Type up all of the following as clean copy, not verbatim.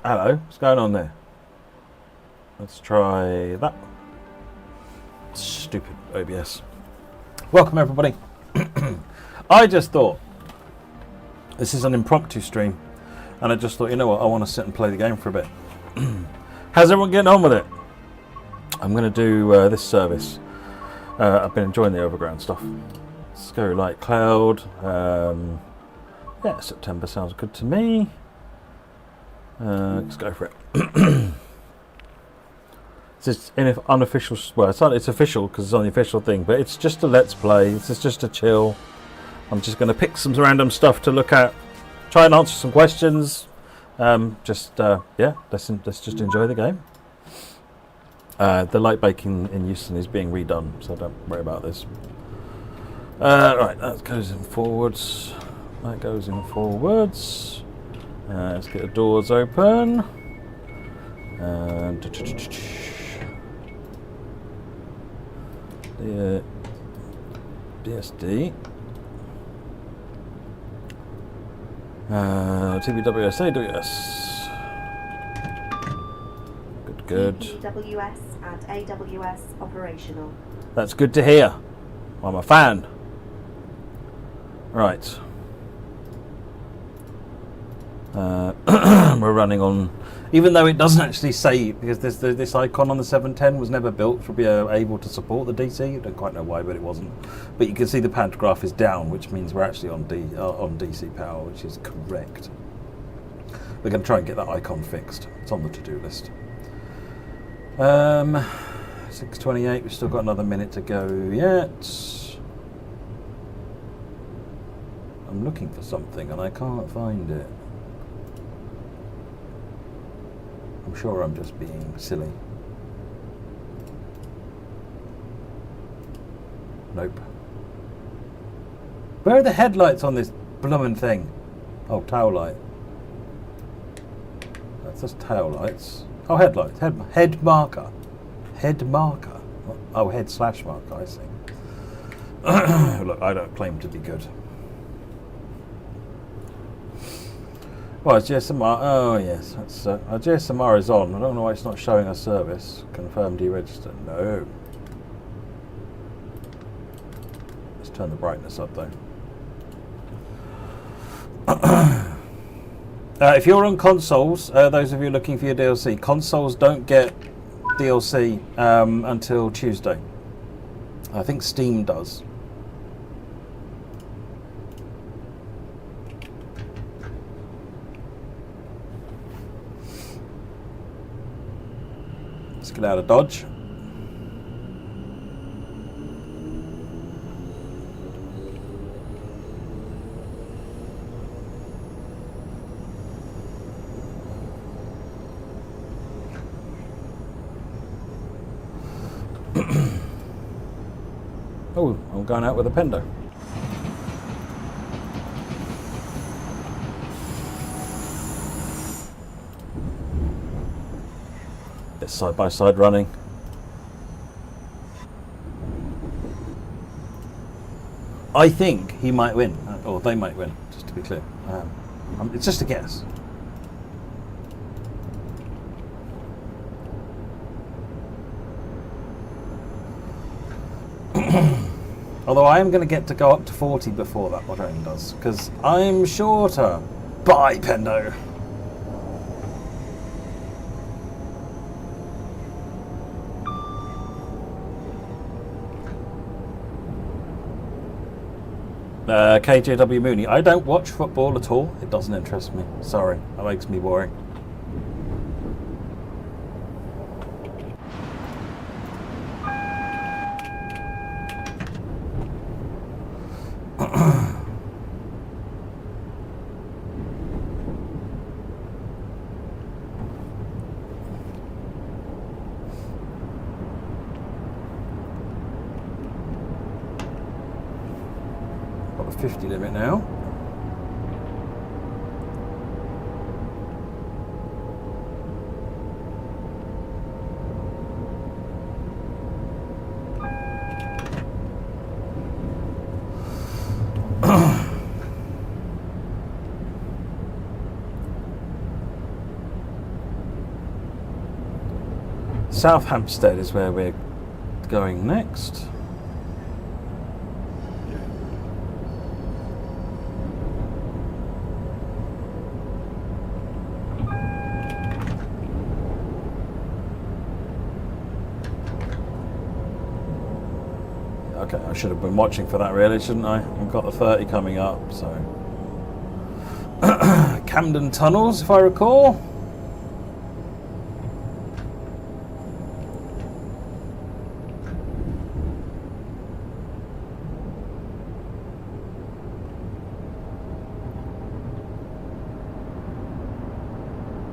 Hello, what's going on there? Let's try that. Stupid OBS. Welcome everybody. I just thought, this is an impromptu stream, and I just thought, you know what, I want to sit and play the game for a bit. How's everyone getting on with it? I'm going to do this service. I've been enjoying the overground stuff. Let's go Light Cloud. Yeah, September sounds good to me. Let's go for it. It's unofficial. Well, it's official because it's on the official thing, but it's just a let's play. It's just a chill. I'm just going to pick some random stuff to look at, try and answer some questions. Yeah, let's just enjoy the game. The light baking in Euston is being redone, so don't worry about this. Right, that goes in forwards. That goes in forwards. Let's get the doors open. And the BSD. TBWS, AWS. Good. TBWS and AWS operational. That's good to hear. I'm a fan. Right. We're running on, even though it doesn't actually say, because this icon on the 710 was never built to be able to support the DC. I don't quite know why, but it wasn't. But you can see the pantograph is down, which means we're actually on DC power, which is correct. We're going to try and get that icon fixed. It's on the to-do list. 6:28. We've still got another minute to go yet. I'm looking for something and I can't find it. I'm sure I'm just being silly. Nope. Where are the headlights on this bloomin' thing? Oh, tail light. That's just tail lights. Oh, headlights. Head marker. Head marker. Oh, head/marker, I see. Look, I don't claim to be good. Well, it's GSMR. Oh, yes. That's, our GSMR is on. I don't know why it's not showing us service. Confirm deregister. No. Let's turn the brightness up, though. If you're on consoles, those of you looking for your DLC, consoles don't get DLC until Tuesday. I think Steam does. Let's get out of Dodge. Oh, I'm going out with a Pendo. It's side by side running. I think he might win, or they might win, just to be clear. It's just a guess. Although I am going to get to go up to 40 before that Watering does, because I'm shorter. Bye, Pendo. KJW Mooney. I don't watch football at all. It doesn't interest me. Sorry, that makes me boring. Got the 50 limit now. South Hampstead is where we're going next. Okay, I should have been watching for that really, shouldn't I? I've got the 30 coming up, so. Camden Tunnels, if I recall.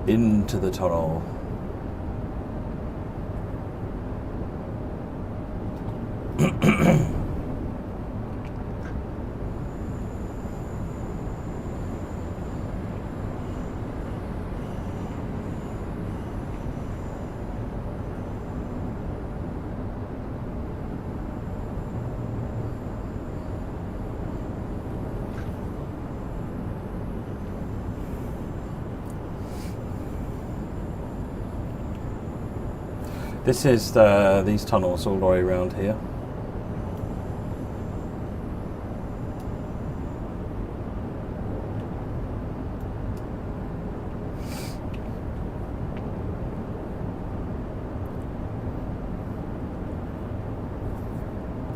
Into the tunnel. This is these tunnels all the way around here.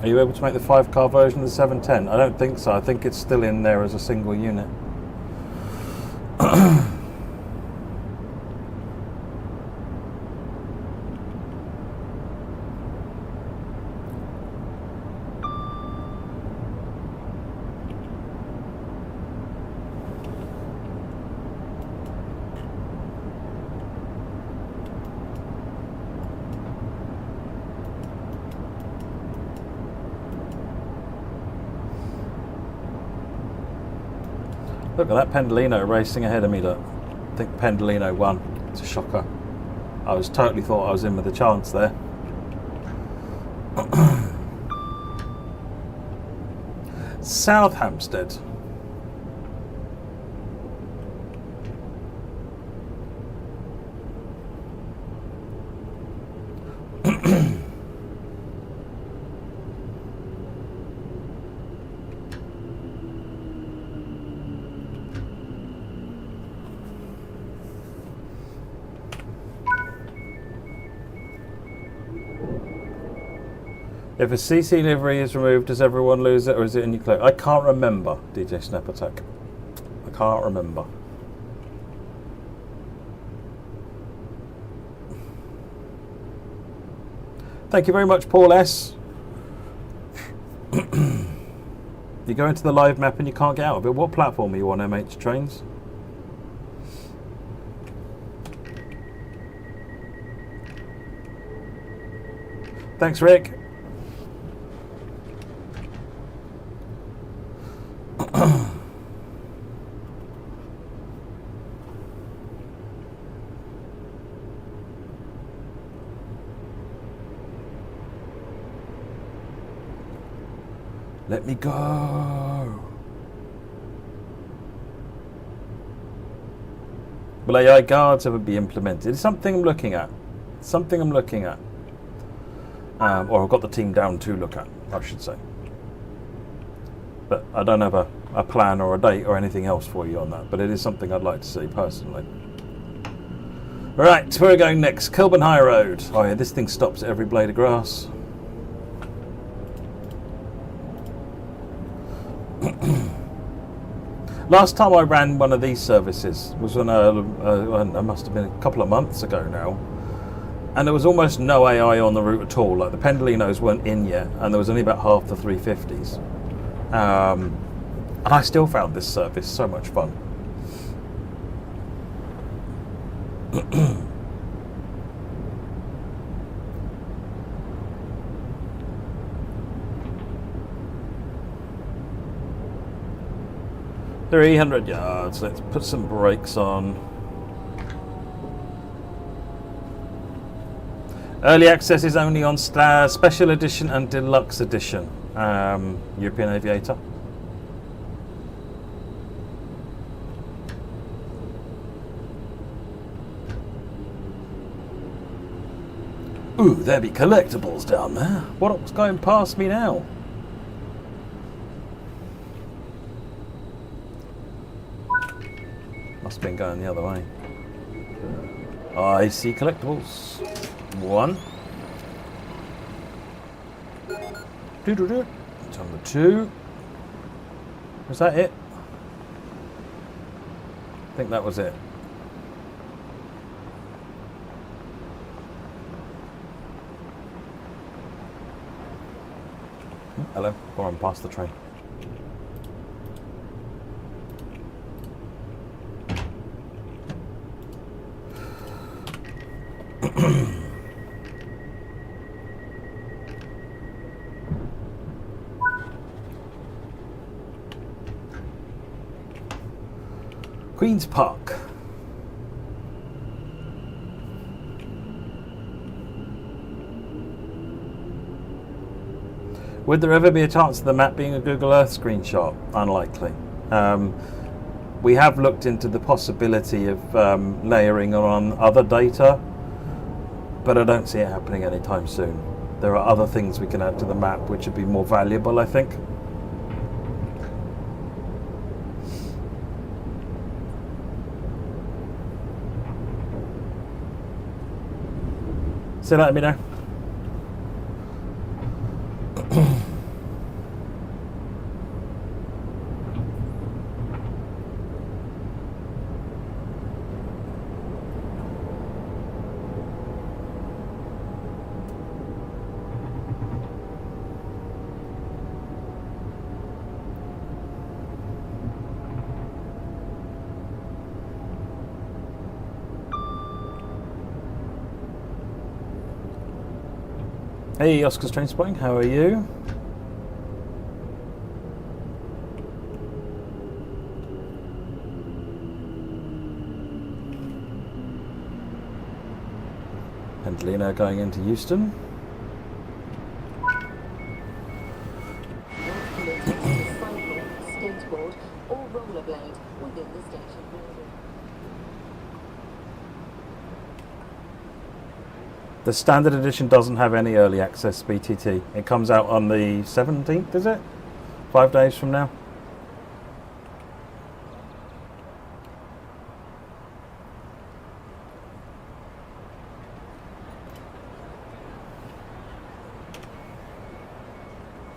Are you able to make the 5-car version of the 710? I don't think so. I think it's still in there as a single unit. Look at that Pendolino racing ahead of me, look. I think Pendolino won. It's a shocker. I was totally thought I was in with a chance there. South Hampstead. If a CC livery is removed, does everyone lose it, or is it in your cloak? I can't remember, DJ Snap Attack. I can't remember. Thank you very much, Paul S. You go into the live map and you can't get out of it. What platform are you on, MH Trains? Thanks, Rick. Let me go. Will AI guards ever be implemented? It's something I'm looking at. Something I'm looking at. Or I've got the team down to look at, I should say. But I don't have a plan or a date or anything else for you on that. But it is something I'd like to see personally. Right, where are we going next? Kilburn High Road. Oh yeah, this thing stops at every blade of grass. Last time I ran one of these services was on it must have been a couple of months ago now, and there was almost no AI on the route at all. Like the Pendolinos weren't in yet, and there was only about half the 350s. And I still found this service so much fun. $300 yards. Let's put some brakes on. Early access is only on Special Edition and Deluxe Edition. European Aviator. Ooh, there be collectibles down there. What's going past me now? Must have been going the other way. I see collectibles. One. Doo-doo-doo. Number two. Was that it? I think that was it. Hello. Go on, past the train. Queen's Park. Would there ever be a chance of the map being a Google Earth screenshot? Unlikely. We have looked into the possibility of layering on other data, but I don't see it happening anytime soon. There are other things we can add to the map which would be more valuable, I think. So let me know. Hey, Oscar's Train Spotting, how are you? And Lena going into Euston. Skateboard or rollerblade within the station building. The standard edition doesn't have any early access BTT. It comes out on the 17th, is it? 5 days from now.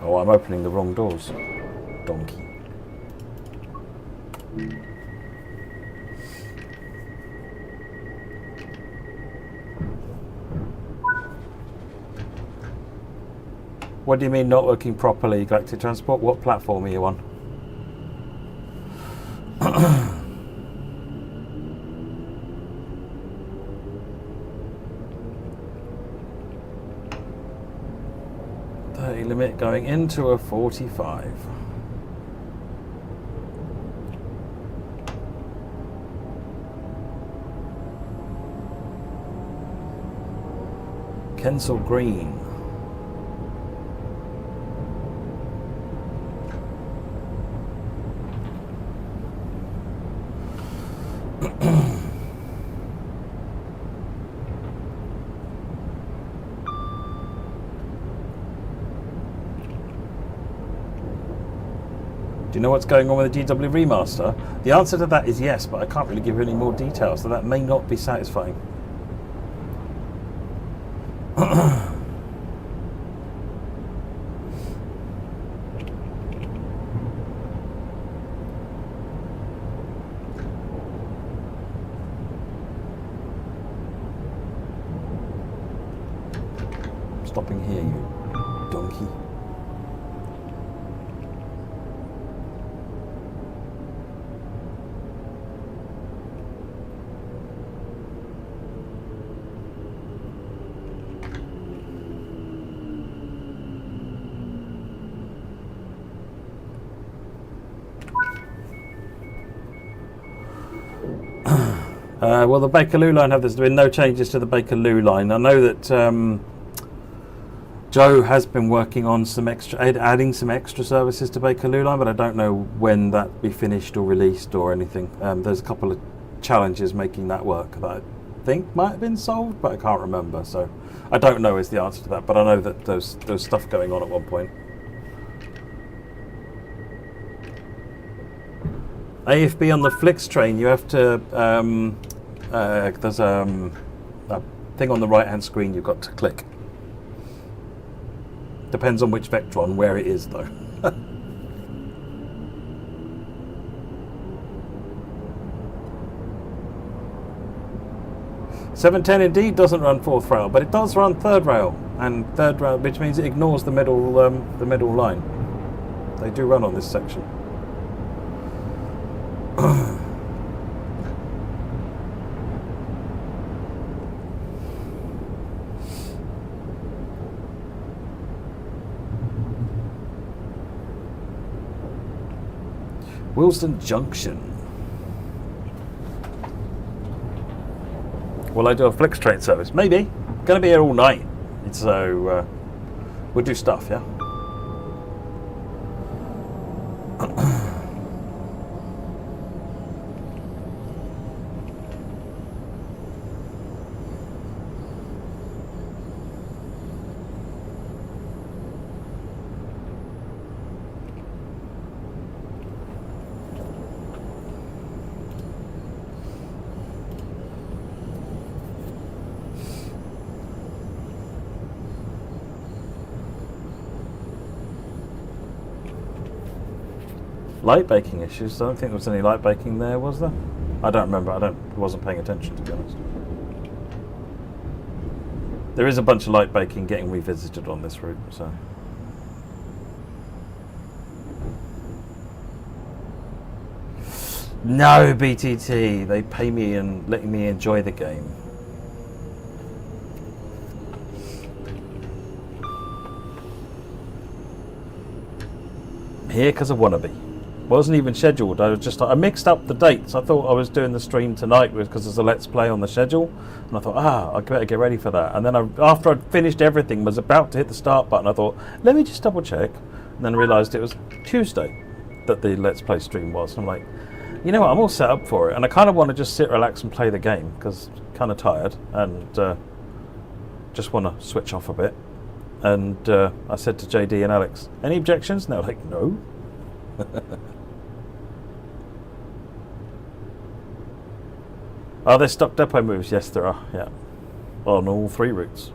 Oh, I'm opening the wrong doors. Donkey. What do you mean not working properly, Galactic Transport? What platform are you on? Limit going into a 45. Kensal Green. Do you know what's going on with the GW remaster? The answer to that is yes, but I can't really give you any more details, so that may not be satisfying. Stopping here, you donkey. Well, the Bakerloo line there's been no changes to the Bakerloo line. I know that Joe has been working on adding some extra services to Bakerloo line, but I don't know when that be finished or released or anything. There's a couple of challenges making that work that I think might have been solved, but I can't remember. So I don't know is the answer to that, but I know that there's stuff going on at one point. AFB on the Flix train, you have to there's a thing on the right hand screen you've got to click. Depends on which Vectron, where it is though. $710 indeed doesn't run fourth rail, but it does run third rail, which means it ignores the middle line. They do run on this section. Willesden Junction. Will I do a Flix train service? Maybe. Going to be here all night, so we'll do stuff, yeah. Light baking issues? I don't think there was any light baking there, was there? I don't remember. I wasn't paying attention, to be honest. There is a bunch of light baking getting revisited on this route, so. No, BTT. They pay me and letting me enjoy the game. I'm here because I want to be. Wasn't even scheduled. I mixed up the dates. I thought I was doing the stream tonight because there's a Let's Play on the schedule, and I thought, I better get ready for that. And then after I'd finished everything, was about to hit the start button, I thought, let me just double check, and then realised it was Tuesday that the Let's Play stream was. And I'm like, you know what? I'm all set up for it, and I kind of want to just sit, relax, and play the game because I'm kind of tired, and just want to switch off a bit. And I said to JD and Alex, any objections? And they were like, no. Are there stock depot moves? Yes, there are. Yeah, on all 3 routes.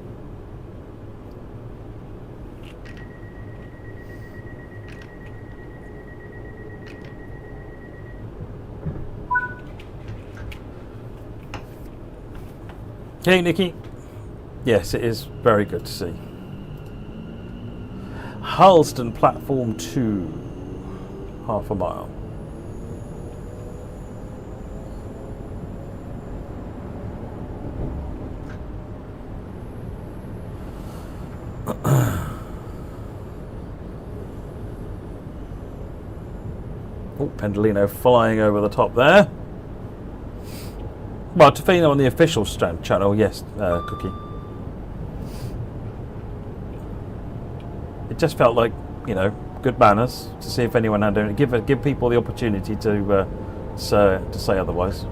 Hey, Nikki. Yes, it is very good to see. Willesden platform 2, half a mile. Oh, Pendolino flying over the top there. Well, Tofino on the official Strand channel, yes, Cookie. It just felt like, you know, good manners to see if anyone had any. Give people the opportunity to say otherwise.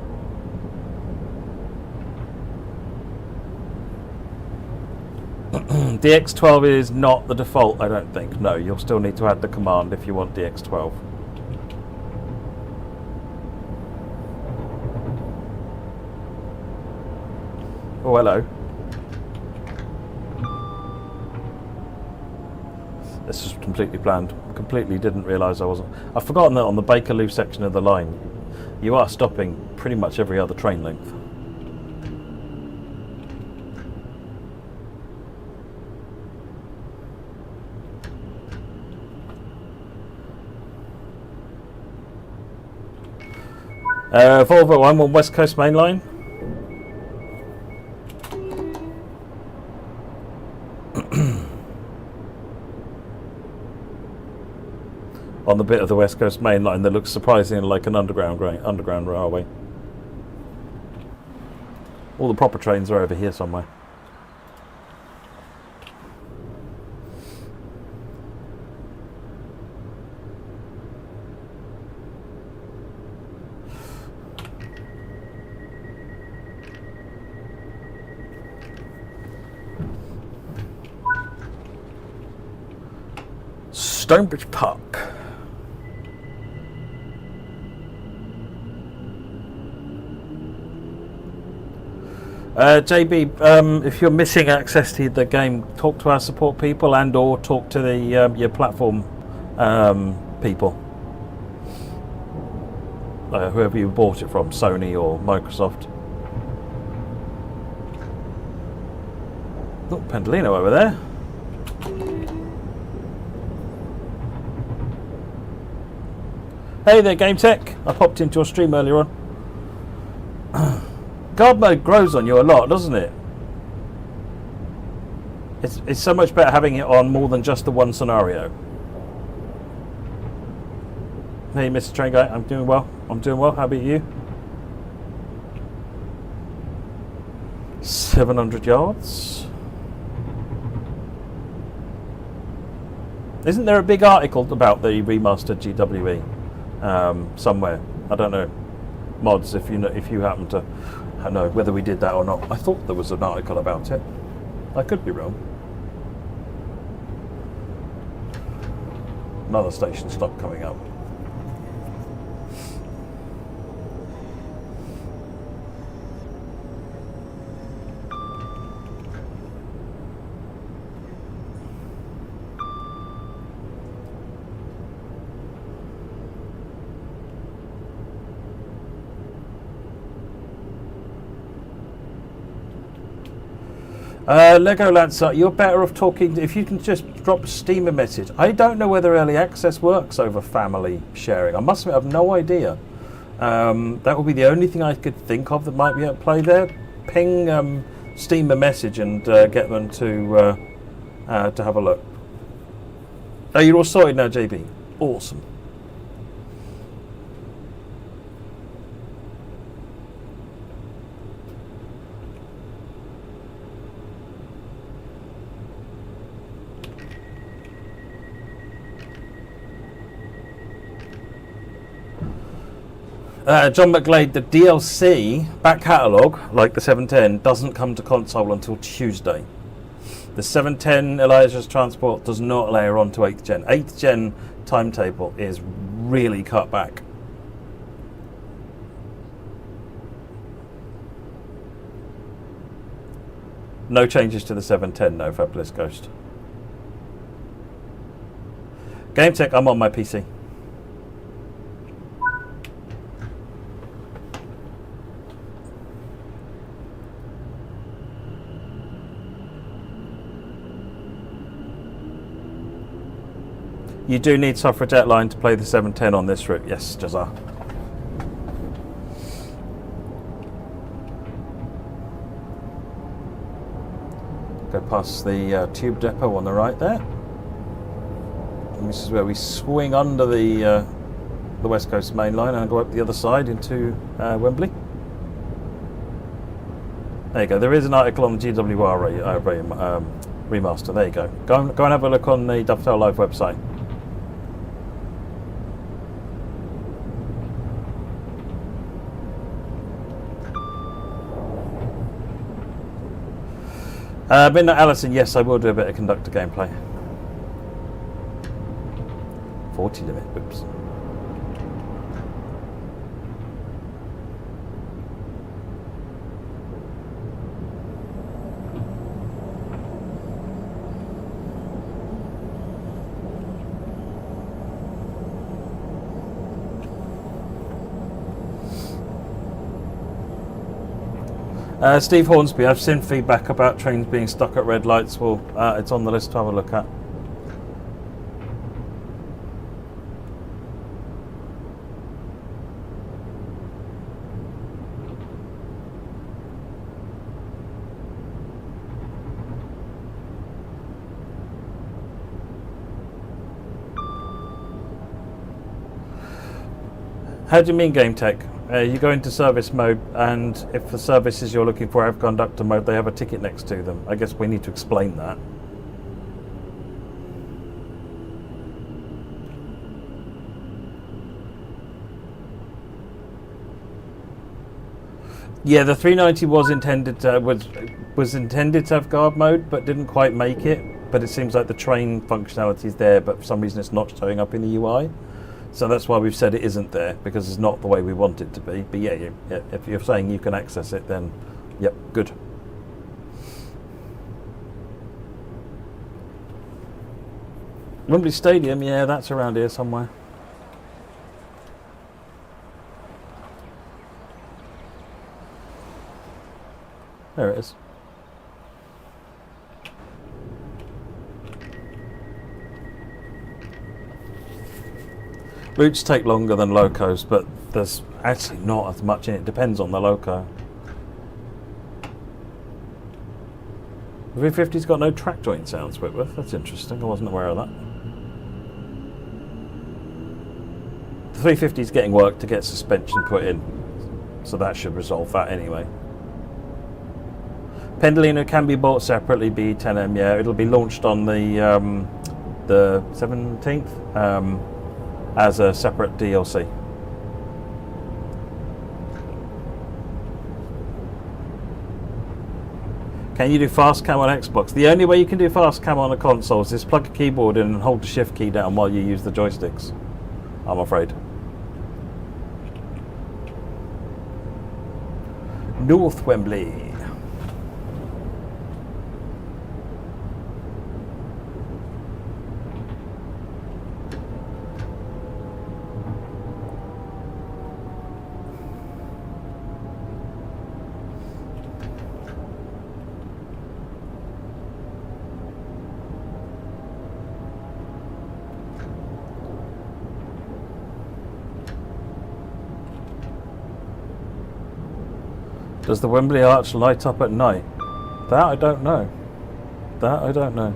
DX12 is not the default, I don't think. No, you'll still need to add the command if you want DX12. Oh, hello. This was completely planned. Completely didn't realise I wasn't. I've forgotten that on the Bakerloo section of the line, you are stopping pretty much every other train length. Volvo, I'm on West Coast Main Line. On the bit of the West Coast Main Line that looks surprisingly like an underground railway. All the proper trains are over here somewhere. Stonebridge Park. JB, if you're missing access to the game, talk to our support people and or talk to the your platform people. Whoever you bought it from, Sony or Microsoft. Oh, Pendolino over there. Hey there, Game Tech. I popped into your stream earlier on. Guard mode grows on you a lot, doesn't it? It's so much better having it on more than just the one scenario. Hey, Mr. Train Guy, I'm doing well. I'm doing well. How about you? 700 yards. Isn't there a big article about the remastered GWE somewhere? I don't know. Mods, if you happen to know whether we did that or not. I thought there was an article about it. I could be wrong. Another station stop coming up. Lego Lancer, you're better off talking. If you can just drop Steam a message. I don't know whether early access works over family sharing. I must admit, I have no idea. That would be the only thing I could think of that might be at play there. Ping Steam a message and get them to have a look. Oh, you're all sorted now, JB. Awesome. John McGlade, the DLC back catalogue, like the 710, doesn't come to console until Tuesday. The 710 Elijah's Transport does not layer on to 8th gen. 8th gen timetable is really cut back. No changes to the 710, no, for Bliss Ghost. Game Tech, I'm on my PC. You do need suffragette line to play the 710 on this route. Yes, Jazar. Go past the tube depot on the right there. And this is where we swing under the West Coast main line and go up the other side into Wembley. There you go. There is an article on the GWR remaster. There you go. Go and have a look on the Dovetail Live website. Midnight Allison, yes, I will do a bit of conductor gameplay. 40 limit, whoops. Steve Hornsby, I've seen feedback about trains being stuck at red lights. Well, it's on the list to have a look at. How do you mean game tech? You go into service mode, and if the services you're looking for have conductor mode, they have a ticket next to them. I guess we need to explain that. Yeah, the 390 was intended to, was intended to have guard mode, but didn't quite make it. But it seems like the train functionality is there, but for some reason it's not showing up in the UI. So that's why we've said it isn't there, because it's not the way we want it to be. But yeah, if you're saying you can access it, then yep, good. Wembley Stadium, yeah, that's around here somewhere. There it is. Routes take longer than locos, but there's actually not as much in it. Depends on the loco. The 350's got no track joint sounds, Whitworth. That's interesting. I wasn't aware of that. The 350's getting work to get suspension put in, so that should resolve that anyway. Pendolino can be bought separately, B10M, yeah. It'll be launched on the 17th. As a separate DLC. Can you do fast cam on Xbox? The only way you can do fast cam on a console is plug a keyboard in and hold the shift key down while you use the joysticks, I'm afraid. North Wembley. Does the Wembley Arch light up at night? That I don't know. That I don't know.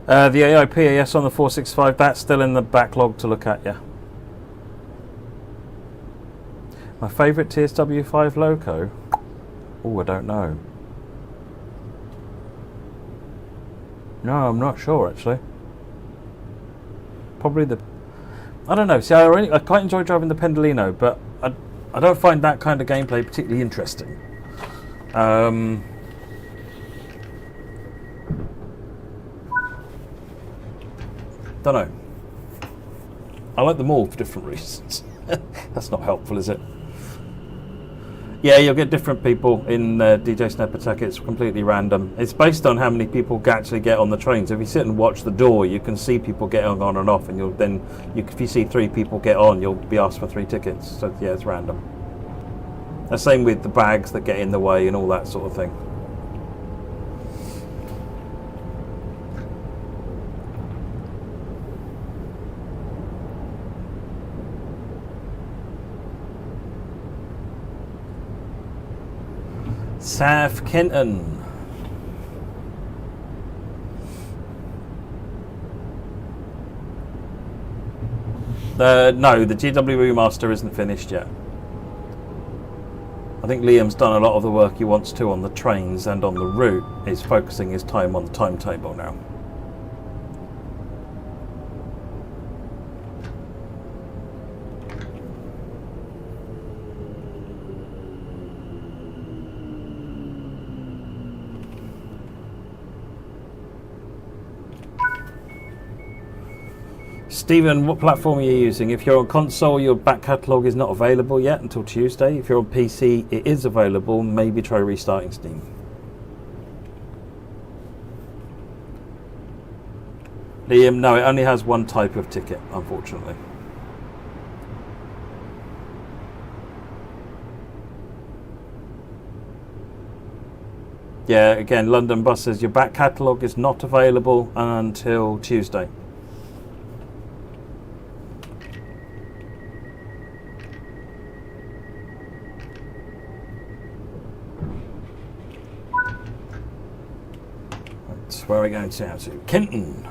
The AIPAS on the 465, that's still in the backlog to look at, yeah. My favourite TSW5 loco? Oh, I don't know. No, I'm not sure actually. Probably the... I don't know. See, I quite enjoy driving the Pendolino, but I don't find that kind of gameplay particularly interesting. Don't know. I like them all for different reasons. That's not helpful, is it? Yeah, you'll get different people in DJ Snap Attack. It's completely random. It's based on how many people actually get on the trains. If you sit and watch the door, you can see people getting on and off, and if you see 3 people get on, you'll be asked for 3 tickets. So yeah, it's random. The same with the bags that get in the way and all that sort of thing. South Kenton. No, the GW Master isn't finished yet. I think Liam's done a lot of the work he wants to on the trains and on the route. He's focusing his time on the timetable now. Stephen, what platform are you using? If you're on console, your back catalogue is not available yet until Tuesday. If you're on PC, it is available. Maybe try restarting Steam. Liam, no, it only has one type of ticket, unfortunately. Yeah, again, London buses, your back catalogue is not available until Tuesday. Where are we going now to? Kenton.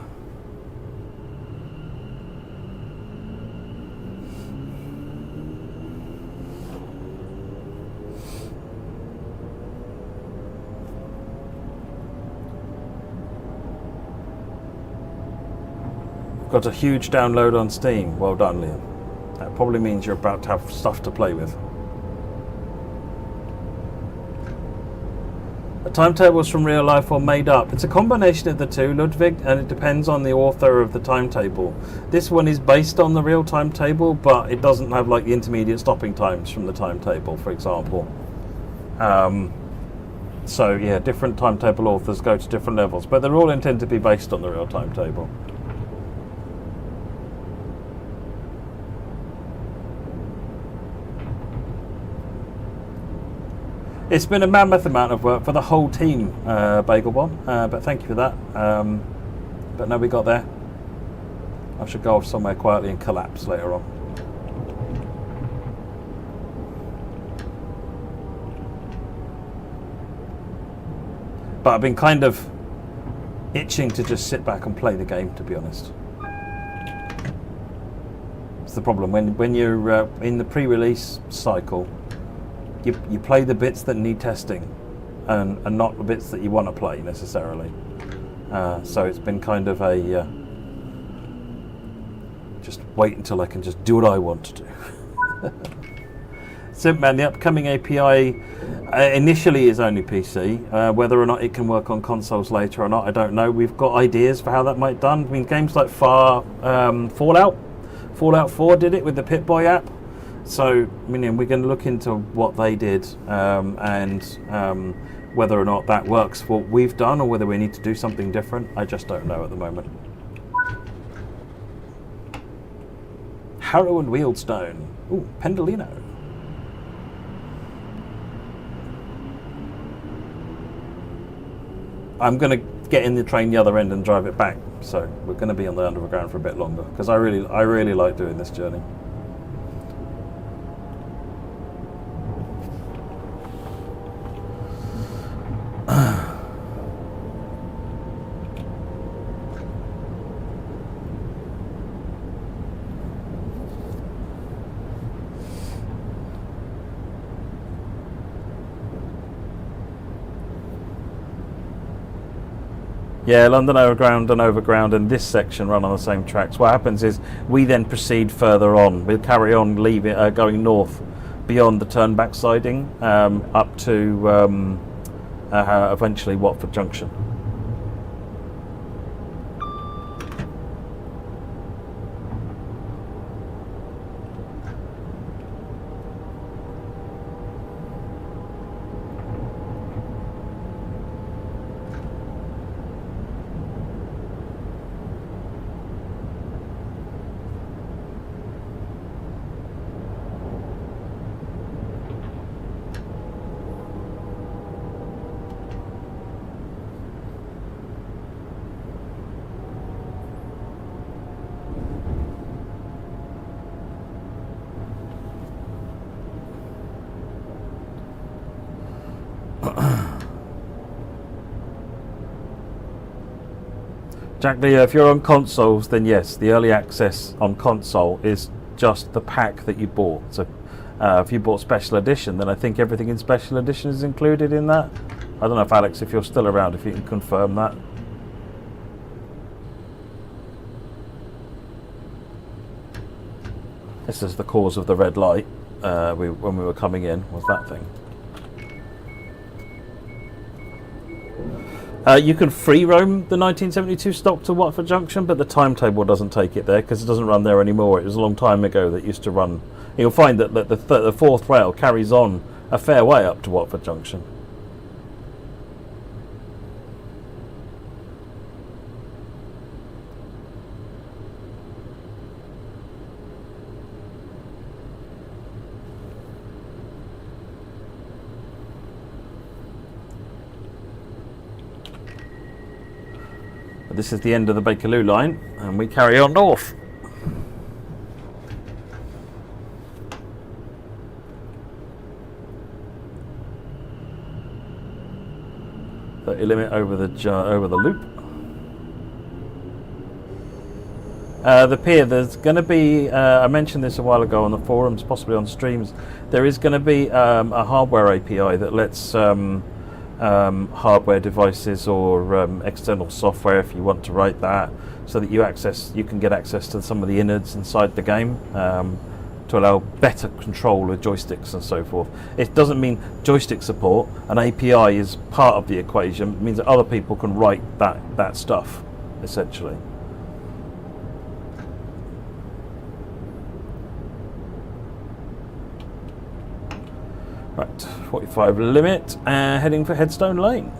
Got a huge download on Steam. Well done, Liam. That probably means you're about to have stuff to play with. The timetables from real life or made up. It's a combination of the two, Ludwig, and it depends on the author of the timetable. This one is based on the real timetable, but it doesn't have like the intermediate stopping times from the timetable, for example. So yeah, different timetable authors go to different levels, but they're all intended to be based on the real timetable. It's been a mammoth amount of work for the whole team, Bagel Bomb, but thank you for that. But no, we got there. I should go off somewhere quietly and collapse later on. But I've been kind of itching to just sit back and play the game, to be honest. It's the problem when you're in the pre-release cycle. You play the bits that need testing and not the bits that you want to play necessarily. So it's been kind of a just wait until I can just do what I want to do. Simpman, the upcoming API initially is only PC. Whether or not it can work on consoles later or not, I don't know. We've got ideas for how that might be done. I mean, games like Fallout 4 did it with the Pip-Boy app. So, I mean, we're going to look into what they did and whether or not that works for what we've done or whether we need to do something different. I just don't know at the moment. Harrow and Willesden. Ooh, Pendolino. I'm going to get in the train the other end and drive it back. So we're going to be on the underground for a bit longer because I really like doing this journey. Yeah, London Overground and Overground and this section run on the same tracks. What happens is we then proceed further on. We'll carry on going north beyond the turnback siding up to eventually Watford Junction. Jack, if you're on consoles, then yes, the early access on console is just the pack that you bought. So if you bought special edition, then I think everything in special edition is included in that. I don't know if Alex, if you're still around, if you can confirm that. This is the cause of the red light when we were coming in, was that thing. You can free roam the 1972 stock to Watford Junction, but the timetable doesn't take it there because it doesn't run there anymore. It was a long time ago that it used to run. You'll find that the fourth rail carries on a fair way up to Watford Junction. This is the end of the Bakerloo line, and we carry on north. The limit over the loop. The pier. There's going to be. I mentioned this a while ago on the forums, possibly on streams. There is going to be a hardware API that lets. Hardware devices or external software, if you want to write that, so that you can get access to some of the innards inside the game to allow better control with joysticks and so forth. It doesn't mean joystick support. An API is part of the equation. It means that other people can write that stuff, essentially. Right, 45 limit, heading for Headstone Lane.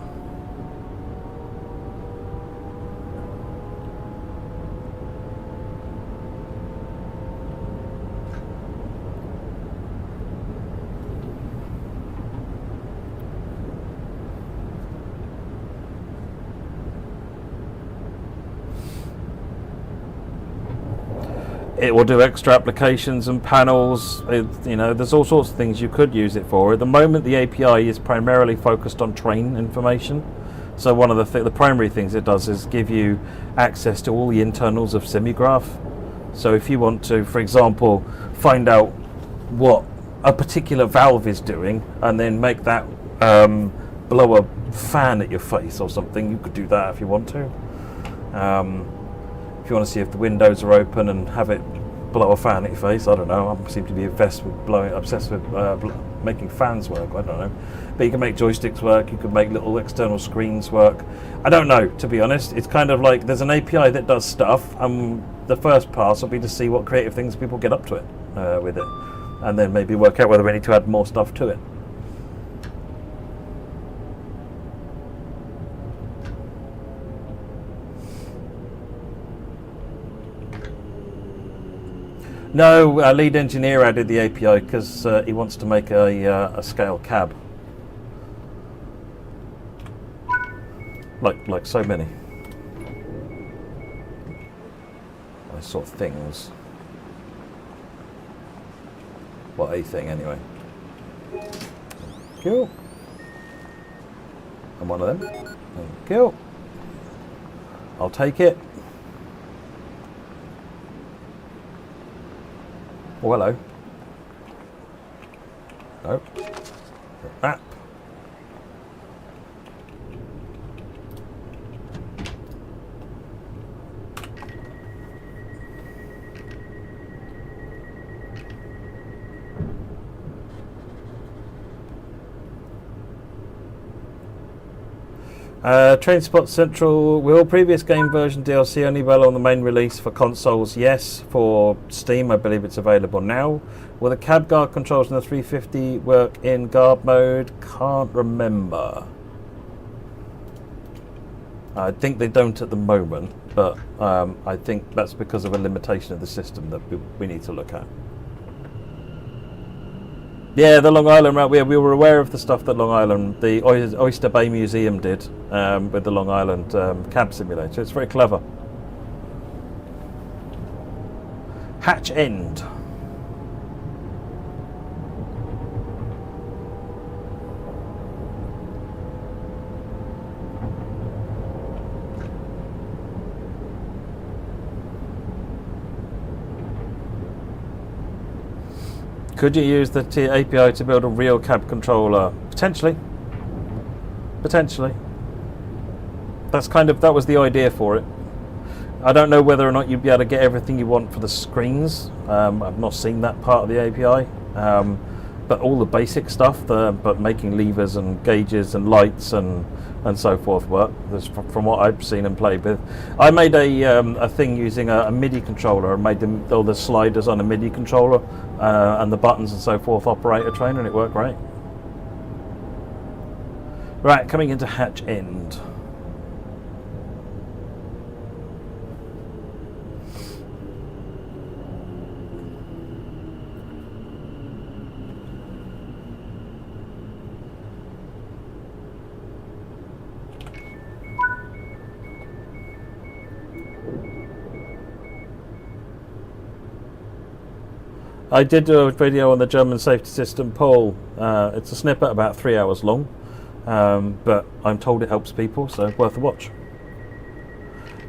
It will do extra applications and panels. There's all sorts of things you could use it for. At the moment, the API is primarily focused on train information. So one of the primary things it does is give you access to all the internals of Semigraph. So if you want to, for example, find out what a particular valve is doing and then make that blow a fan at your face or something, you could do that if you want to. If you want to see if the windows are open and have it blow a fan at your face, I don't know. I seem to be obsessed with making fans work. I don't know. But you can make joysticks work. You can make little external screens work. I don't know, to be honest. It's kind of like there's an API that does stuff, and the first pass will be to see what creative things people get up to it with it, and then maybe work out whether we need to add more stuff to it. No, lead engineer added the API because he wants to make a scale cab, like so many those sort of things. Well, a thing anyway. Cool. And one of them. Cool. I'll take it. Oh, hello. No. Map. Trainspot Central. Will previous game version DLC only available on the main release for consoles? Yes. For Steam, I believe it's available now. Will the cab guard controls in the 350 work in guard mode? Can't remember. I think they don't at the moment, but I think that's because of a limitation of the system that we need to look at. Yeah, the Long Island route. We were aware of the stuff that Long Island, the Oyster Bay Museum did with the Long Island cab simulator. It's very clever. Hatch End. Could you use the API to build a real cab controller? Potentially. Potentially. That was the idea for it. I don't know whether or not you'd be able to get everything you want for the screens. I've not seen that part of the API. But all the basic stuff, but making levers and gauges and lights and so forth work. From what I've seen and played with. I made a thing using a MIDI controller. I made all the sliders on a MIDI controller and the buttons and so forth operate a train, and it worked great. Right, coming into Hatch End. I did do a video on the German safety system, Paul. It's a snippet about 3 hours long, but I'm told it helps people, so worth a watch.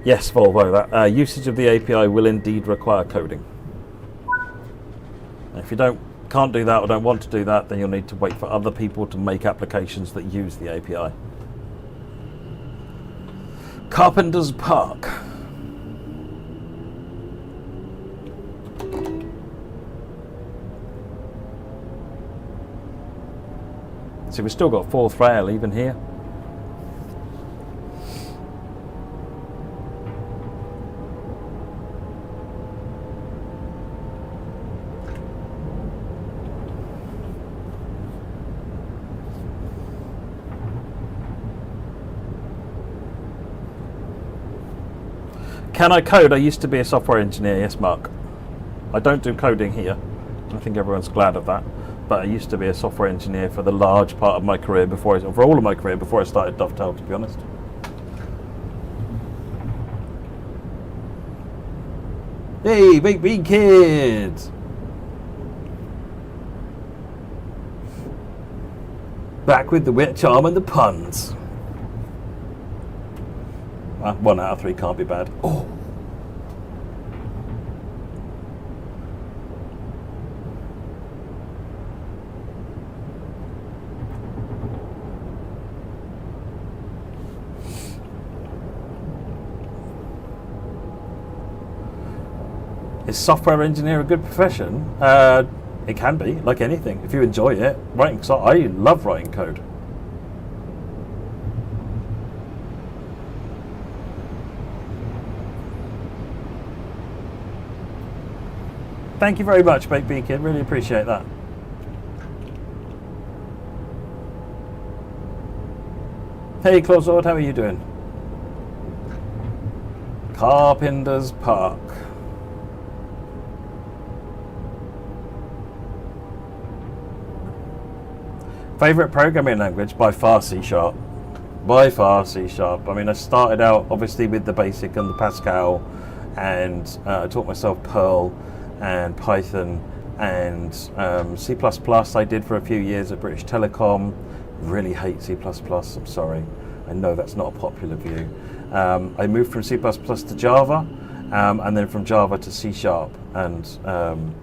Yes, Volvo, that usage of the API will indeed require coding. If you can't do that or don't want to do that, then you'll need to wait for other people to make applications that use the API. Carpenter's Park. So we've still got fourth rail even here. Can I code? I used to be a software engineer, yes, Mark. I don't do coding here. I think everyone's glad of that. But I used to be a software engineer for the large part of my career for all of my career before I started Dovetail, to be honest. Hey, Big B Kids! Back with the wit, charm and the puns. 1 out of 3 can't be bad. Oh. Is software engineer a good profession? It can be, like anything, if you enjoy it. I love writing code. Thank you very much, Baked Bee Kid. Really appreciate that. Hey, Clausord, how are you doing? Carpenter's Park. Favourite programming language? By far C#. By far C#. I mean, I started out obviously with the BASIC and the Pascal, and I taught myself Perl and Python and C++ I did for a few years at British Telecom. Really hate C++, I'm sorry. I know that's not a popular view. I moved from C++ to Java, and then from Java to C#. And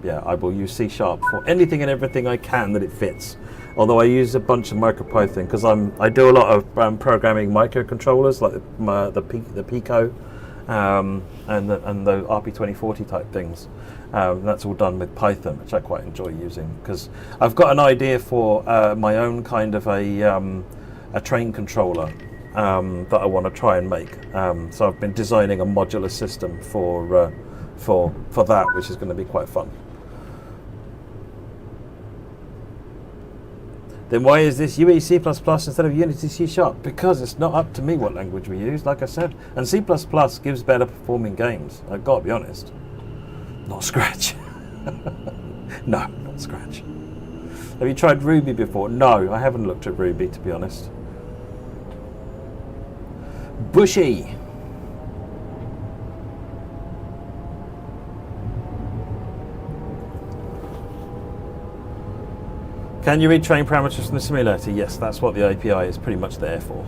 yeah, I will use C# for anything and everything I can that it fits. Although I use a bunch of MicroPython because I do a lot of programming microcontrollers like the Pico and the RP2040 type things. That's all done with Python, which I quite enjoy using because I've got an idea for my own kind of a train controller that I want to try and make. So I've been designing a modular system for that, which is going to be quite fun. Then why is this UE C++ instead of Unity C#? Because it's not up to me what language we use, like I said. And C++ gives better performing games. I've got to be honest. Not Scratch. No, not Scratch. Have you tried Ruby before? No, I haven't looked at Ruby, to be honest. Bushy. Can you read train parameters from the simulator? Yes, that's what the API is pretty much there for.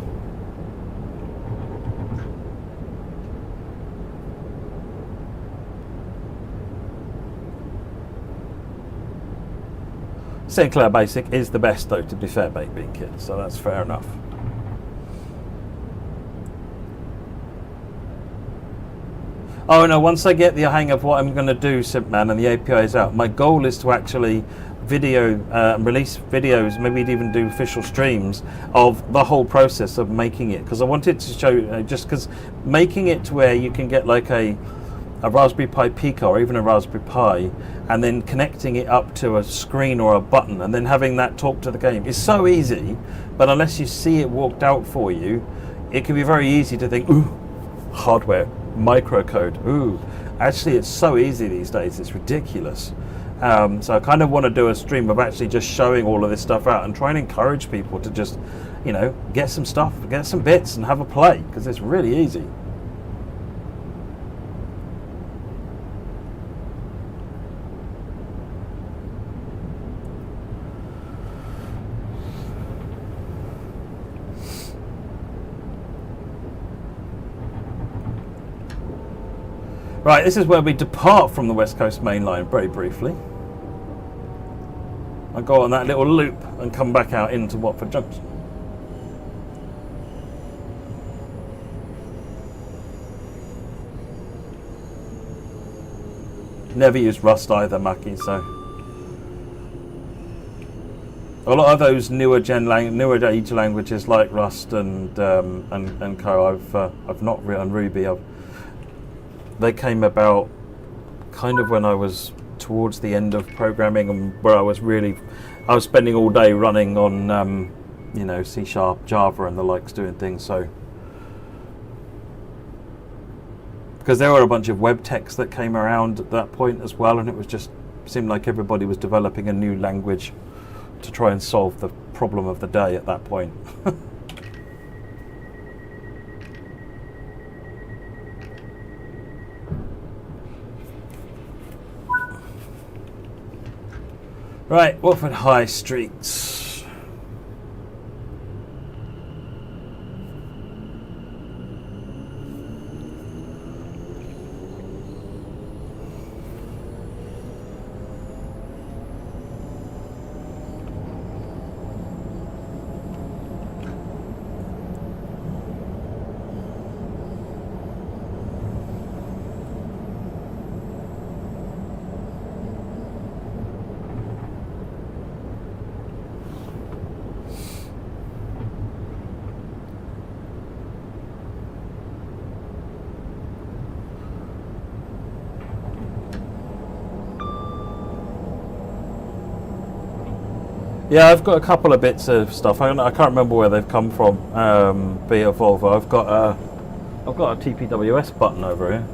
Sinclair Basic is the best, though, to be fair, Baked Bean Kid, so that's fair enough. Oh no, once I get the hang of what I'm going to do, Simpman, and the API is out, my goal is to actually release videos, maybe even do official streams of the whole process of making it, because I wanted to show, just because making it to where you can get like a Raspberry Pi Pico or even a Raspberry Pi and then connecting it up to a screen or a button and then having that talk to the game is so easy, but unless you see it walked out for you, it can be very easy to think, ooh, hardware, microcode, ooh. Actually, it's so easy these days, it's ridiculous. So I kind of want to do a stream of actually just showing all of this stuff out and try and encourage people to just, you know, get some stuff, get some bits and have a play, because it's really easy. Right, this is where we depart from the West Coast Main Line very briefly. I go on that little loop and come back out into Watford Junction. Never used Rust either, Mackie, so a lot of those newer age languages like Rust and Co. I've not written Ruby. They came about kind of when I was towards the end of programming and where I was spending all day running on you know, C#, Java and the likes doing things. So because there were a bunch of web techs that came around at that point as well, and it was just seemed like everybody was developing a new language to try and solve the problem of the day at that point. Right, Watford High Street. Yeah, I've got a couple of bits of stuff. I can't remember where they've come from. Be it Volvo. I've got a TPWS button over here.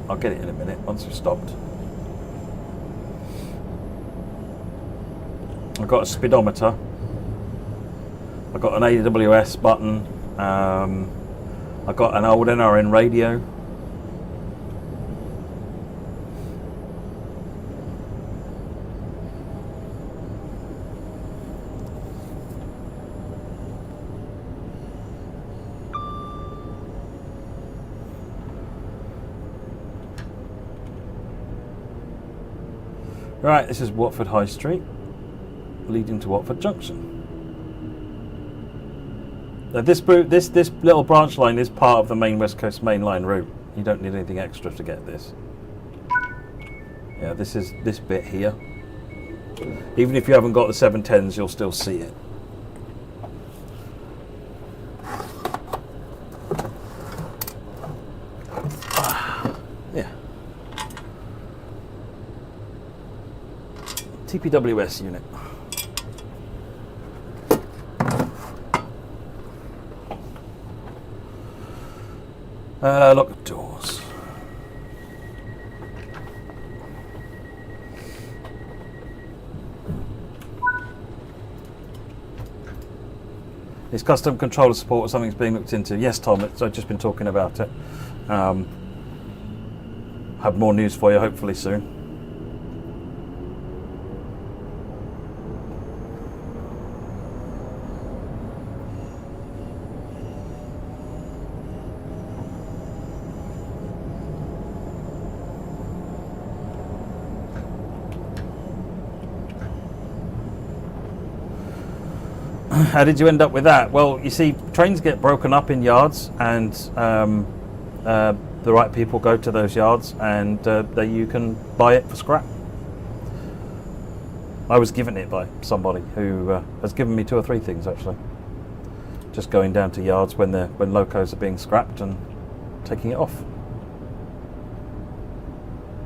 I'll get it in a minute once we've stopped. I've got a speedometer. I've got an AWS button. I've got an old NRN radio. Right, this is Watford High Street, leading to Watford Junction. Now this little branch line is part of the main West Coast Main Line route. You don't need anything extra to get this. Yeah, this is this bit here. Even if you haven't got the 710s, you'll still see it. Yeah. TPWS unit. Lock the doors. Is custom controller support or something's being looked into? Yes, Tom, I've just been talking about it. Have more news for you hopefully soon. How did you end up with that? Well, you see, trains get broken up in yards, and the right people go to those yards, and you can buy it for scrap. I was given it by somebody who has given me 2 or 3 things actually. Just going down to yards when locos are being scrapped and taking it off.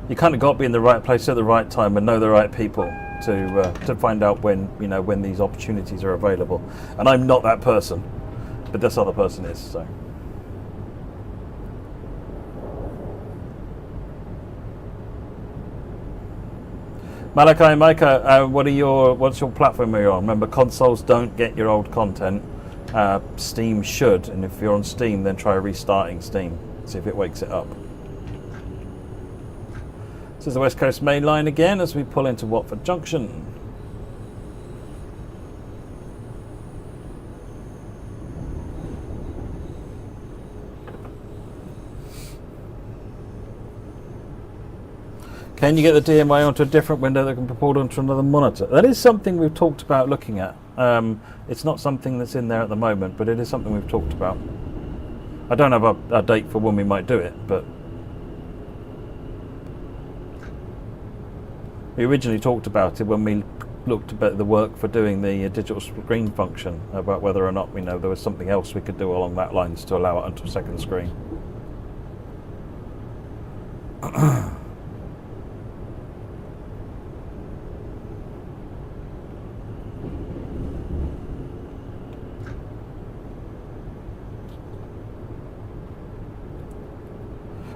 You kind of got to be in the right place at the right time and know the right people to find out when these opportunities are available. And I'm not that person, but this other person is. So. Malachi, Micah, what's your platform you're on? Remember, consoles don't get your old content. Steam should, and if you're on Steam, then try restarting Steam. See if it wakes it up. This is the West Coast Main Line again as we pull into Watford Junction. Can you get the DMI onto a different window that can be pulled onto another monitor? That is something we've talked about looking at. It's not something that's in there at the moment, but it is something we've talked about. I don't have a date for when we might do it, but we originally talked about it when we looked at the work for doing the digital screen function, about whether or not there was something else we could do along that lines to allow it onto a second screen.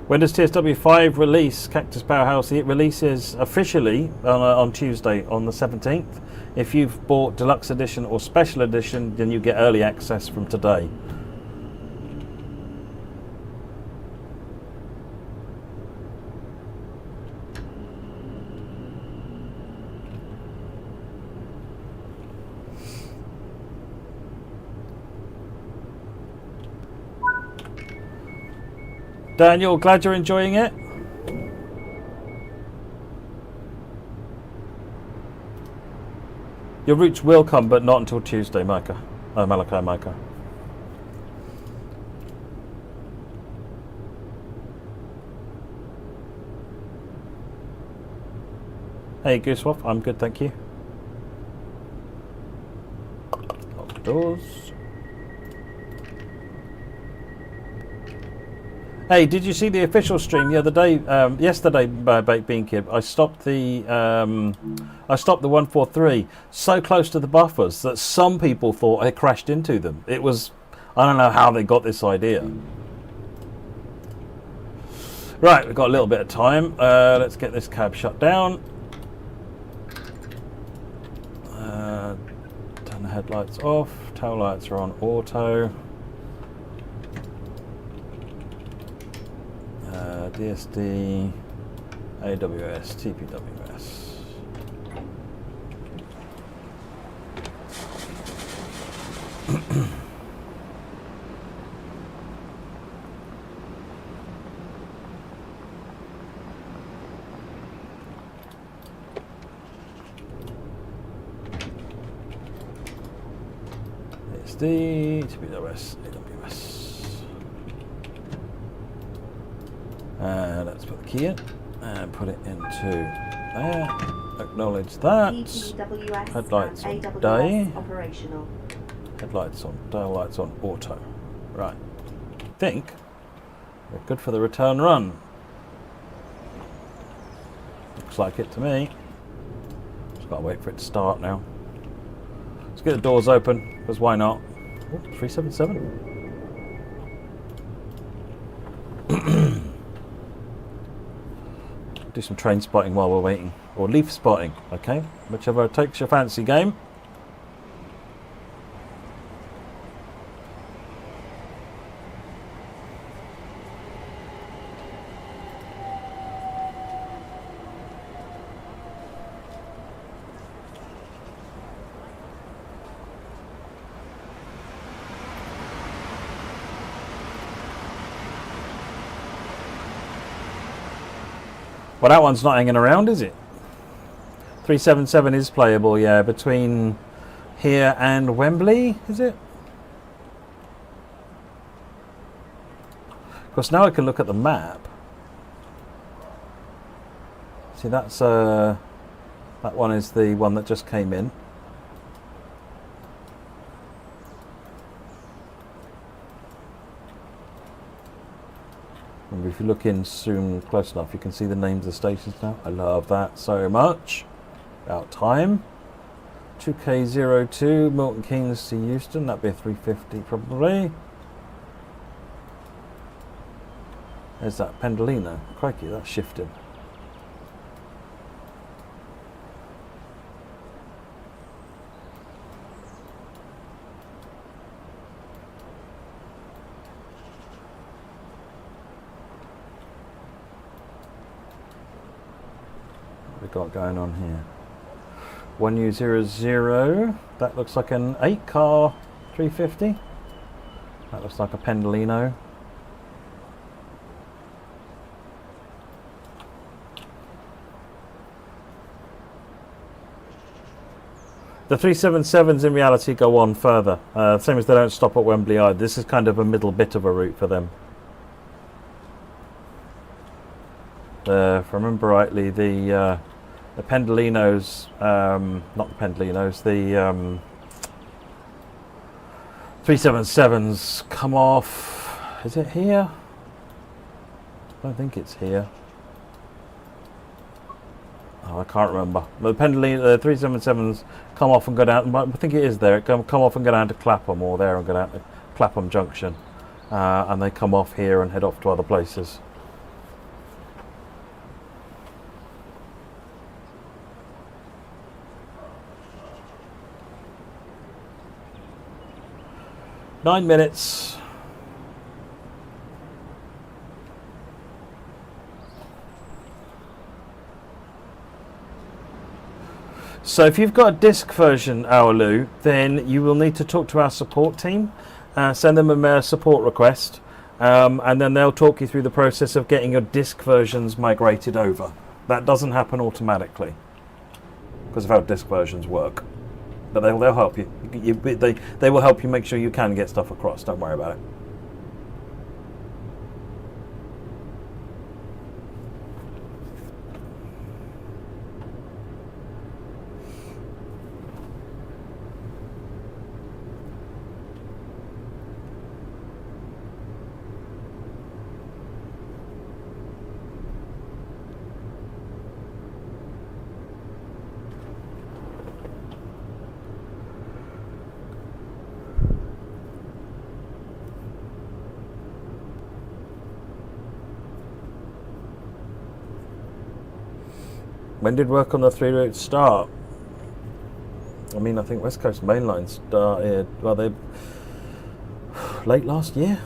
When does TSW5 release, Cactus Powerhouse? It releases officially on Tuesday, on the 17th. If you've bought Deluxe Edition or Special Edition, then you get early access from today. Daniel, glad you're enjoying it. Your routes will come, but not until Tuesday, Micah. Malachi, Micah. Hey, Goosewolf, I'm good, thank you. Lock the doors. Hey, did you see the official stream the other day? Yesterday, by Baked Bean Kid, I stopped the 143 so close to the buffers that some people thought I crashed into them. It was, I don't know how they got this idea. Right, we've got a little bit of time. Let's get this cab shut down. Turn the headlights off. Tail lights are on auto. DSD, AWS, TPWS. DSD, TPWS, AWS. Let's put the key in and put it into there. Acknowledge that. ETWS Headlights and on AWS day. operational. Headlights on, tail lights on, auto. Right. I think we're good for the return run. Looks like it to me. Just gotta wait for it to start now. Let's get the doors open, because why not? Oh, 377. Do some train spotting while we're waiting. Or leaf spotting, okay? Whichever takes your fancy game. Well, that one's not hanging around, is it? 377 is playable, yeah, between here and Wembley, is it? Of course, now I can look at the map. See, that's that one is the one that just came in. And if you look in soon close enough, you can see the names of the stations now. I love that so much. About time. 2K02, Milton Keynes to Euston. That'd be a 350 probably. There's that Pendolino. Crikey, that's shifted. What we got going on here? 1U00. That looks like an 8-car 350. That looks like a Pendolino. The 377s in reality go on further. Same as they don't stop at Wembley either. This is kind of a middle bit of a route for them. If I remember rightly, the Pendolinos, not the Pendolinos, the 377s come off. Is it here? I don't think it's here. Oh, I can't remember. The Pendolino, the 377s come off and go down. I think it is there. It come off and go down to Clapham, or there and go down to Clapham Junction, and they come off here and head off to other places. Nine minutes. So if you've got a disc version, Aolu, then you will need to talk to our support team, send them a support request, and then they'll talk you through the process of getting your disc versions migrated over. That doesn't happen automatically because of how disc versions work. But they'll help you. They will help you make sure you can get stuff across. Don't worry about it. When did work on the 3 routes start? I mean, I think West Coast Main Line started, well, they late last year.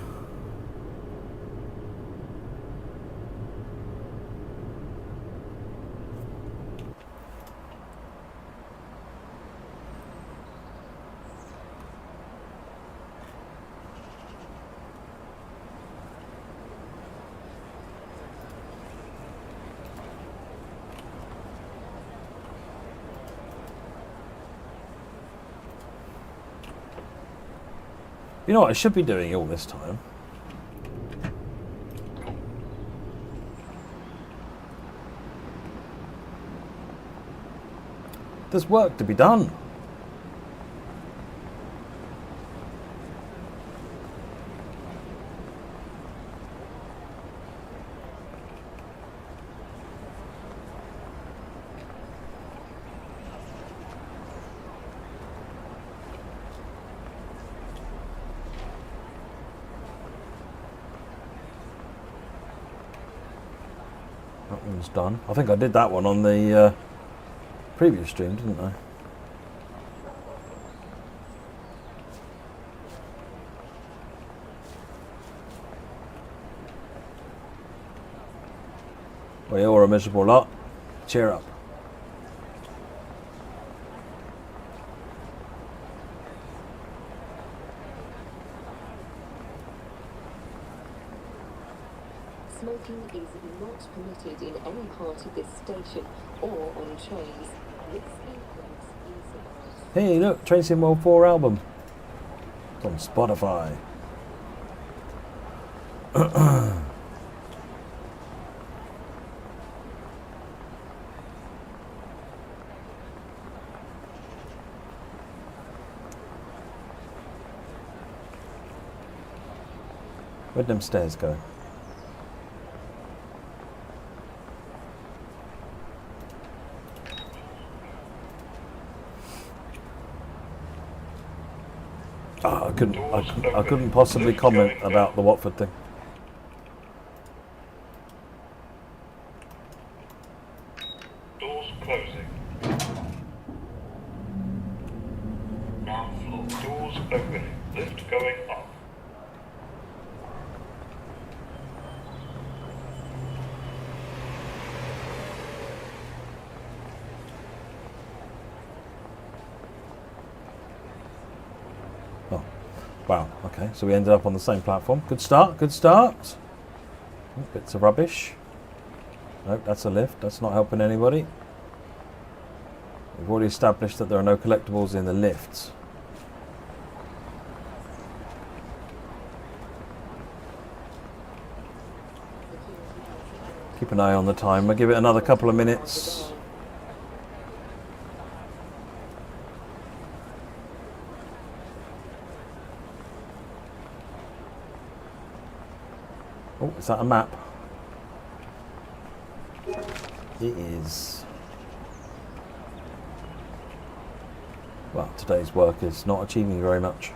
You know what I should be doing all this time? There's work to be done. That one's done. I think I did that one on the previous stream, didn't I? We all a miserable lot. Cheer up. Smoking is not permitted in any part of this station or on trains. This includes e-cigarettes. Hey, look, Tracy World 4 album. It's on Spotify. Where'd them stairs go? Oh, I couldn't possibly comment about the Watford thing. Doors closing. Ground floor. Doors opening. Lift going up. Oh, wow. Okay, so we ended up on the same platform. Good start. Good start. Oh, bits of rubbish. Nope, that's a lift. That's not helping anybody. We've already established that there are no collectibles in the lifts. Keep an eye on the timer. Give it another couple of minutes. Oh, is that a map? It is. Well, today's work is not achieving very much.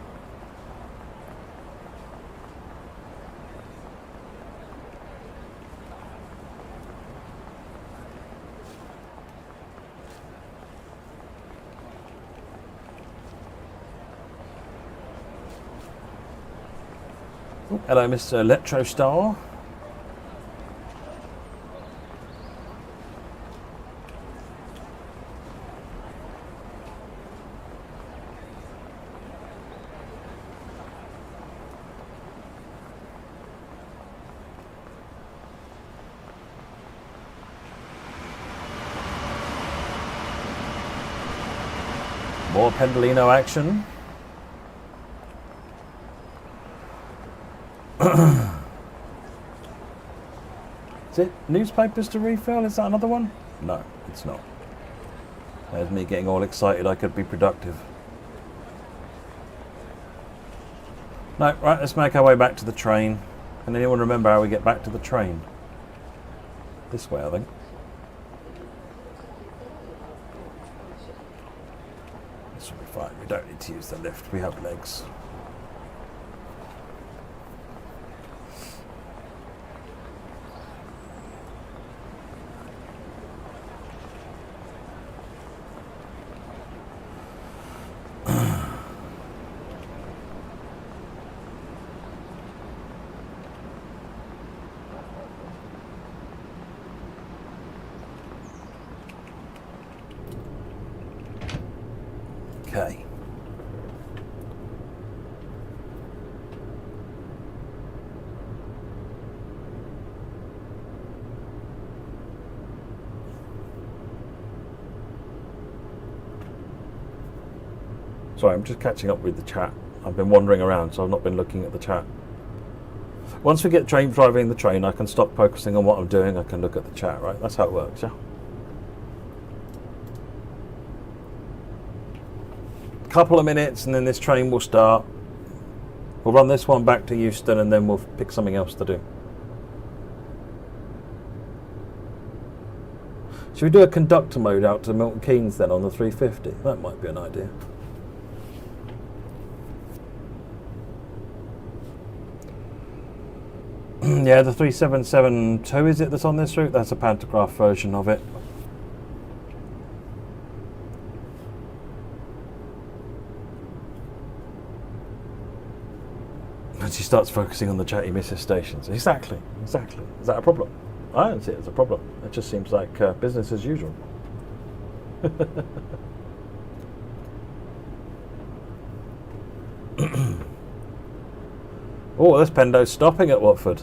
Oh, hello, Mr. Electro Star. More Pendolino action. Is it newspapers to refill? Is that another one? No, it's not. There's me getting all excited I could be productive. No, right, let's make our way back to the train. Can anyone remember how we get back to the train? This way, I think. This will be fine. We don't need to use the lift. We have legs. Okay. Sorry, I'm just catching up with the chat. I've been wandering around, so I've not been looking at the chat. Once we get driving the train, I can stop focusing on what I'm doing. I can look at the chat, right? That's how it works, yeah? couple of minutes and then this train will start. We'll run this one back to Euston and then we'll pick something else to do. Should we do a conductor mode out to Milton Keynes then on the 350? That might be an idea. Yeah, the 3772 is it that's on this route? That's a pantograph version of it. And she starts focusing on the chatty missus stations. Exactly. Is that a problem? I don't see it as a problem. It just seems like business as usual. Oh, this Pendo's stopping at Watford.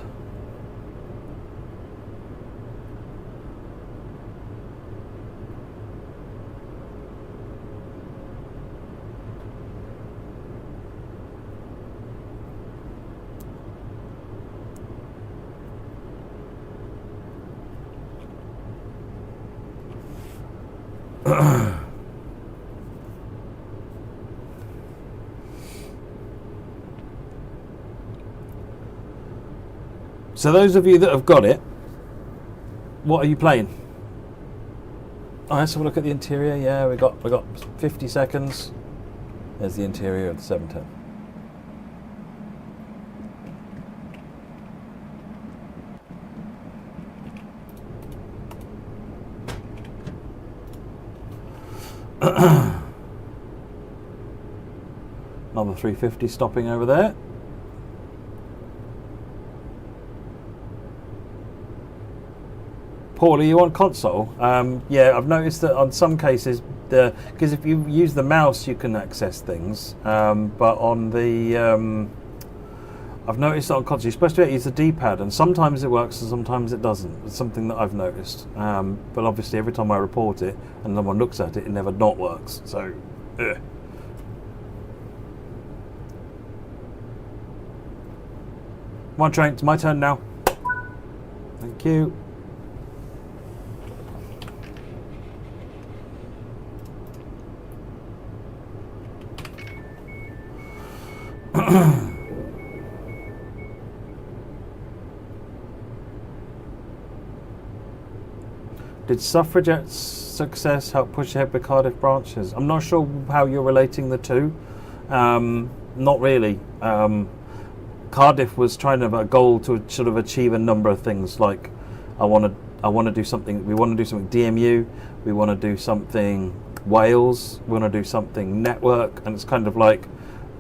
So those of you that have got it, what are you playing? Oh, let's have a look at the interior. Yeah, we got 50 seconds. There's the interior of the 710. Another 350 stopping over there. Paul, are you on console? Yeah, I've noticed that on some cases, because if you use the mouse, you can access things. But on the, I've noticed that on console, you're supposed to use the D-pad, and sometimes it works and sometimes it doesn't. It's something that I've noticed. But obviously, every time I report it and someone looks at it, it never not works. So, ugh. Come on, train, it's my turn now. Thank you. Did Suffragette's success help push ahead with Cardiff branches? I'm not sure how you're relating the two. Not really. Cardiff was trying to have a goal to sort of achieve a number of things. Like, I want to do something. We want to do something DMU. We want to do something Wales. We want to do something network. And it's kind of like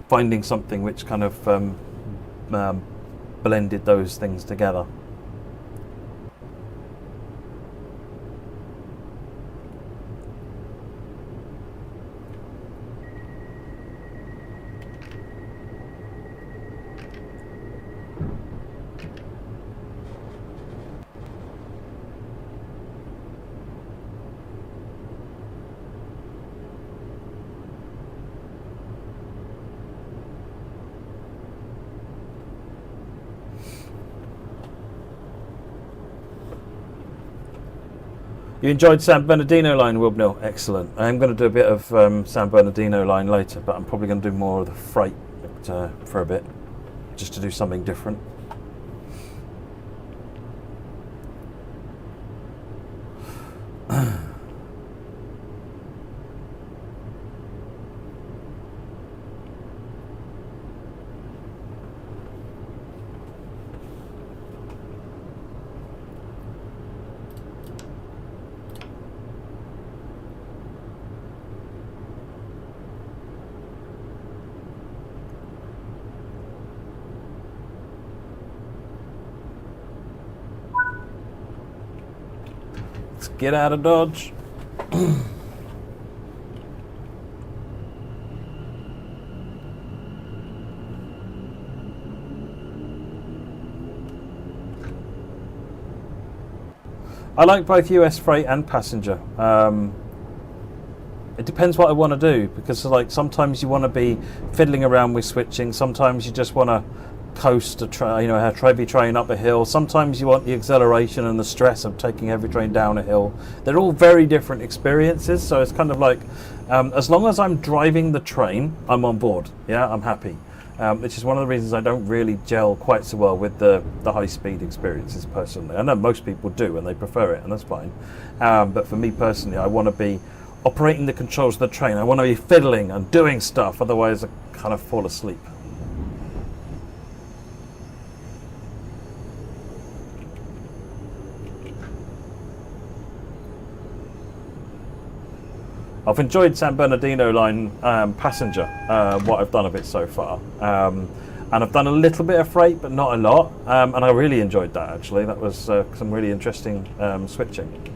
finding something which kind of blended those things together. You enjoyed San Bernardino line, Wilbnil? Excellent. I'm going to do a bit of San Bernardino line later, but I'm probably going to do more of the freight for a bit, just to do something different. Let's get out of Dodge. I like both US freight and passenger. It depends what I want to do, because like sometimes you want to be fiddling around with switching, sometimes you just want to coast a a heavy train up a hill. Sometimes you want the exhilaration and the stress of taking a heavy train down a hill. They're all very different experiences, so it's kind of like as long as I'm driving the train, I'm on board. Yeah, I'm happy. Which is one of the reasons I don't really gel quite so well with the high speed experiences personally. I know most people do and they prefer it, and that's fine. But for me personally, I want to be operating the controls of the train. I want to be fiddling and doing stuff, otherwise I kind of fall asleep. I've enjoyed San Bernardino line passenger, what I've done of it so far. And I've done a little bit of freight, but not a lot. And I really enjoyed that, actually. That was some really interesting switching.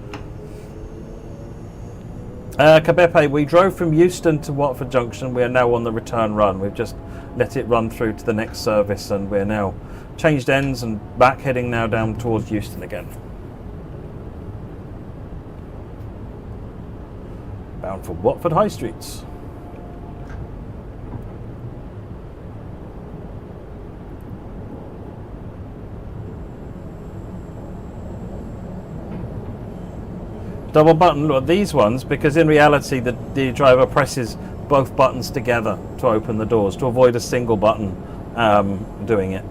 Kabepe, we drove from Euston to Watford Junction. We are now on the return run. We've just let it run through to the next service, and we're now changed ends and back heading now down towards Euston again. Bound for Watford High Streets. Double button, look, these ones, because in reality the driver presses both buttons together to open the doors to avoid a single button doing it.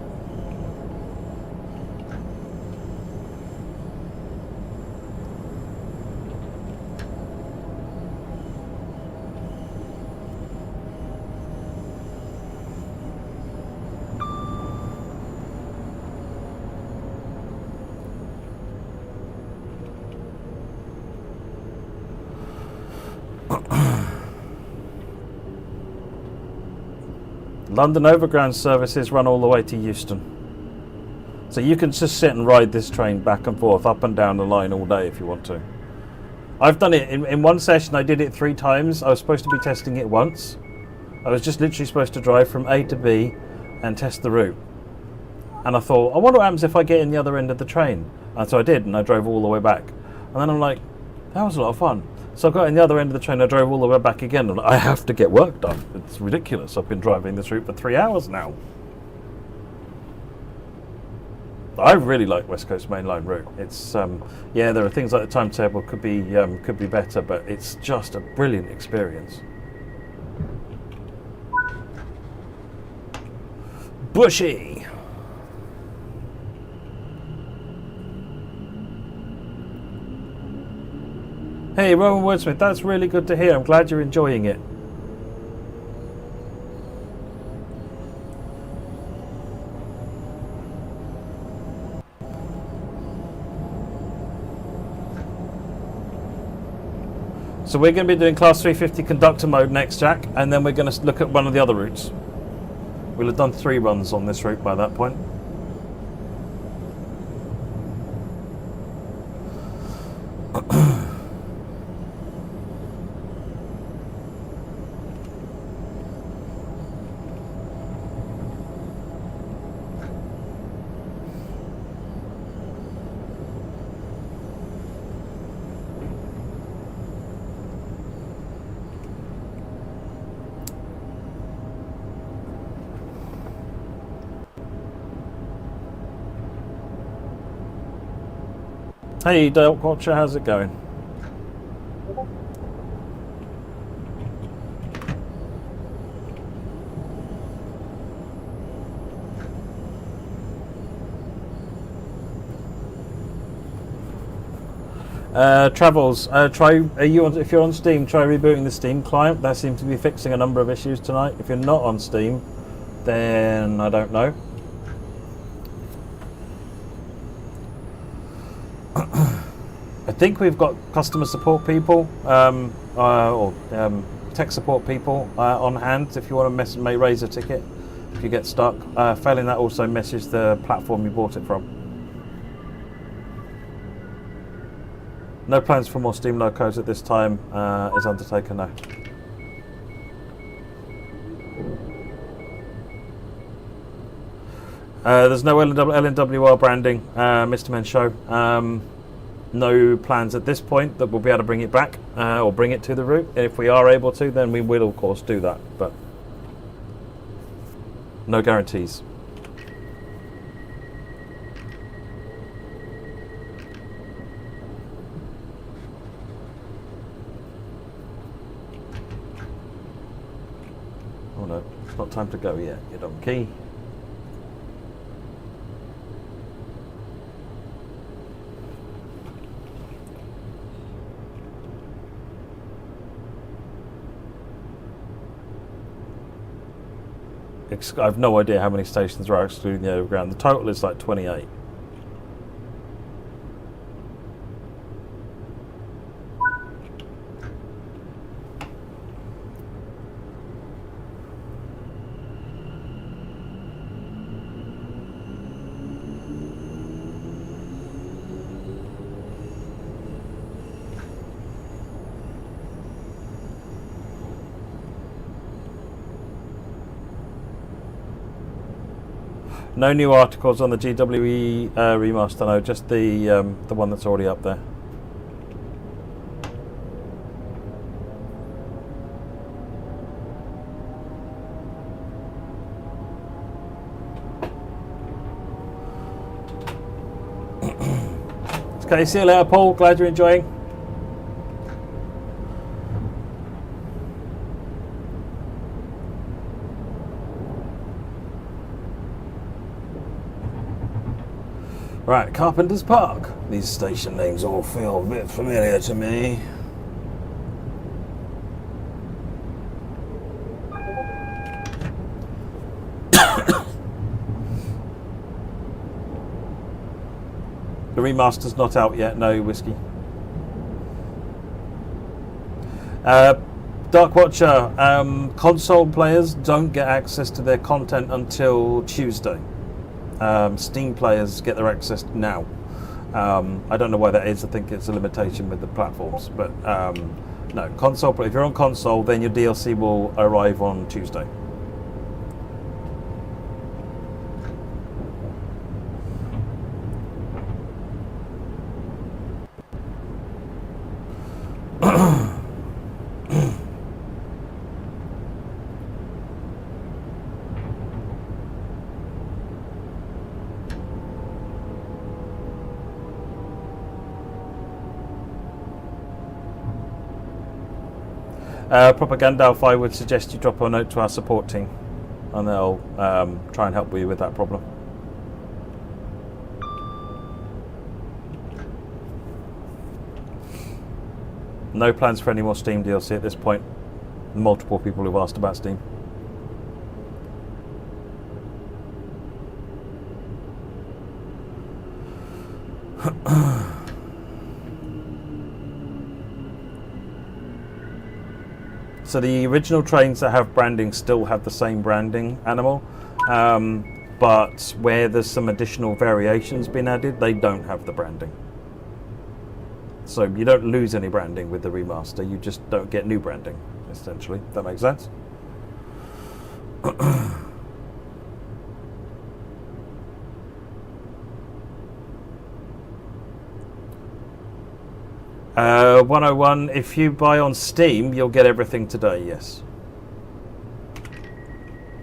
London Overground services run all the way to Euston. So you can just sit and ride this train back and forth, up and down the line all day if you want to. I've done it in one session. I did it 3 times. I was supposed to be testing it once. I was just literally supposed to drive from A to B and test the route. And I thought, I wonder what happens if I get in the other end of the train. And so I did, and I drove all the way back. And then I'm like, that was a lot of fun. So I got in the other end of the train, I drove all the way back again, and I have to get work done. It's ridiculous. I've been driving this route for 3 hours now. I really like West Coast Main Line route. It's yeah, there are things like the timetable could be better, but it's just a brilliant experience. Bushy. Hey, Rowan Wordsmith, that's really good to hear. I'm glad you're enjoying it. So we're going to be doing Class 350 conductor mode next, Jack, and then we're going to look at one of the other routes. We'll have done 3 runs on this route by that point. Hey, Dale Watcher, how's it going? Travels. If you're on Steam, try rebooting the Steam client. That seems to be fixing a number of issues tonight. If you're not on Steam, then I don't know. I think we've got customer support people or tech support people on hand if you want to raise a ticket if you get stuck. Failing that, also message the platform you bought it from. No plans for more Steam locos at this time. Is Undertaker no? There's no LNWR branding, Mr. Men Show. No plans at this point that we'll be able to bring it back or bring it to the route. If we are able to, then we will of course do that, but no guarantees. Not time to go yet, you donkey. I have no idea how many stations are excluding the overground. The total is like 28. No new articles on the GWE remaster, no, just the one that's already up there. Okay, see you later, Paul. Glad you're enjoying. Right, Carpenter's Park. These station names all feel a bit familiar to me. The remaster's not out yet, no, Whiskey. Dark Watcher, console players don't get access to their content until Tuesday. Steam players get their access now. I don't know why that is. I think it's a limitation with the platforms. But no, console. If you're on console, then your DLC will arrive on Tuesday. Propaganda Alpha, I would suggest you drop a note to our support team and they'll try and help you with that problem. No plans for any more Steam DLC at this point. Multiple people who've asked about Steam. So the original trains that have branding still have the same branding animal, but where there's some additional variations been added, they don't have the branding. So you don't lose any branding with the remaster, you just don't get new branding, essentially. That makes sense? Uh, 101, if you buy on Steam, you'll get everything today, yes.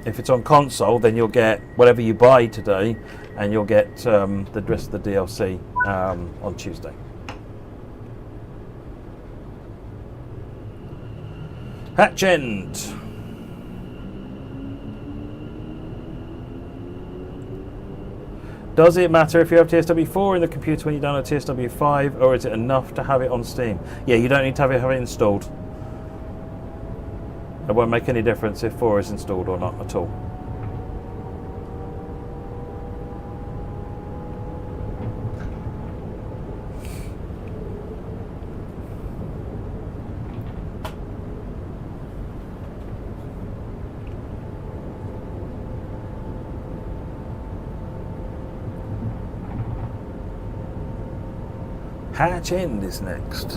If it's on console, then you'll get whatever you buy today, and you'll get the rest of the DLC on Tuesday. Hatchend. Does it matter if you have TSW4 in the computer when you download TSW5, or is it enough to have it on Steam? Yeah, you don't need to have it installed. It won't make any difference if 4 is installed or not at all. Hatchend is next.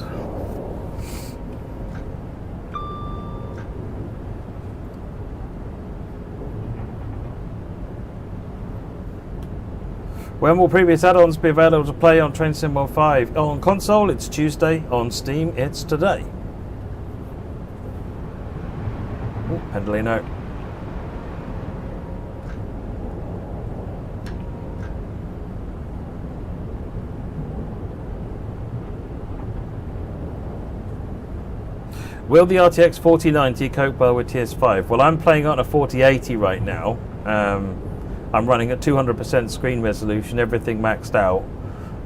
When will previous add-ons be available to play on Train Sim 15? On console, it's Tuesday. On Steam, it's today. Ooh, Pendolino. Will the RTX 4090 cope well with TS5? Well, I'm playing on a 4080 right now. I'm running at 200% screen resolution, everything maxed out,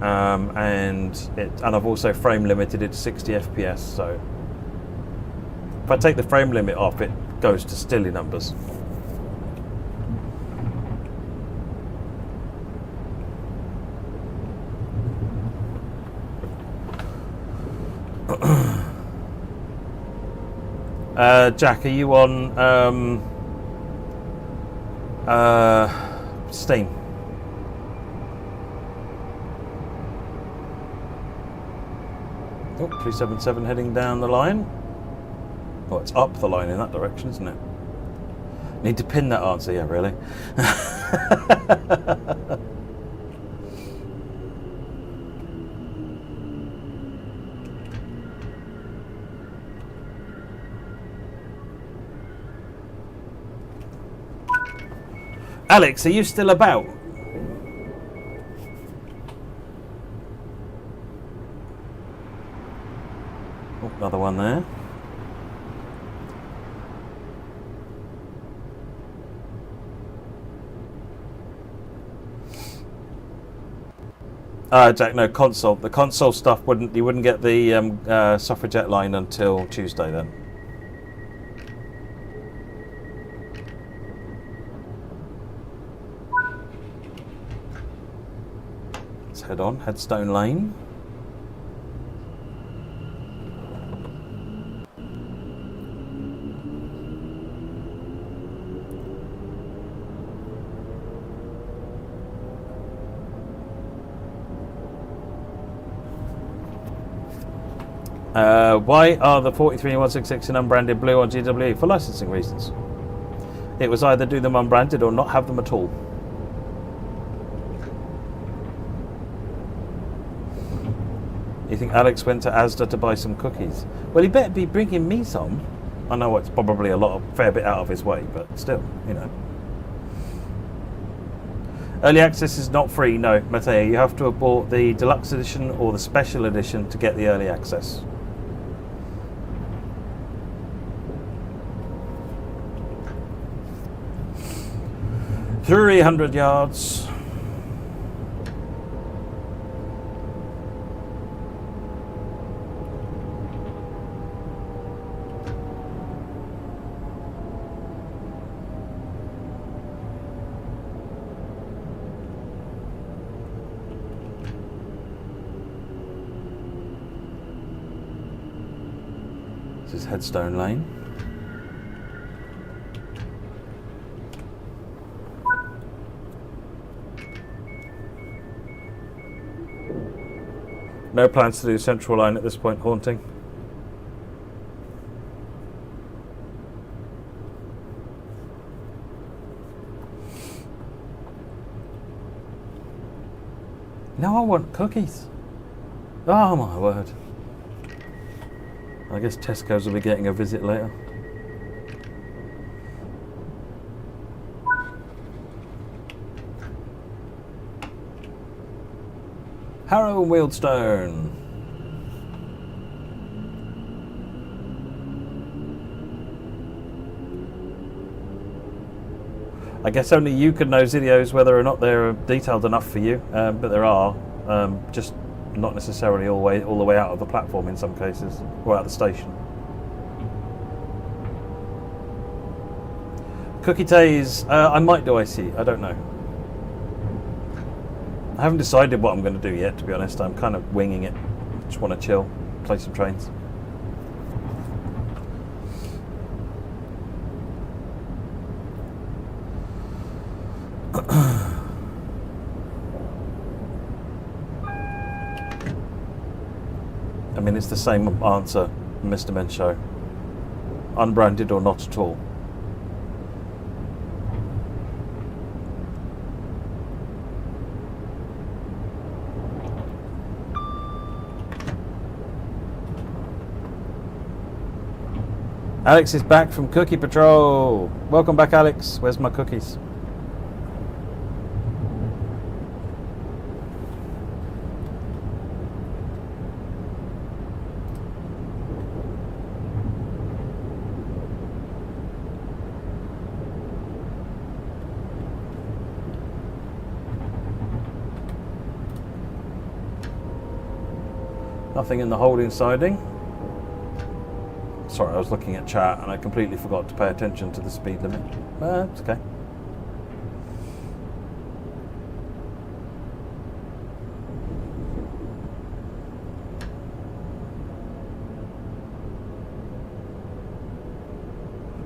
and I've also frame limited it to 60 FPS. So if I take the frame limit off, it goes to stilly numbers. Jack, are you on Steam? Oh, 377 heading down the line. Oh, it's up the line in that direction, isn't it? Need to pin that answer, yeah, really. Alex, are you still about? Oh, another one there. Jack, no, console. The console stuff you wouldn't get the suffragette line until Tuesday then. Head on, Headstone Lane. Why are the 43 and 166 in unbranded blue on GWE? For licensing reasons. It was either do them unbranded or not have them at all. You think Alex went to Asda to buy some cookies? Well, he better be bringing me some. I know it's probably fair bit out of his way, but still, you know. Early access is not free, no, Mateo. You have to have bought the deluxe edition or the special edition to get the early access. $300 yards. This is Headstone Lane. No plans to do Central Line at this point, Haunting. Now I want cookies. Oh my word. I guess Tesco's will be getting a visit later. Harrow and Willesden. I guess only you could know videos whether or not they're detailed enough for you, but there are, just not necessarily all the way out of the platform in some cases, or out of the station. Cookie Tays, I might do IC, I don't know. I haven't decided what I'm going to do yet, to be honest. I'm kind of winging it. Just want to chill, play some trains. I mean, it's the same answer, Mr. Menshow. Unbranded or not at all. Alex is back from Cookie Patrol. Welcome back, Alex. Where's my cookies? Nothing in the holding siding. Sorry, I was looking at chat and I completely forgot to pay attention to the speed limit. It's okay.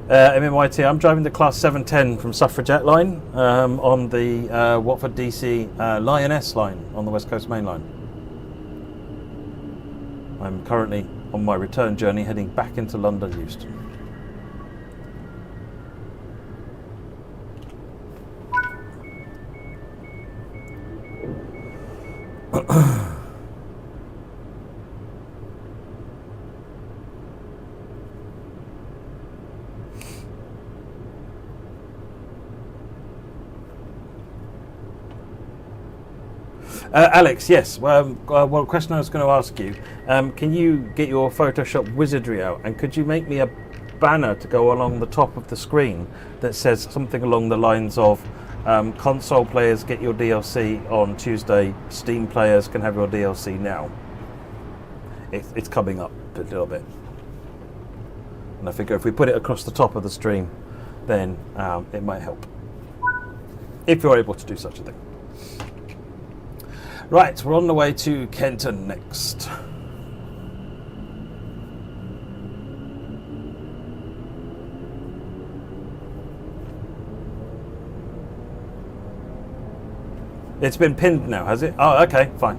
MMYT, I'm driving the Class 710 from Suffragette Line on the Watford DC Lioness line on the West Coast Main Line. I'm currently on my return journey heading back into London Euston. Alex, yes. Well, a question I was going to ask you. Can you get your Photoshop wizardry out, and could you make me a banner to go along the top of the screen that says something along the lines of console players get your DLC on Tuesday, Steam players can have your DLC now. It's coming up a little bit. And I figure if we put it across the top of the stream, then it might help. If you're able to do such a thing. Right, we're on the way to Kenton next. It's been pinned now, has it? Oh, okay, fine.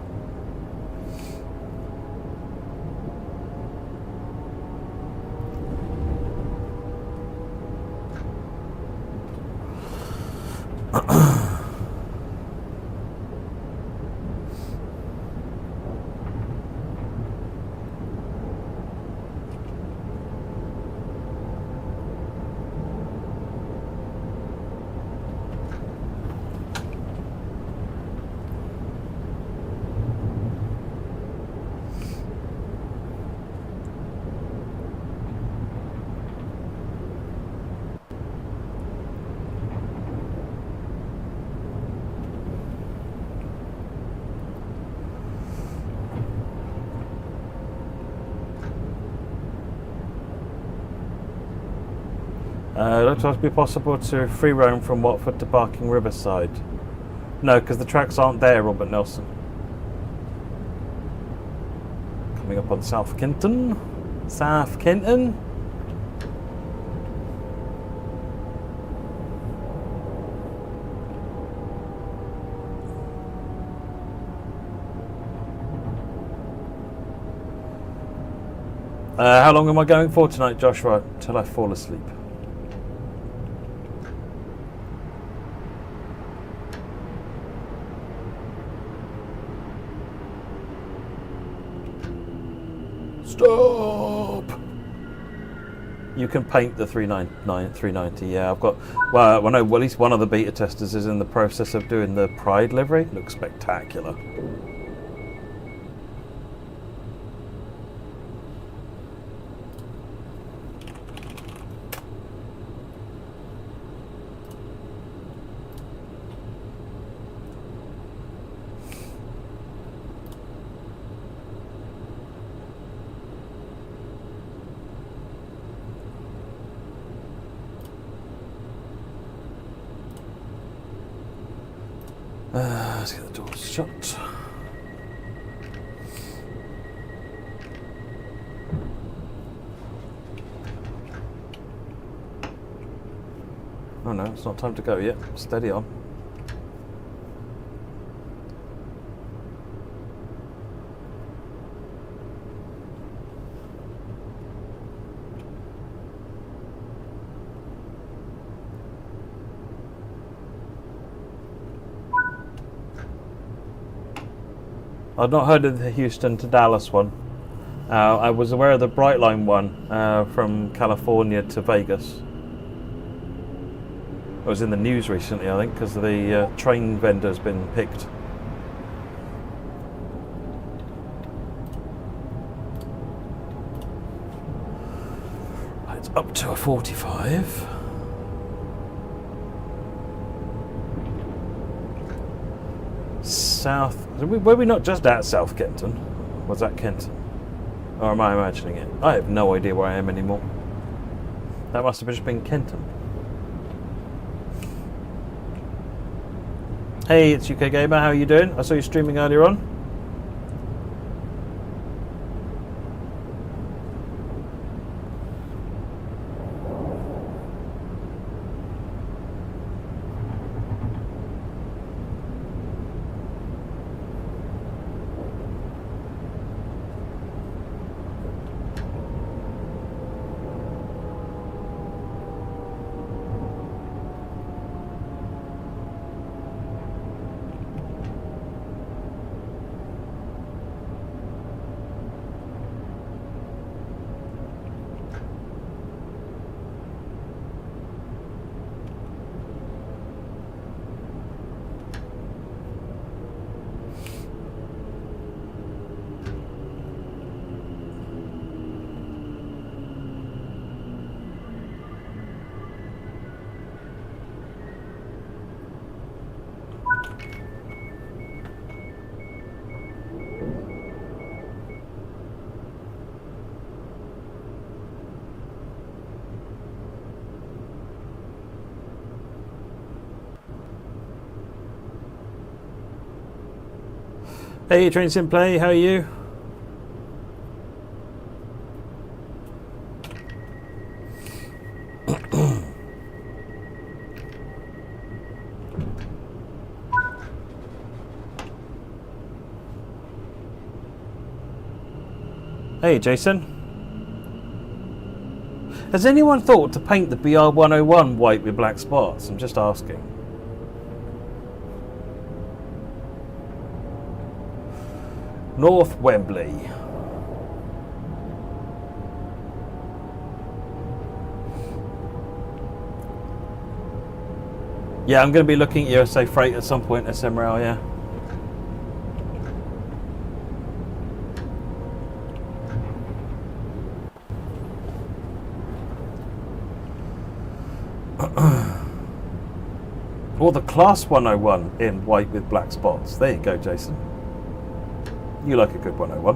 Looks like it be possible to free roam from Watford to Barking Riverside. No, because the tracks aren't there, Robert Nelson. Coming up on South Kenton. South Kenton. How long am I going for tonight, Joshua? Till I fall asleep. Stop! You can paint the 390, yeah. I've got, well, I know at least one of the beta testers is in the process of doing the Pride livery. Looks spectacular. Let's get the doors shut. Oh no, it's not time to go yet. Steady on. I've not heard of the Houston to Dallas one. I was aware of the Brightline one from California to Vegas. It was in the news recently, I think, because the train vendor's been picked. It's up to a 45. South. Were we not just at South Kenton? Was that Kenton? Or am I imagining it? I have no idea where I am anymore. That must have just been Kenton. Hey, it's UK Gamer. How are you doing? I saw you streaming earlier on. Hey, Trains in Play, how are you? Hey, Jason. Has anyone thought to paint the BR101 white with black spots? I'm just asking. North Wembley. Yeah, I'm going to be looking at USA Freight at some point, SMRL, yeah. Or the Class 101 in white with black spots. There you go, Jason. You like a good 101.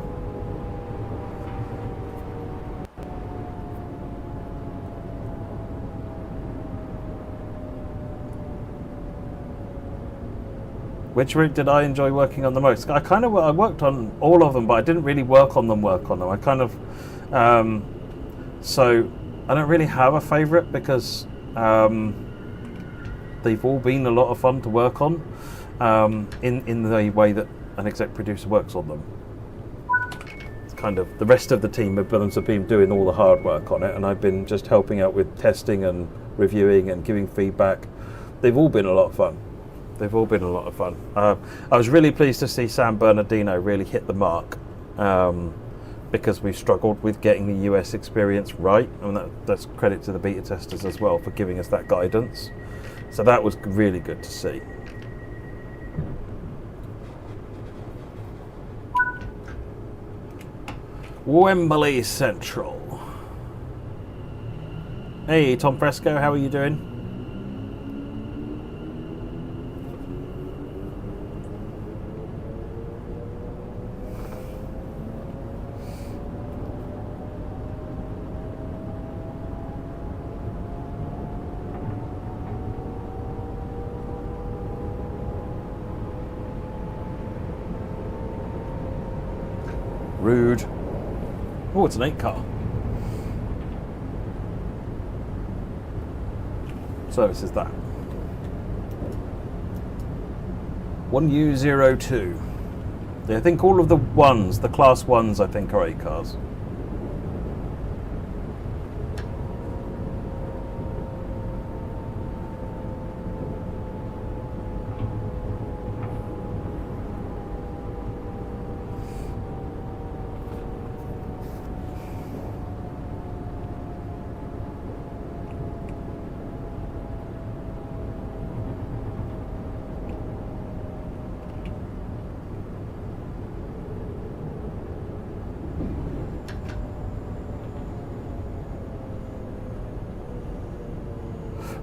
Which route did I enjoy working on the most? I worked on all of them, but I didn't really work on them. I kind of, so I don't really have a favourite because they've all been a lot of fun to work on in the way that an exec producer works on them. It's kind of the rest of the team have been doing all the hard work on it, and I've been just helping out with testing and reviewing and giving feedback. They've all been a lot of fun. I was really pleased to see San Bernardino really hit the mark because we've struggled with getting the US experience right, and that's credit to the beta testers as well for giving us that guidance. So that was really good to see. Wembley Central. Hey, Tom Fresco, how are you doing? Rude. Oh, it's an 8 car. Service is that. 1U02. I think all of the ones, the class 1s, I think are 8 cars.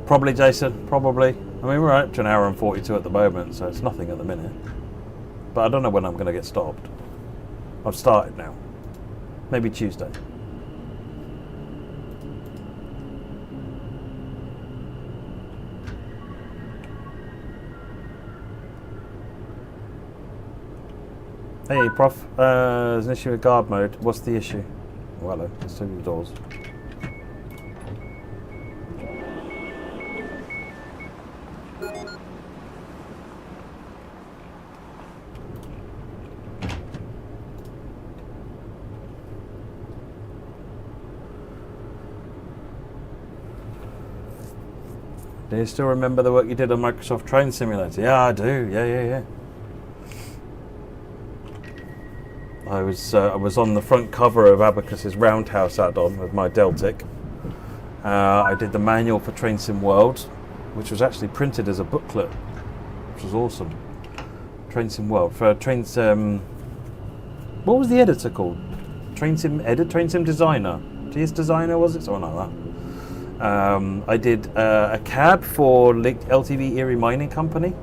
Probably, Jason, probably. I mean, we're up to an hour and 42 at the moment, so it's nothing at the minute. But I don't know when I'm going to get stopped. I've started now. Maybe Tuesday. Hey, Prof. There's an issue with guard mode. What's the issue? Well, hello. Let's open the doors. Do you still remember the work you did on Microsoft Train Simulator? Yeah, I do. Yeah. I was on the front cover of Abacus's Roundhouse add-on with my Deltic. I did the manual for Train Sim World, which was actually printed as a booklet, which was awesome. Train Sim World for Train Sim. What was the editor called? Train Sim Edit, Train Sim Designer. TS Designer was it? Something like that. I did a cab for LTV Erie Mining Company.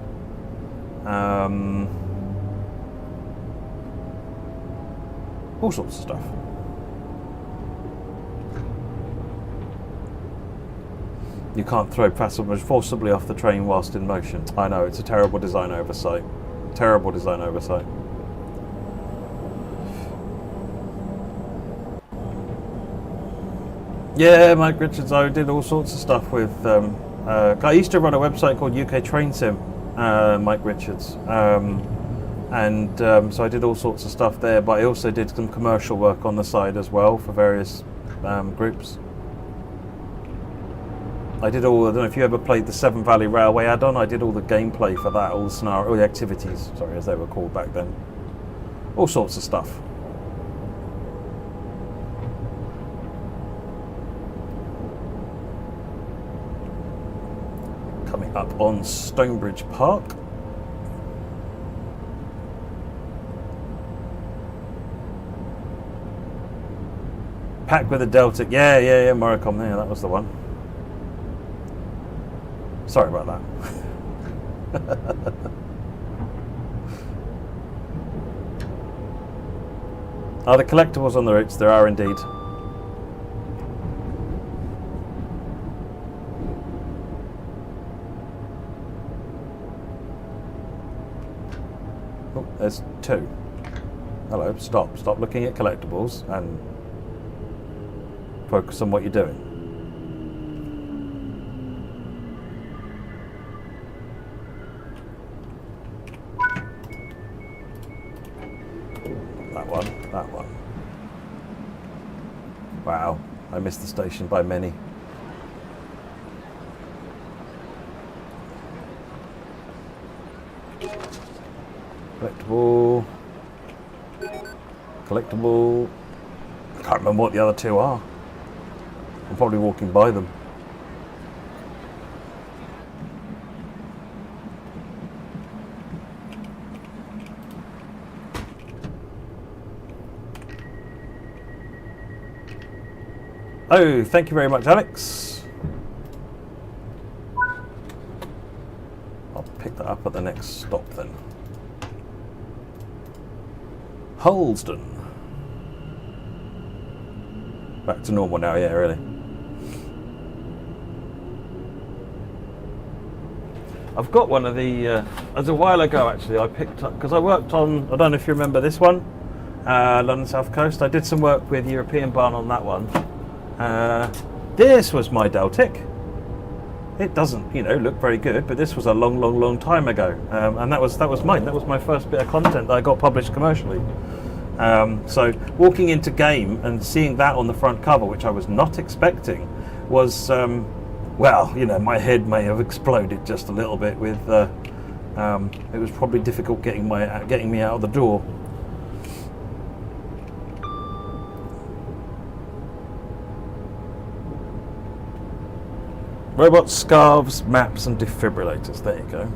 All sorts of stuff. You can't throw passengers forcibly off the train whilst in motion. I know, it's a terrible design oversight. Terrible design oversight. Yeah, Mike Richards, I did all sorts of stuff with... I used to run a website called UK Train Sim, Mike Richards. So I did all sorts of stuff there, but I also did some commercial work on the side as well for various groups. I don't know if you ever played the Severn Valley Railway add-on. I did all the gameplay for that, all the activities, sorry, as they were called back then. All sorts of stuff. Coming up on Stonebridge Park. Pack with a Deltic. Yeah, Moricom. Yeah, that was the one. Sorry about that. Are the collectibles on the routes? There are indeed. Oh, there's two. Hello, stop looking at collectibles and focus on what you're doing. That one. Wow, I missed the station by many. Collectible. I can't remember what the other two are. I'm probably walking by them. Oh, thank you very much, Alex. I'll pick that up at the next stop then. Willesden. Back to normal now, yeah, really. I've got one of the, as a while ago actually, I picked up, because I worked on, I don't know if you remember this one, London South Coast. I did some work with European Barn on that one. This was my Deltic. It doesn't, look very good, but this was a long time ago, and that was mine. That was my first bit of content that I got published commercially. So walking into game and seeing that on the front cover, which I was not expecting, was my head may have exploded just a little bit. With it was probably difficult getting me out of the door. Robots, scarves, maps and defibrillators. There you go.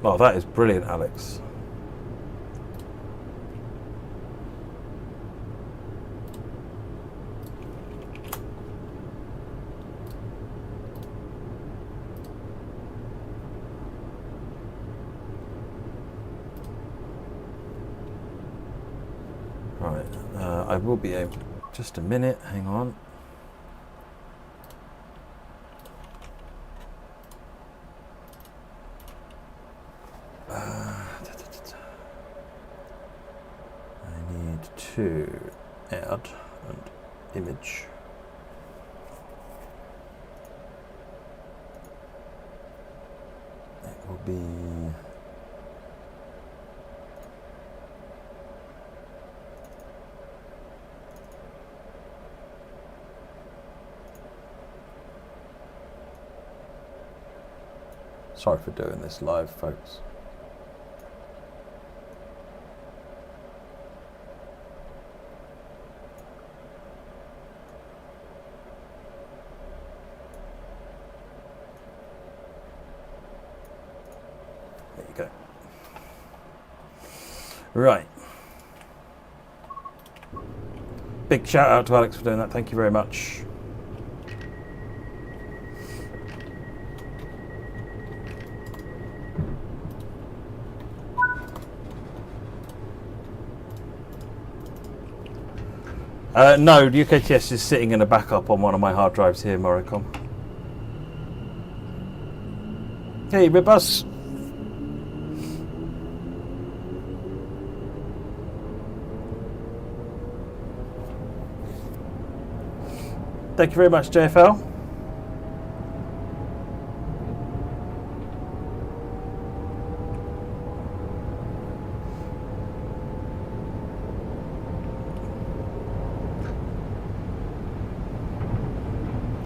Oh, that is brilliant, Alex. Right, I will be able... Just a minute, hang on. I need to add an image. It will be... Sorry for doing this live, folks. There you go. Right. Big shout out to Alex for doing that. Thank you very much. No, the UKTS is sitting in a backup on one of my hard drives here, Moricom. Hey, Ribus. Thank you very much, JFL.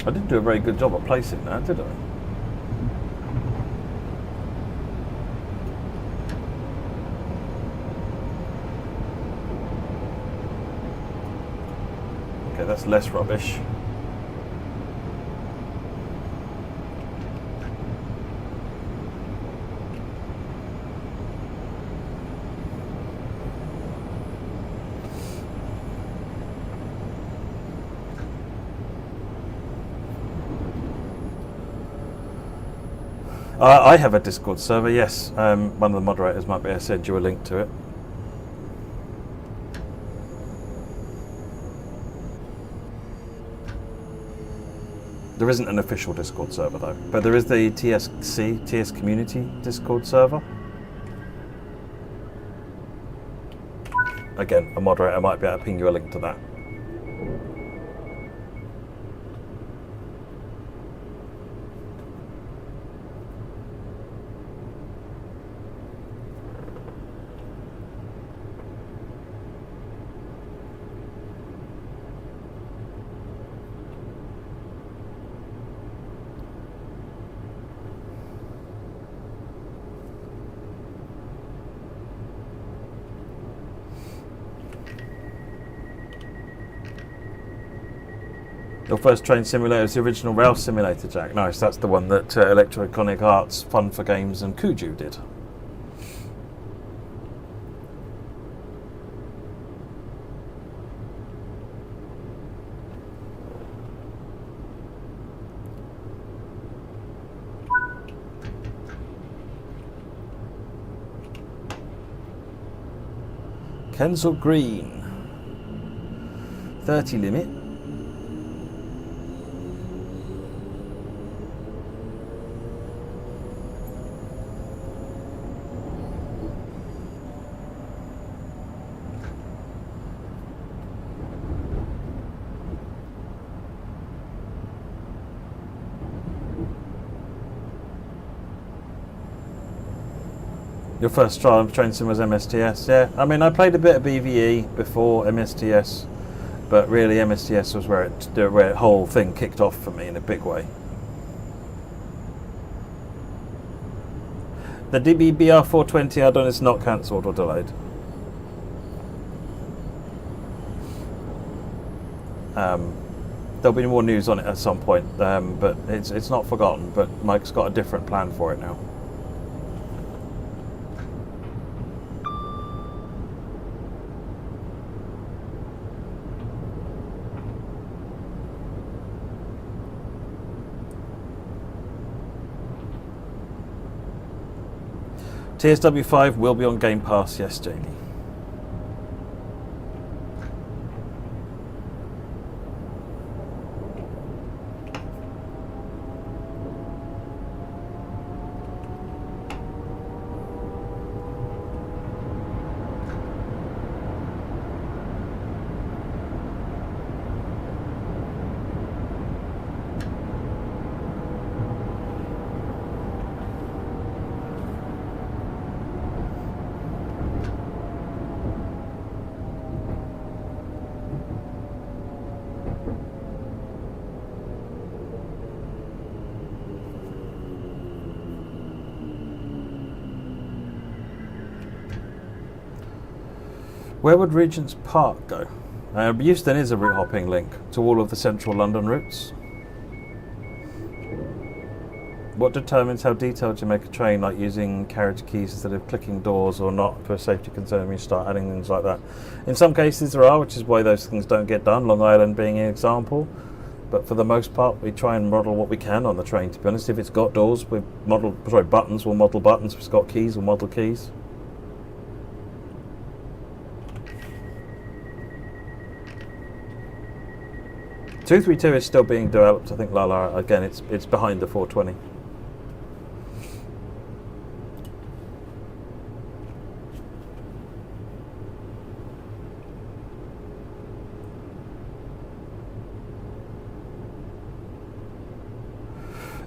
I didn't do a very good job at placing that, did I? Okay, that's less rubbish. I have a Discord server, yes. One of the moderators might be able to send you a link to it. There isn't an official Discord server though, but there is the TS Community Discord server. Again, a moderator might be able to ping you a link to that. Your first train simulator is the original rail simulator, Jack. Nice, that's the one that Electronic Arts, Fun for Games and Kuju did. Kensal Green. 30 limit. Your first trial of train sim was MSTS, yeah. I mean, I played a bit of BVE before MSTS, but really MSTS was where the whole thing kicked off for me in a big way. The DBBR 420 add-on is not cancelled or delayed. There'll be more news on it at some point, but it's not forgotten. But Mike's got a different plan for it now. TSW5 will be on Game Pass, yes, Jamie. Where would Regent's Park go? Euston is a route hopping link to all of the central London routes. What determines how detailed you make a train, like using carriage keys instead of clicking doors or not, for a safety concern when you start adding things like that? In some cases there are, which is why those things don't get done, Long Island being an example. But for the most part, we try and model what we can on the train, to be honest. If it's got doors, we'll model buttons. If it's got keys, we'll model keys. .232 is still being developed, I think, Lala. Again, it's behind the 420.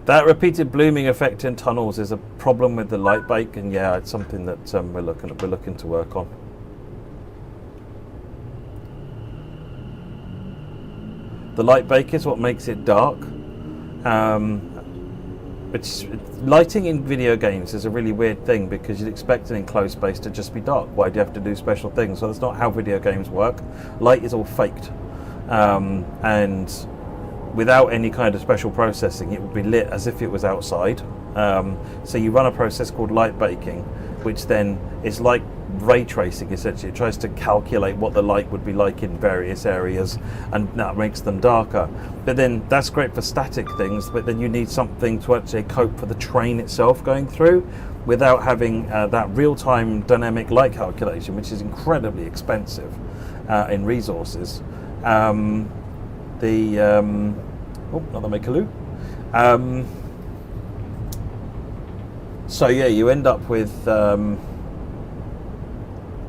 That repeated blooming effect in tunnels is a problem with the light bake, and yeah, it's something that we're looking to work on. The light bake is what makes it dark. Lighting in video games is a really weird thing, because you'd expect an enclosed space to just be dark. Why do you have to do special things? So that's not how video games work. Light is all faked, and without any kind of special processing, it would be lit as if it was outside. So you run a process called light baking, which then is like ray tracing, essentially. It tries to calculate what the light would be like in various areas, and that makes them darker. But then that's great for static things, but then you need something to actually cope for the train itself going through without having that real-time dynamic light calculation, which is incredibly expensive in resources. Not the Makaloo. So yeah, you end up with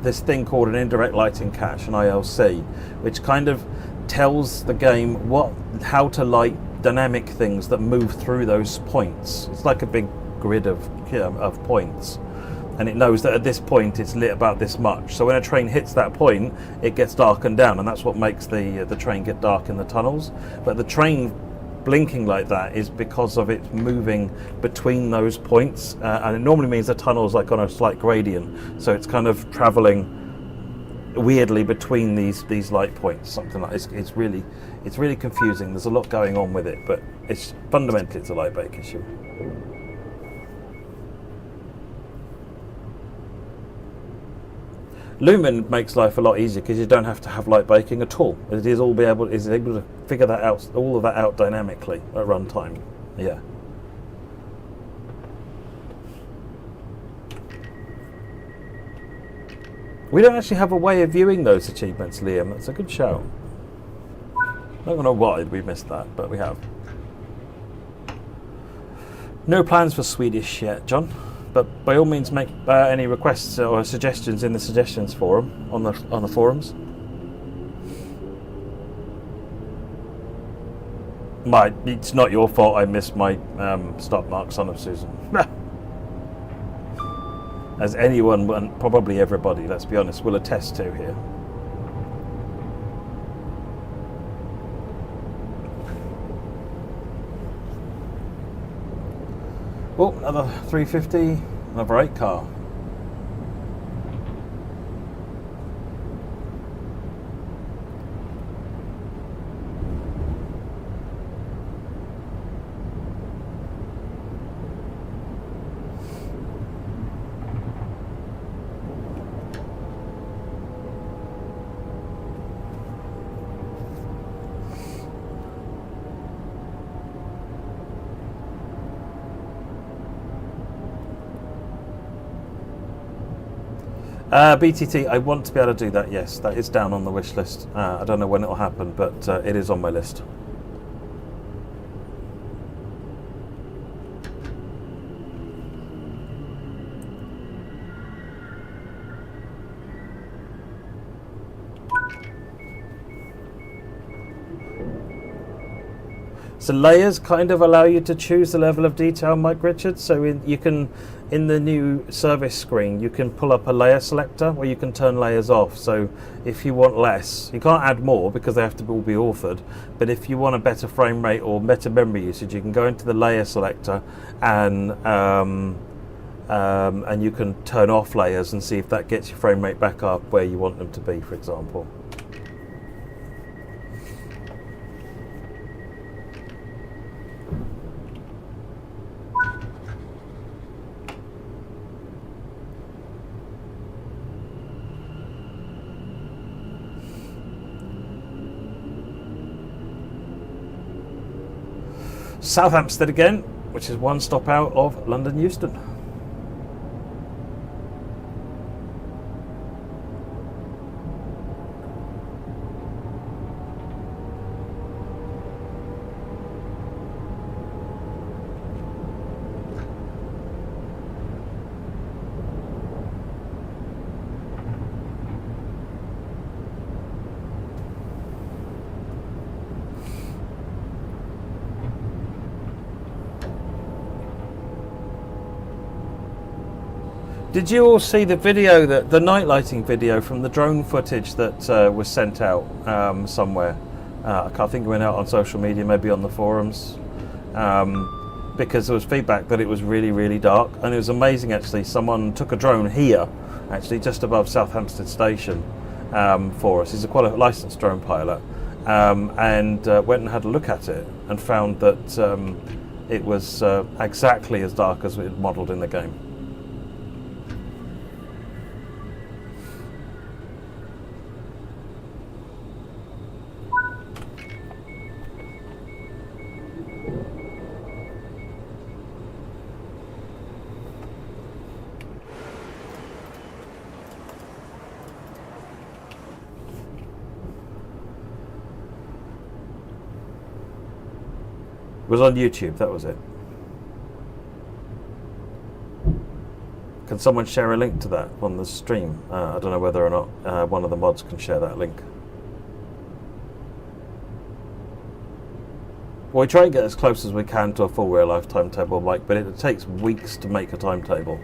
this thing called an indirect lighting cache, an ILC, which kind of tells the game how to light dynamic things that move through those points. It's like a big grid of points, and it knows that at this point it's lit about this much. So when a train hits that point, it gets darkened down, and that's what makes the train get dark in the tunnels. But the train blinking like that is because of it moving between those points, and it normally means the tunnel's like on a slight gradient, so it's kind of travelling weirdly between these light points, something like this. It's really confusing. There's a lot going on with it, but it's fundamentally it's a light bake issue. Lumen makes life a lot easier because you don't have to have light baking at all. It is able to figure that out, all of that out dynamically at runtime. Yeah. We don't actually have a way of viewing those achievements, Liam. That's a good shout. I don't know why we missed that, but we have. No plans for Swedish yet, John. But by all means, make any requests or suggestions in the suggestions forum on the forums. It's not your fault. I missed my stop mark, Son of Susan. As anyone, and probably everybody, let's be honest, will attest to here. Oh, another 350, another 8 car. BTT, I want to be able to do that, yes. That is down on the wish list. I don't know when it'll happen, but it is on my list. So layers kind of allow you to choose the level of detail, Mike Richards. So you can, in the new service screen, you can pull up a layer selector where you can turn layers off. So if you want less, you can't add more because they have to all be authored. But if you want a better frame rate or better memory usage, you can go into the layer selector and you can turn off layers and see if that gets your frame rate back up where you want them to be, for example. South Hampstead again, which is one stop out of London Euston. Did you all see the video, the night lighting video from the drone footage that was sent out somewhere? I can't think it went out on social media, maybe on the forums, because there was feedback that it was really, really dark, and it was amazing actually. Someone took a drone here, actually just above South Hampstead Station for us. He's a licensed drone pilot, and went and had a look at it and found that it was exactly as dark as it modelled in the game. It was on YouTube, that was it. Can someone share a link to that on the stream? I don't know whether or not one of the mods can share that link. Well, we try and get as close as we can to a full real life timetable, Mike, but it takes weeks to make a timetable.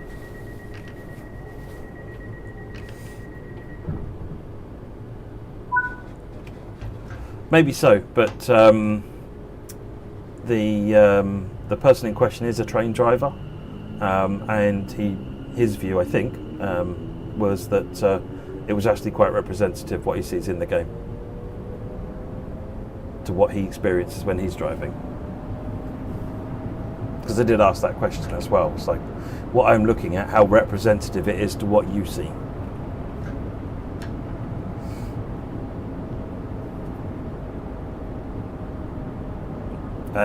Maybe so, but the person in question is a train driver, and his view, I think, was that it was actually quite representative what he sees in the game to what he experiences when he's driving. Because I did ask that question as well. It's like, what I'm looking at, how representative it is to what you see.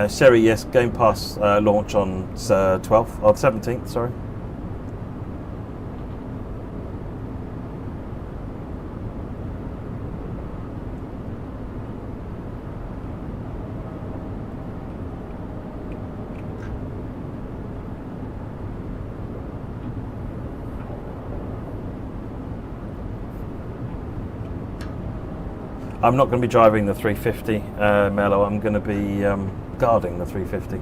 Sherry, yes, Game Pass launch on 12th, or 17th, sorry. I'm not going to be driving the 350, Mello. I'm going to be guarding the 350.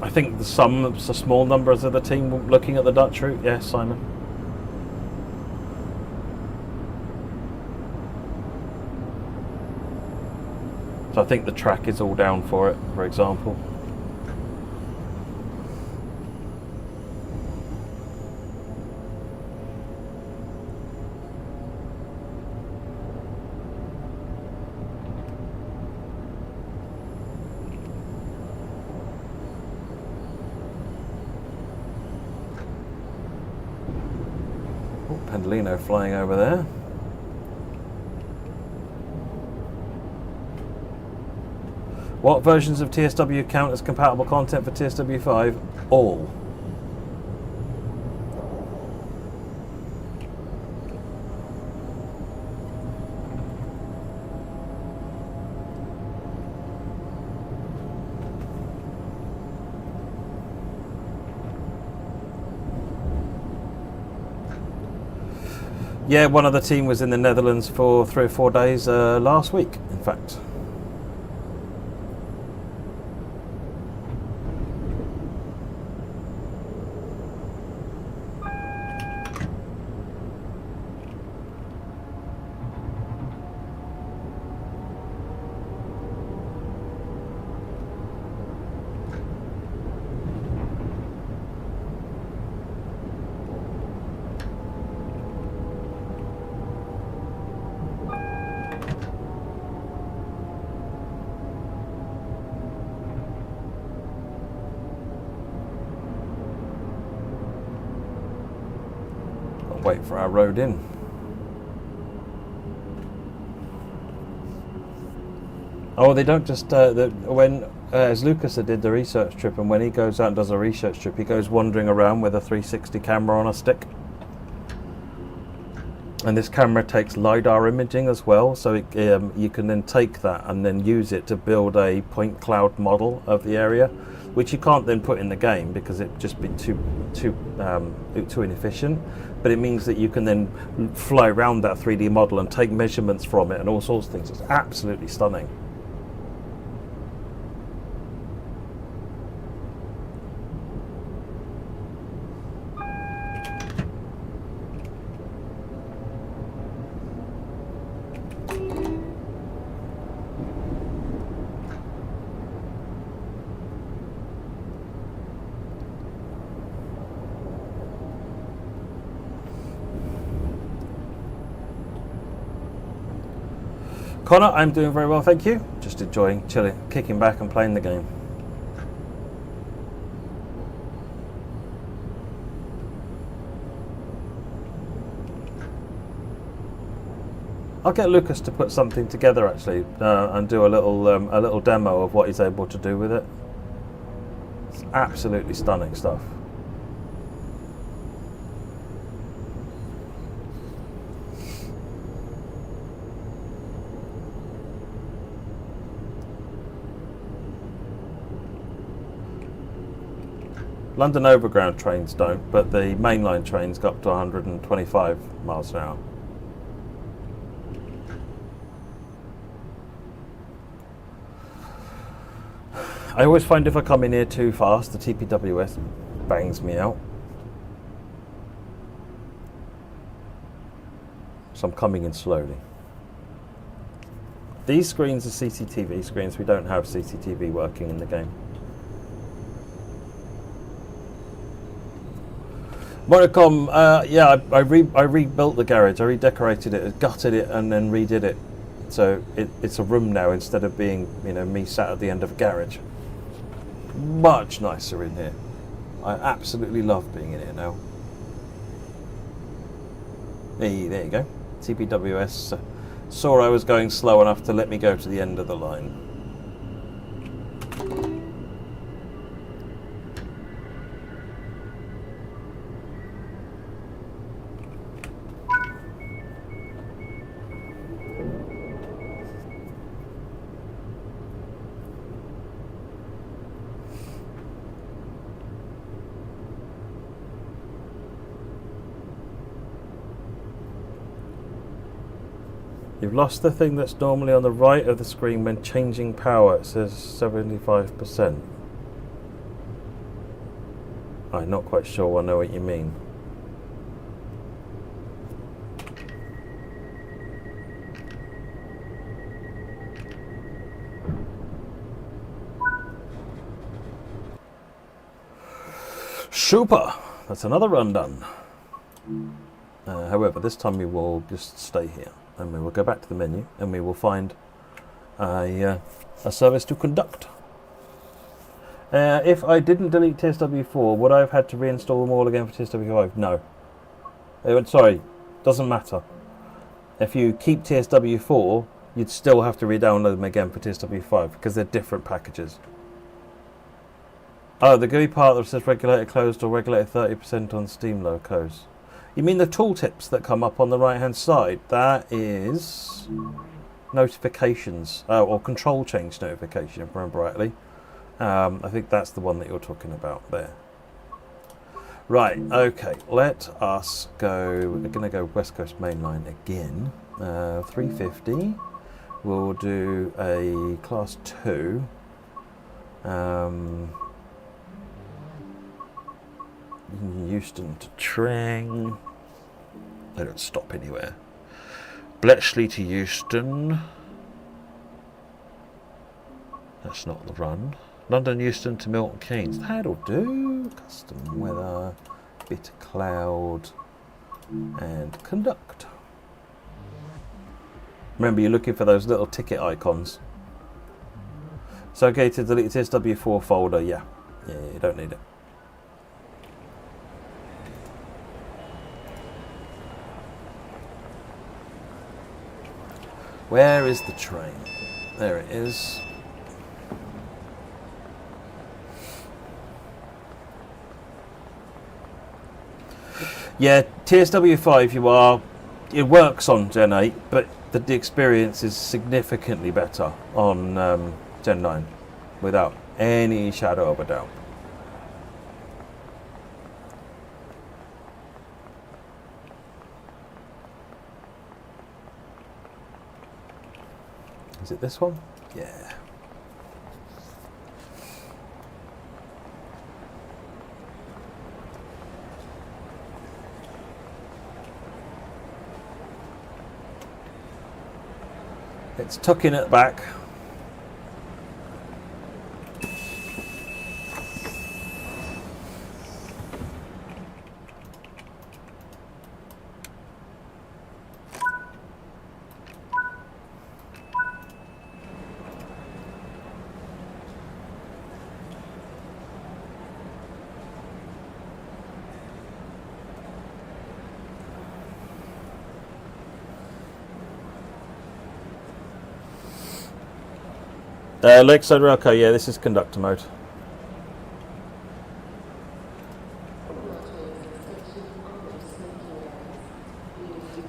I think the small numbers of the team looking at the Dutch route. Yes, Simon. So I think the track is all down for it, for example. Oh, Pendolino flying over there. What versions of TSW count as compatible content for TSW5? All. Yeah, one of the team was in the Netherlands for 3 or 4 days last week, in fact. Wait for our road in. Oh, they don't just when as Lucas did the research trip, and when he goes out and does a research trip, he goes wandering around with a 360 camera on a stick. And this camera takes LiDAR imaging as well, so you can then take that and then use it to build a point cloud model of the area, which you can't then put in the game because it'd just be too inefficient. But it means that you can then fly around that 3D model and take measurements from it and all sorts of things. It's absolutely stunning. Connor, I'm doing very well, thank you. Just enjoying, chilling, kicking back and playing the game. I'll get Lucas to put something together actually, and do a little demo of what he's able to do with it. It's absolutely stunning stuff. London Overground trains don't, but the mainline trains go up to 125 miles an hour. I always find if I come in here too fast, the TPWS bangs me out. So I'm coming in slowly. These screens are CCTV screens. We don't have CCTV working in the game. Monocom, yeah, I rebuilt the garage. I redecorated it, gutted it, and then redid it. So it's a room now instead of being, me sat at the end of a garage. Much nicer in here. I absolutely love being in here now. There you go. TPWS saw I was going slow enough to let me go to the end of the line. You've lost the thing that's normally on the right of the screen when changing power. It says 75%. I'm not quite sure I know what you mean. Super! That's another run done. However, this time we will just stay here. And we will go back to the menu and we will find a service to conduct. If I didn't delete TSW4, would I have had to reinstall them all again for TSW5? No. Sorry, doesn't matter. If you keep TSW4, you'd still have to re-download them again for TSW5 because they're different packages. Oh, the GUI part that says regulator closed or regulator 30% on Steam locos. You mean the tooltips that come up on the right hand side? That is notifications, or control change notification, if I remember rightly. I think that's the one that you're talking about there. Right, okay, let us go. We're going to go West Coast Main Line again. 350. We'll do a Class 2. Euston to Trang. They don't stop anywhere. Bletchley to Euston. That's not the run. London Euston to Milton Keynes. That'll do. Custom weather, bit of cloud, and conduct. Remember, you're looking for those little ticket icons. It's okay to delete the TSW4 folder. Yeah, you don't need it. Where is the train? There it is. Yeah, TSW5 it works on Gen 8, but the experience is significantly better on Gen 9, without any shadow of a doubt. Is it this one? Yeah. It's tucking at the back. Lakeside Railcar, yeah, this is conductor mode.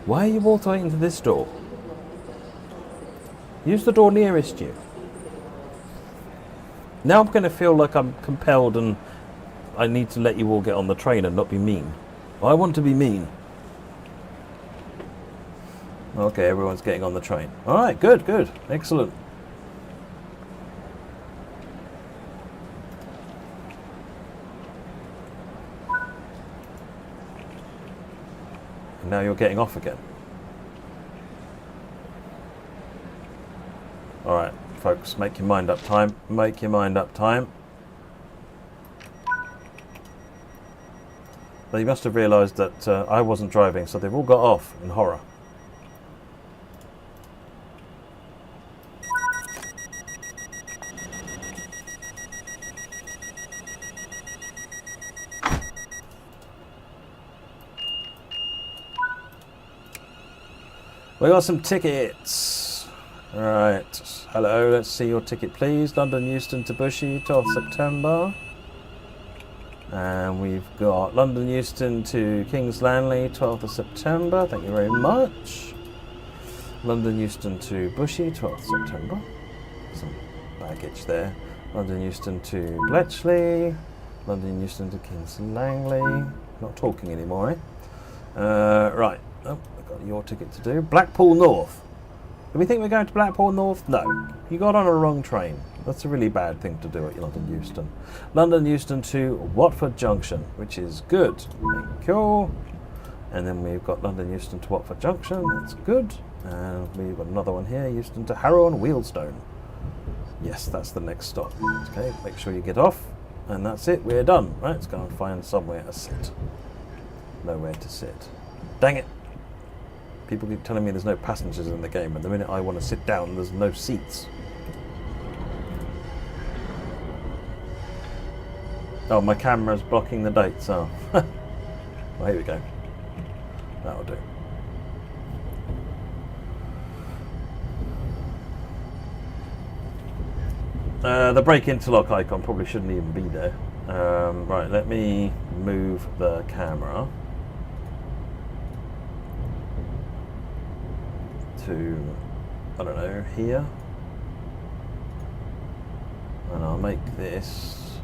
Why are you alternating to this door? Use the door nearest you. Now I'm going to feel like I'm compelled and I need to let you all get on the train and not be mean. I want to be mean. Okay, everyone's getting on the train. Alright, good, excellent. Now you're getting off again. Alright, folks, make your mind up time. Make your mind up time. They must have realised that I wasn't driving, so they've all got off in horror. We got some tickets. Right. Hello, let's see your ticket, please. London Euston to Bushy, 12th September. And we've got London Euston to King's Langley, 12th of September. Thank you very much. London Euston to Bushy, 12th September. Some baggage there. London Euston to Bletchley. London Euston to King's Langley. Not talking anymore, eh? Right. Oh, I've got your ticket to do. Blackpool North. Do we think we're going to Blackpool North? No. You got on a wrong train. That's a really bad thing to do at London Euston. London Euston to Watford Junction, which is good. Thank you. And then we've got London Euston to Watford Junction. That's good. And we've got another one here, Euston to Harrow and Willesden. Yes, that's the next stop. Okay, make sure you get off. And that's it. We're done. Right, let's go and find somewhere to sit. Nowhere to sit. Dang it. People keep telling me there's no passengers in the game, and the minute I want to sit down, there's no seats. Oh, my camera's blocking the dates. Oh, well, here we go. That'll do. The brake interlock icon probably shouldn't even be there. Right, let me move the camera to, I don't know, here. And I'll make this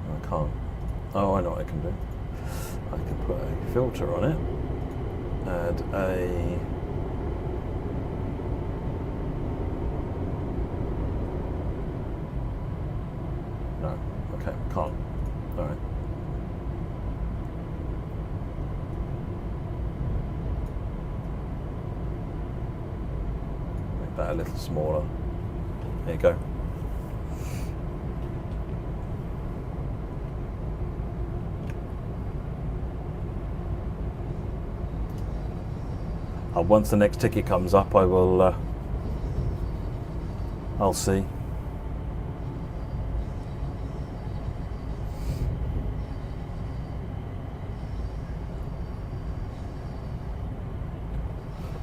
I can't. Oh, I know what I can do. I can put a filter on it. Add a no. Okay, can't. All right. Make that a little smaller. There you go. Once the next ticket comes up, I will. I'll see.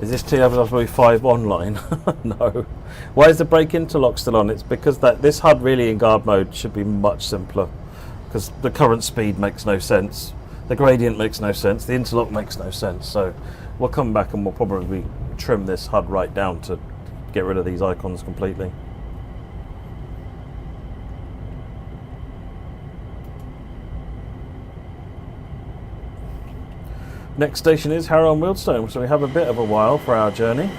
Is this TW5 online? No. Why is the brake interlock still on? It's because this HUD really in guard mode should be much simpler, because the current speed makes no sense, the gradient makes no sense, the interlock makes no sense. So we'll come back and we'll probably trim this HUD right down to get rid of these icons completely. Next station is Harrow and Willesden, so we have a bit of a while for our journey.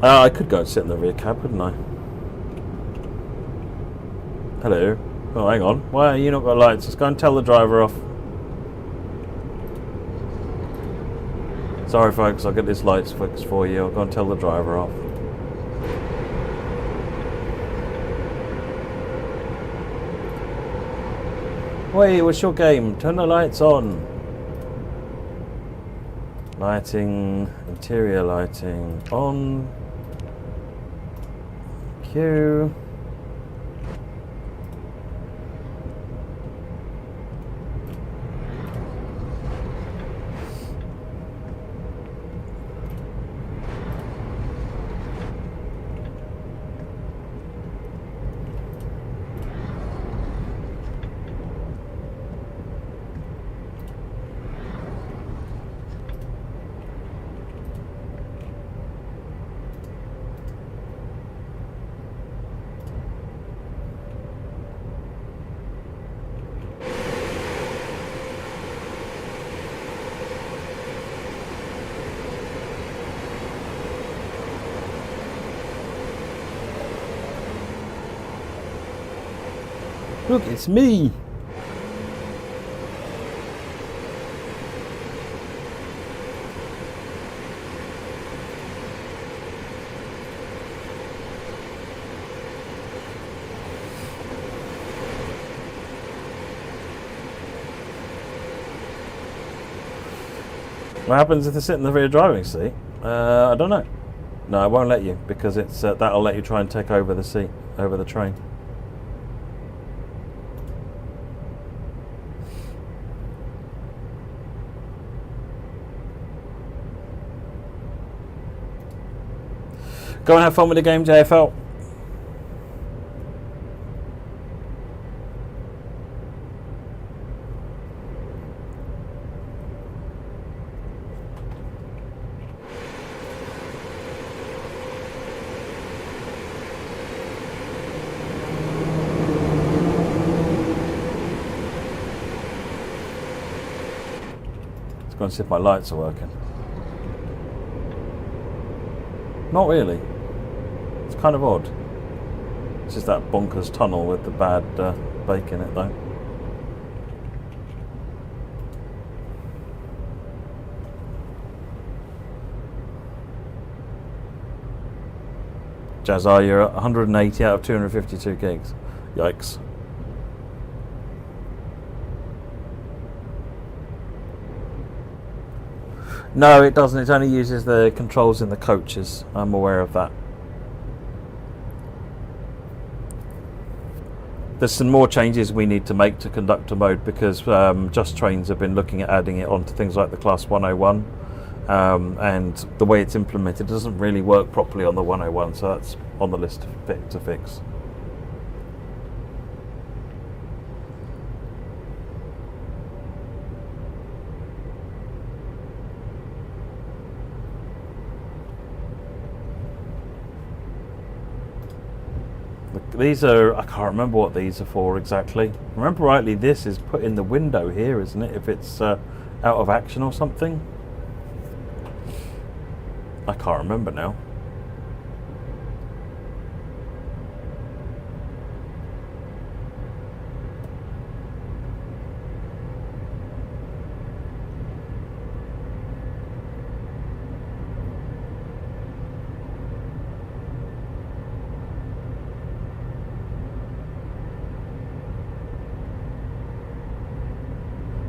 I could go and sit in the rear cab, couldn't I? Hello. Oh, hang on. Why are you not got lights? Let's go and tell the driver off. Sorry, folks. I'll get this lights fixed for you. I'll go and tell the driver off. Wait, what's your game? Turn the lights on. Lighting, interior lighting on. Cue. Look, it's me! What happens if they sit in the rear driving seat? I don't know. No, it won't let you, because it's that'll let you try and take over the seat, over the train. Go and have fun with the game, JFL. Let's go and see if my lights are working. Not really. It's kind of odd. It's just that bonkers tunnel with the bad bake in it, though. Jazzar, you're at 180 out of 252 gigs. Yikes. No, it doesn't. It only uses the controls in the coaches. I'm aware of that. There's some more changes we need to make to conductor mode because Just Trains have been looking at adding it onto things like the Class 101, and the way it's implemented doesn't really work properly on the 101, so that's on the list to fix. These are, I can't remember what these are for exactly. Remember rightly, this is put in the window here, isn't it? If it's out of action or something. I can't remember now.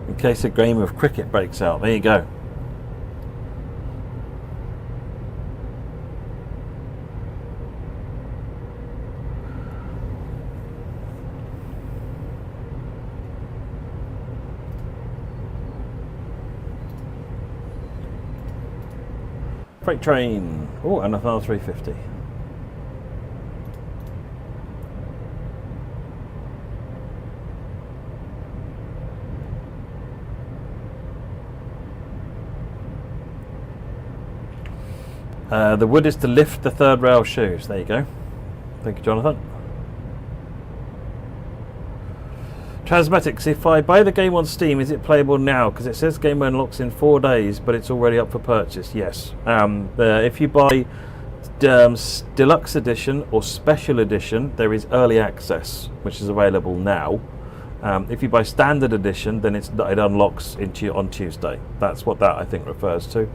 In case a game of cricket breaks out. There you go. Freight train. Oh, and another 350. The wood is to lift the third rail shoes. There you go. Thank you, Jonathan. Transmatics, if I buy the game on Steam, is it playable now? Because it says game unlocks in 4 days, but it's already up for purchase. Yes. If you buy Deluxe Edition or Special Edition, there is early access, which is available now. If you buy Standard Edition, then it unlocks on Tuesday. That's what that, I think, refers to.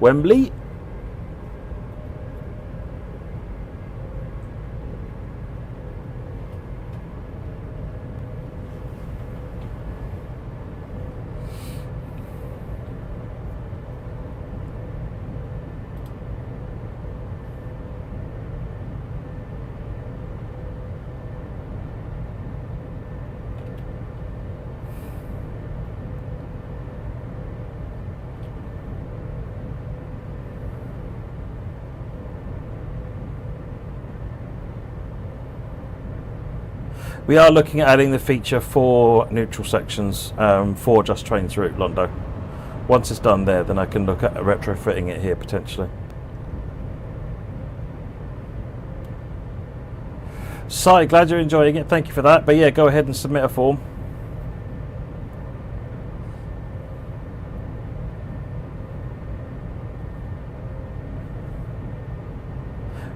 Wembley. We are looking at adding the feature for neutral sections for Just Trains route, Londo. Once it's done there, then I can look at retrofitting it here potentially. Si, glad you're enjoying it. Thank you for that. But yeah, go ahead and submit a form.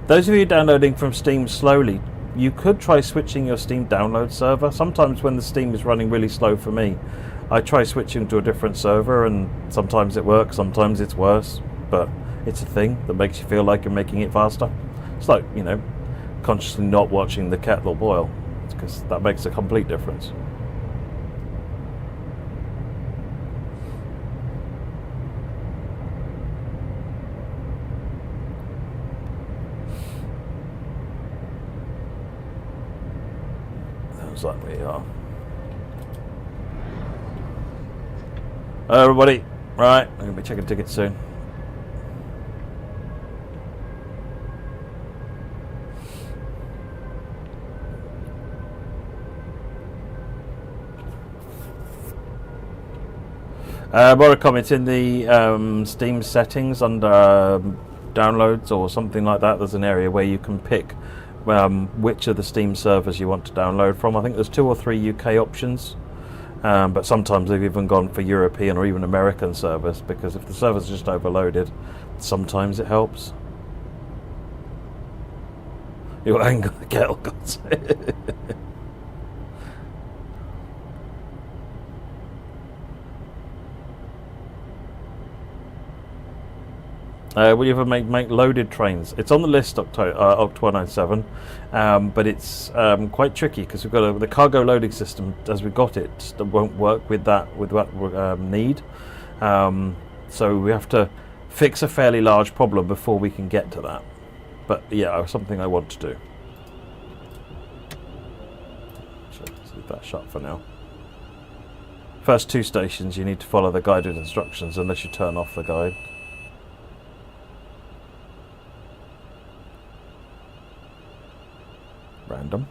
Those of you downloading from Steam slowly, you could try switching your Steam download server. Sometimes when the Steam is running really slow for me, I try switching to a different server, and sometimes it works, sometimes it's worse, but it's a thing that makes you feel like you're making it faster. It's like, you know, consciously not watching the kettle boil, because that makes a complete difference. Like we are. Hello everybody. Right, I'm going to be checking tickets soon. Borrow comments in the Steam settings under downloads or something like that. There's an area where you can pick which of the Steam servers you want to download from. I think there's 2 or 3 UK options, but sometimes they've even gone for European or even American servers, because if the server's just overloaded, sometimes it helps. You'll anger the kettle gods. Will you ever make loaded trains? It's on the list, Oct 197, but it's quite tricky because we've got the cargo loading system as we got it won't work with that need. So we have to fix a fairly large problem before we can get to that. But yeah, something I want to do. Let's leave that shut for now. First 2 stations, you need to follow the guided instructions unless you turn off the guide. Random.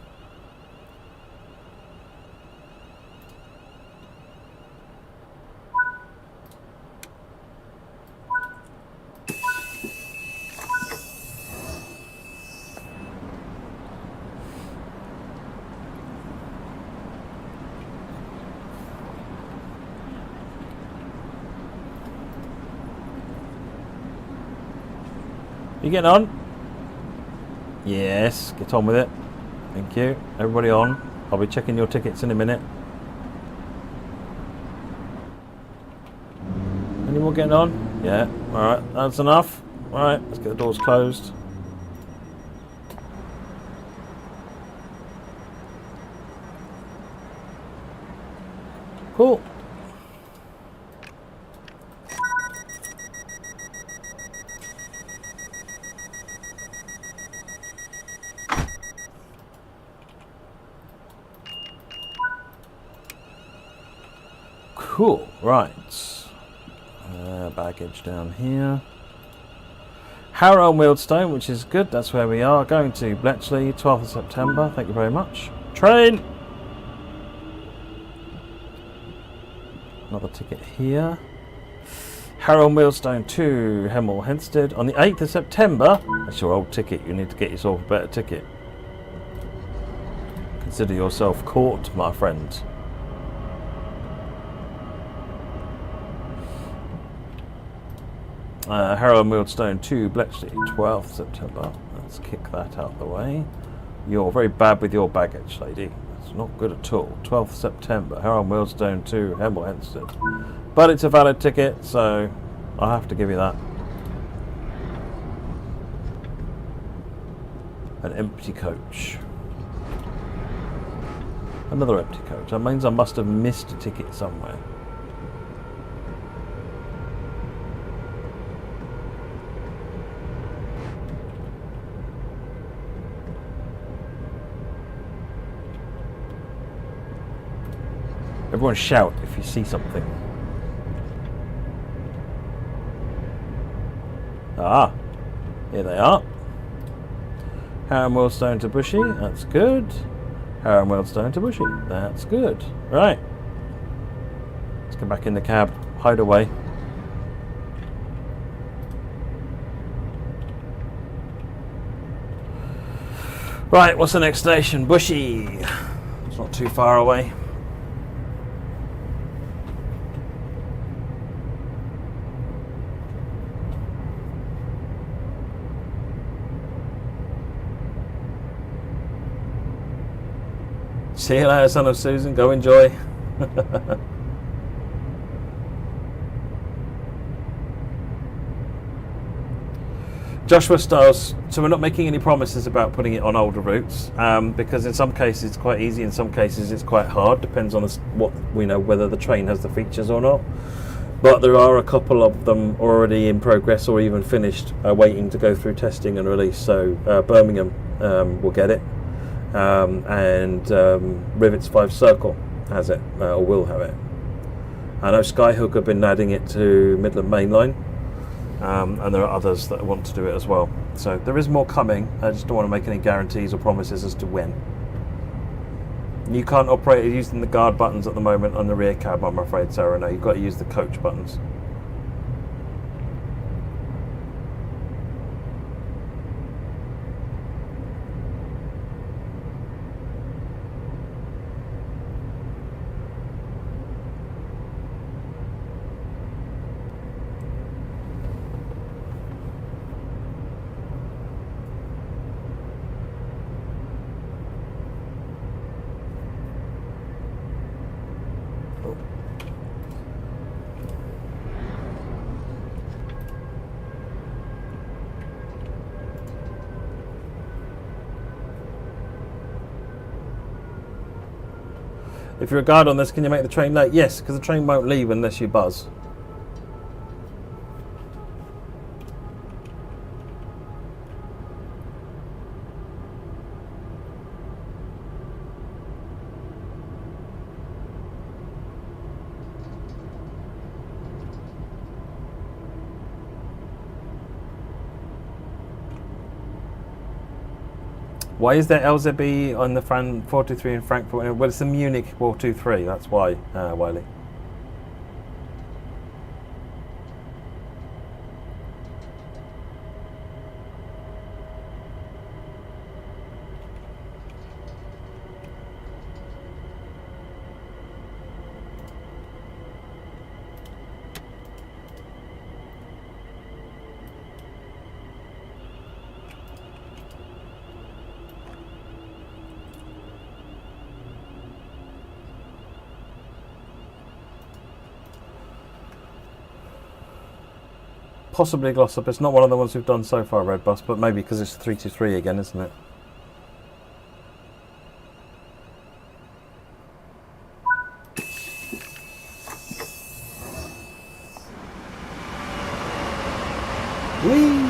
You getting on? Yes, get on with it. Thank you. Everybody on. I'll be checking your tickets in a minute. Any more getting on? Yeah. Alright, that's enough. Alright, let's get the doors closed. Cool. Cool, right. Baggage down here. Harrow and Willesden, which is good, that's where we are. Going to Bletchley, 12th of September, thank you very much. Train! Another ticket here. Harrow and Willesden to Hampstead on the 8th of September. That's your old ticket, you need to get yourself a better ticket. Consider yourself caught, my friend. Harrow and Willesden to Bletchley, 12th September. Let's kick that out of the way. You're very bad with your baggage, lady. It's not good at all. 12th September, Harrow and Willesden to Hampstead. But it's a valid ticket, so I'll have to give you that. An empty coach. Another empty coach. That means I must have missed a ticket somewhere. Everyone shout if you see something. Ah, here they are. Harrow and Willesden to Bushy, that's good. Harrow and Willesden to Bushy, that's good. Right. Let's get back in the cab, hide away. Right, what's the next station? Bushy. It's not too far away. See you later, son of Susan. Go enjoy. Joshua Styles. So we're not making any promises about putting it on older routes because in some cases it's quite easy, in some cases it's quite hard. Depends on what we know, whether the train has the features or not. But there are a couple of them already in progress or even finished, waiting to go through testing and release. So Birmingham will get it. And Rivets 5 Circle has it, or will have it. I know Skyhook have been adding it to Midland Main Line, and there are others that want to do it as well. So there is more coming. I just don't want to make any guarantees or promises as to when. You can't operate using the guard buttons at the moment on the rear cab, I'm afraid, Sarah. No, you've got to use the coach buttons. If you're a guide on this, can you make the train late? Yes, because the train won't leave unless you buzz. Why is there LZB on the Fran 423 in Frankfurt? Well, it's the Munich 423. That's why, Wiley. Possibly Glossop. It's not one of the ones we've done so far, Red Bus, but maybe because it's 323 again, isn't it? Whee!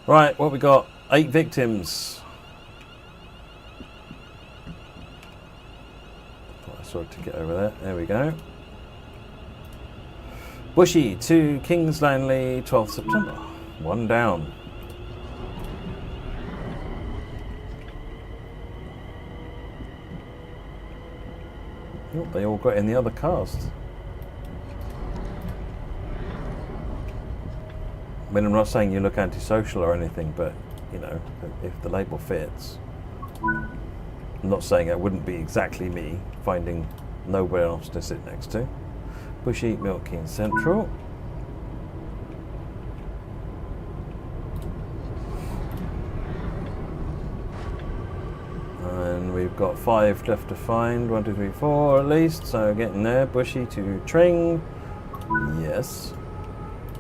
Right, what we got? 8 victims. I saw a ticket over there. There we go. Bushy to Kings Langley, 12th September. 1 down. Oh, they all got in the other cars. I mean, I'm not saying you look antisocial or anything, but, you know, if the label fits. I'm not saying it wouldn't be exactly me finding nowhere else to sit next to. Bushy, Milton Keynes Central. And we've got 5 left to find. 1, 2, 3, 4 at least. So getting there. Bushy to Tring. Yes.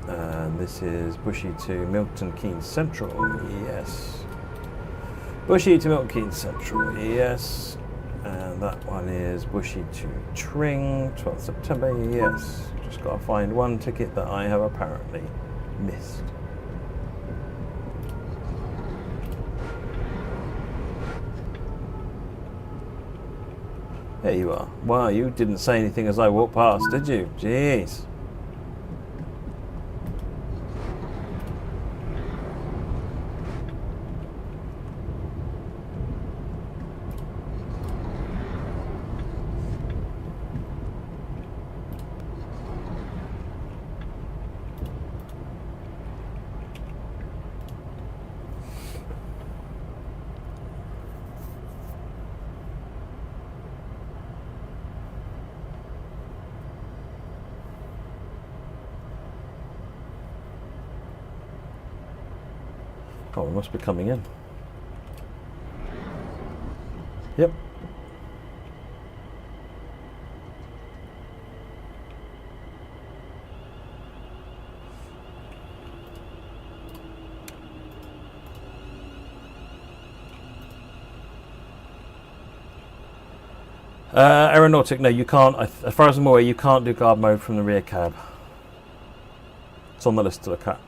And this is Bushy to Milton Keynes Central. Yes. Bushy to Milton Keynes Central. Yes. And that one is Bushy to Tring, 12th September. Yes. Just got to find one ticket that I have apparently missed. There you are. Wow, you didn't say anything as I walked past, did you? Jeez. Oh, we must be coming in. Yep. Aeronautic, no, you can't. As far as I'm aware, you can't do guard mode from the rear cab. It's on the list to look at.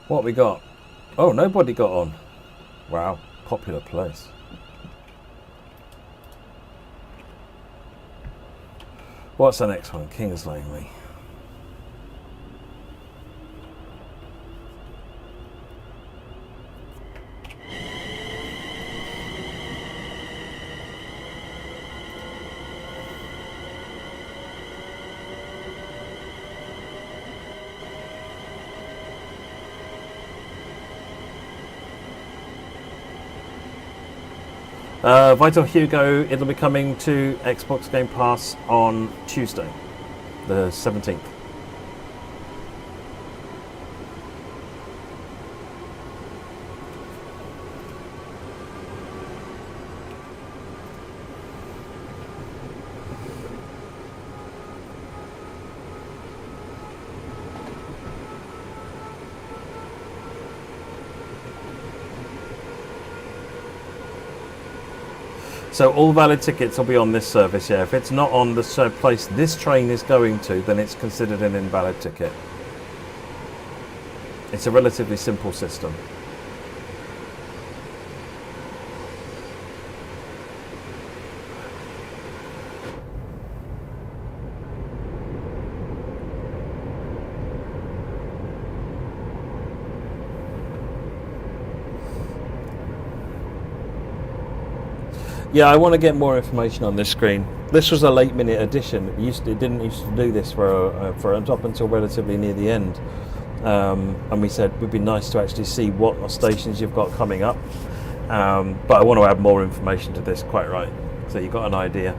What we got? Oh, nobody got on. Wow, popular place. What's the next one? Kings Langley. Vital Hugo, it'll be coming to Xbox Game Pass on Tuesday, the 17th. So all valid tickets will be on this service, yeah. If it's not on the place this train is going to, then it's considered an invalid ticket. It's a relatively simple system. Yeah, I want to get more information on this screen. This was a late-minute addition. It didn't used to do this for up until relatively near the end. And we said it would be nice to actually see what stations you've got coming up. But I want to add more information to this, quite right. So you've got an idea.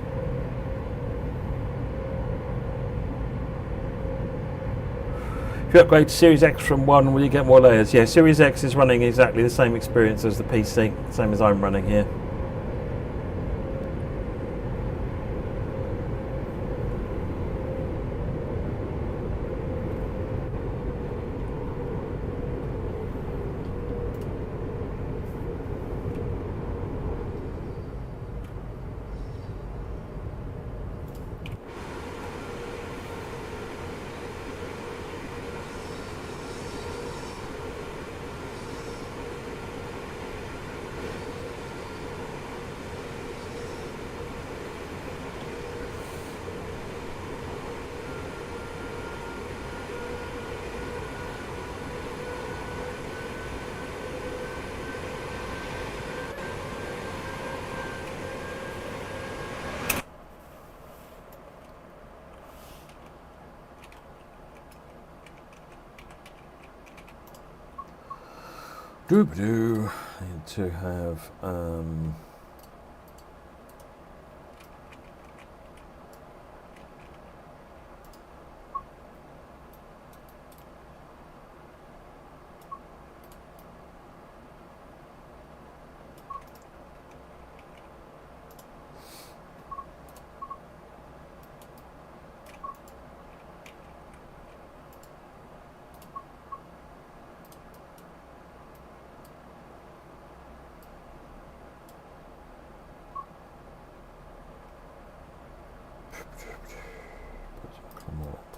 If you upgrade to Series X from 1, will you get more layers? Yeah, Series X is running exactly the same experience as the PC, same as I'm running here. Doobadoo. I need to have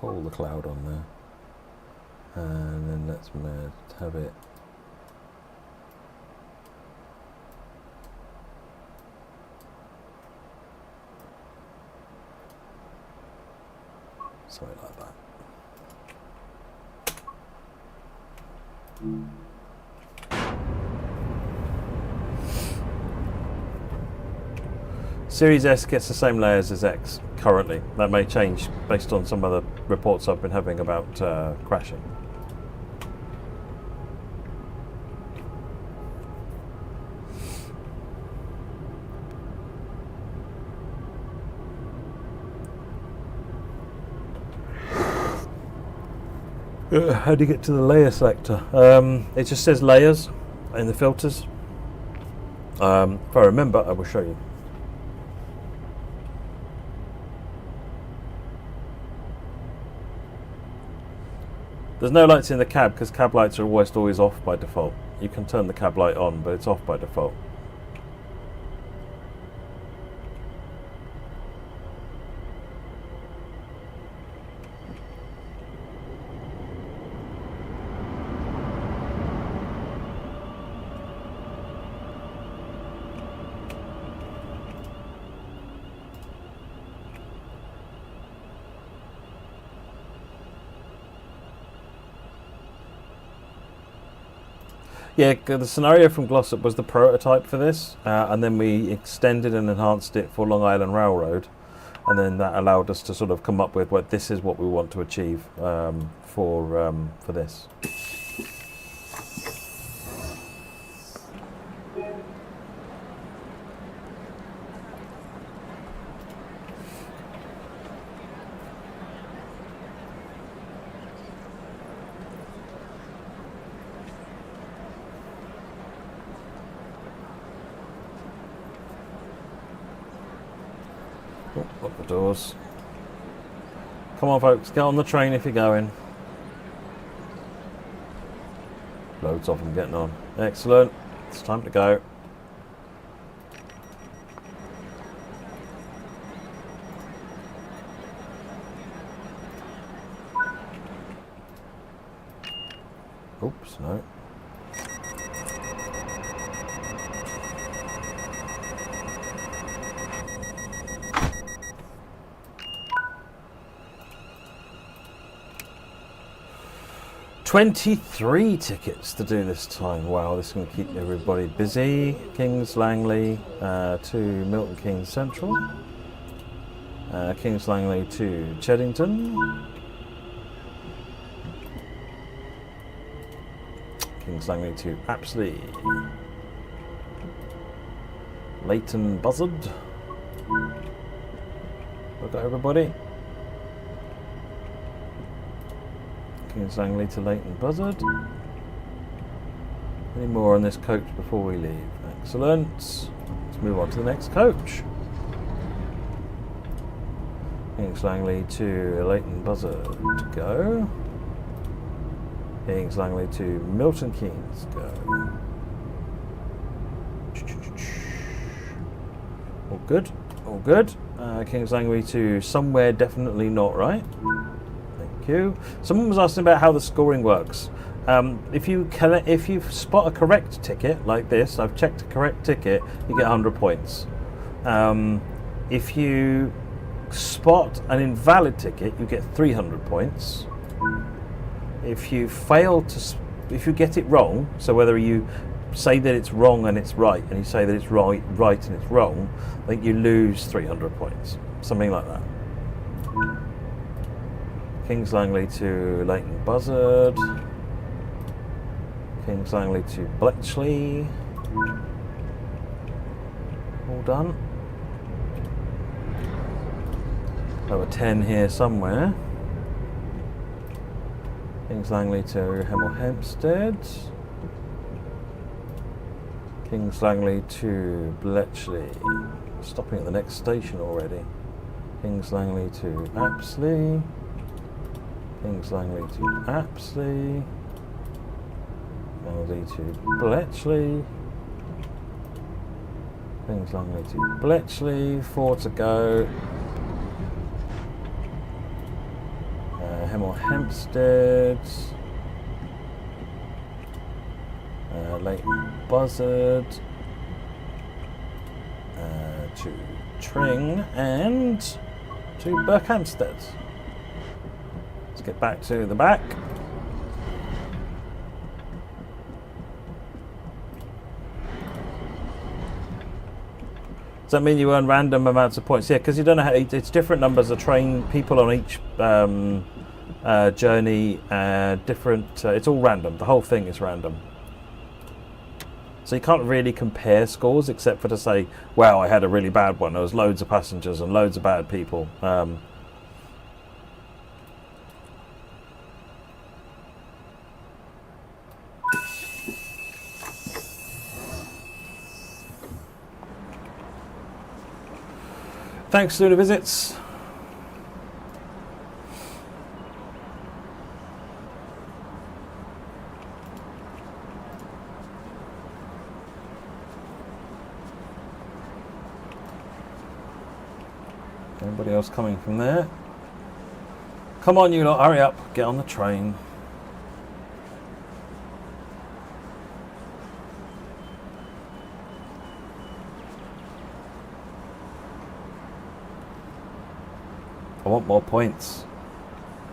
pull the cloud on there, and then let's have it. Something like that. Series S gets the same layers as X currently. That may change based on some of the reports I've been having about crashing. How do you get to the layer selector? It just says layers in the filters. If I remember, I will show you. There's no lights in the cab because cab lights are always off by default. You can turn the cab light on, but it's off by default. Yeah, the scenario from Glossop was the prototype for this, and then we extended and enhanced it for Long Island Railroad, and then that allowed us to sort of come up with what this is what we want to achieve for this. Oh, lock the doors. Come on, folks, get on the train if you're going. Loads of them getting on. Excellent. It's time to go. Oops, no. $23 tickets to do this time. Wow, this is going to keep everybody busy. Kings Langley to Milton Keynes Central. Kings Langley to Cheddington. Kings Langley to Apsley. Leighton Buzzard. Look at everybody. Kings Langley to Leighton Buzzard. Any more on this coach before we leave? Excellent. Let's move on to the next coach. Kings Langley to Leighton Buzzard. Go. Kings Langley to Milton Keynes. Go. All good. All good. Kings Langley to somewhere definitely not right. You. Someone was asking about how the scoring works. If you spot a correct ticket like this, I've checked a correct ticket, you get 100 points. If you spot an invalid ticket, you get 300 points. If you if you get it wrong, so whether you say that it's wrong and it's right, and you say that it's right and it's wrong, I think you lose 300 points, something like that. Kings Langley to Leighton Buzzard. Kings Langley to Bletchley. All done. Over 10 here somewhere. Kings Langley to Hemel Hempstead. Kings Langley to Bletchley. Stopping at the next station already. Kings Langley to Apsley. Kings Langley to Apsley. Langley to Bletchley. Kings Langley to Bletchley. 4 to go. Hemel Hempstead. Leighton Buzzard. To Tring and to Berkhamsted. Let's get back to the back. Does that mean you earn random amounts of points? Yeah, because you don't know how it's different numbers of train people on each journey. Different. It's all random. The whole thing is random. So you can't really compare scores except for to say, "Wow, I had a really bad one. There was loads of passengers and loads of bad people." Thanks, Luna Visits. Anybody else coming from there? Come on, you lot, hurry up, get on the train. I want more points.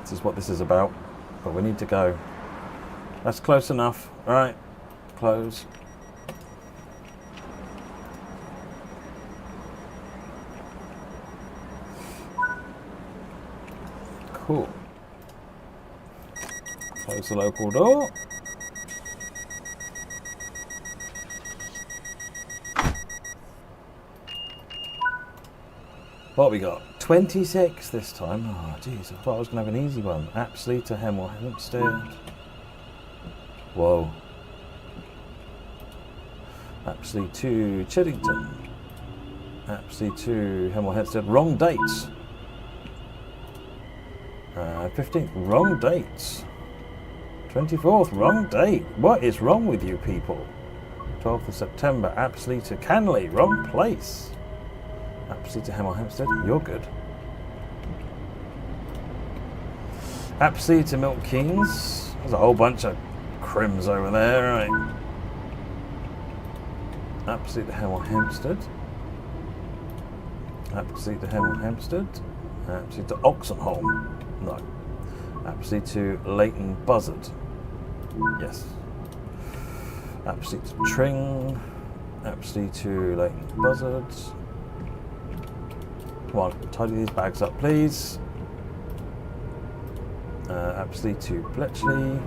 This is what this is about. But we need to go. That's close enough. Alright. close. Cool. Close the local door. What have we got? 26 this time. Oh, jeez, I thought I was going to have an easy one. Apsley to Hampstead. Whoa. Apsley to Cheddington. Apsley to Hampstead. Wrong dates. 15th, wrong dates. 24th, wrong date. What is wrong with you people? 12th of September, Apsley to Canley. Wrong place. Apsley to Hampstead. You're good. Apsley to Milton Keynes. There's a whole bunch of crims over there, right? Apsley to Hampstead. Apsley to Hampstead. Apsley to Oxenholme. No. Apsley to Leighton Buzzard. Yes. Apsley to Tring. Apsley to Leighton Buzzard. Come on, tidy these bags up, please. Apsley to Bletchley.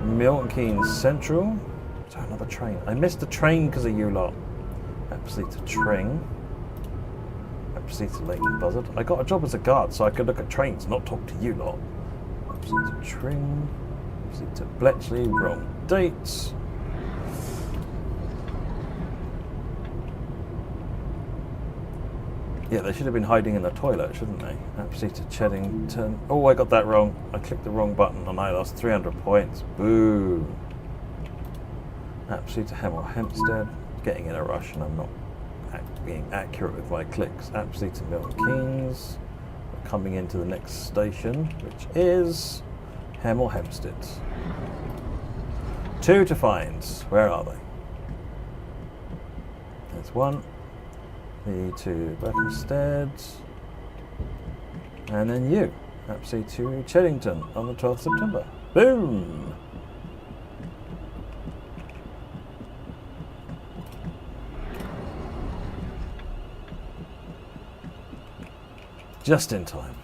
Milton Keynes Central. So another train. I missed the train because of you lot. Apsley to Tring. Apsley to Leighton Buzzard. I got a job as a guard so I could look at trains, not talk to you lot. Apsley to Tring. Apsley to Bletchley. Wrong dates. Yeah, they should have been hiding in the toilet, shouldn't they? Apsley to Cheddington. Oh, I got that wrong. I clicked the wrong button and I lost 300 points. Boo. Apsley to Hampstead. Getting in a rush and I'm not being accurate with my clicks. Apsley to Milton Keynes. We're coming into the next station, which is Hampstead. 2 to find. Where are they? There's one. The to Berkhamsted, and then you, Apsley to Cheddington on the 12th of September. Boom! Just in time.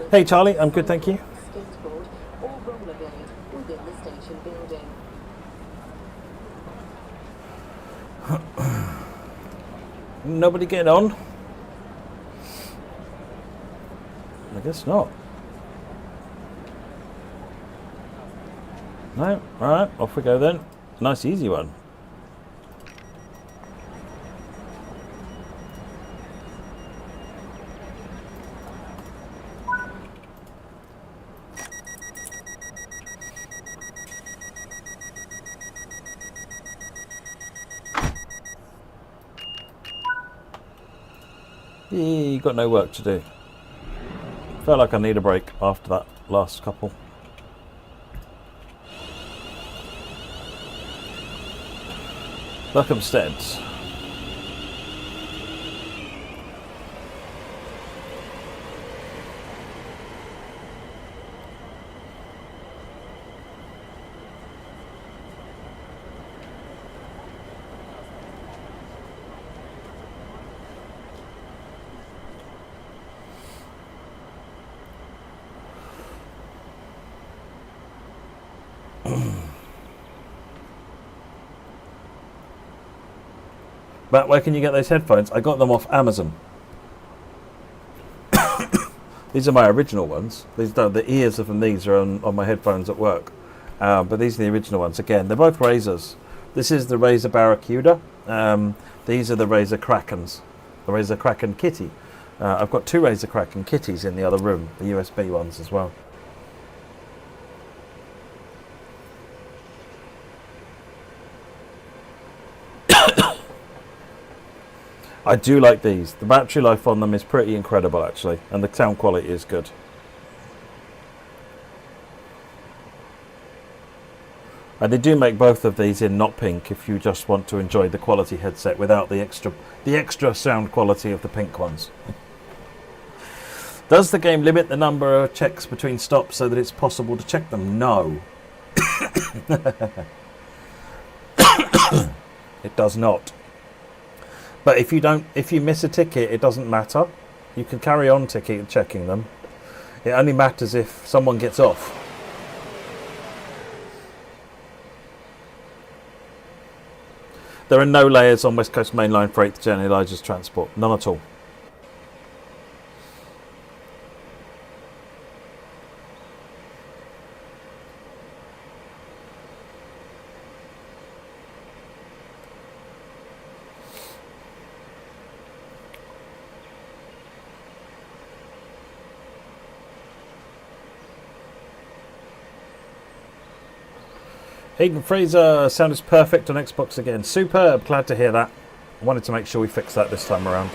Hey Charlie, I'm good, thank you. Skateboard or rollerblade within the station building. Nobody getting on? I guess not. No? Alright, off we go then. Nice easy one. You got no work to do. Felt like I need a break after that last couple. Berkhamsted. But where can you get those headphones? I got them off Amazon. These are my original ones. The ears from these are on my headphones at work. But these are the original ones. Again, they're both Razors. This is the Razer Barracuda. These are the Razer Krakens. The Razer Kraken Kitty. I've got 2 Razer Kraken Kitties in the other room. The USB ones as well. I do like these. The battery life on them is pretty incredible, actually, and the sound quality is good. And they do make both of these in not pink if you just want to enjoy the quality headset without the extra sound quality of the pink ones. Does the game limit the number of checks between stops so that it's possible to check them? No. It does not. But if you miss a ticket, it doesn't matter. You can carry on checking them. It only matters if someone gets off. There are no layers on West Coast Main Line freight Jenny Elijah's transport. None at all. Hayden Fraser, sound is perfect on Xbox again. Superb, glad to hear that. I wanted to make sure we fix that this time around.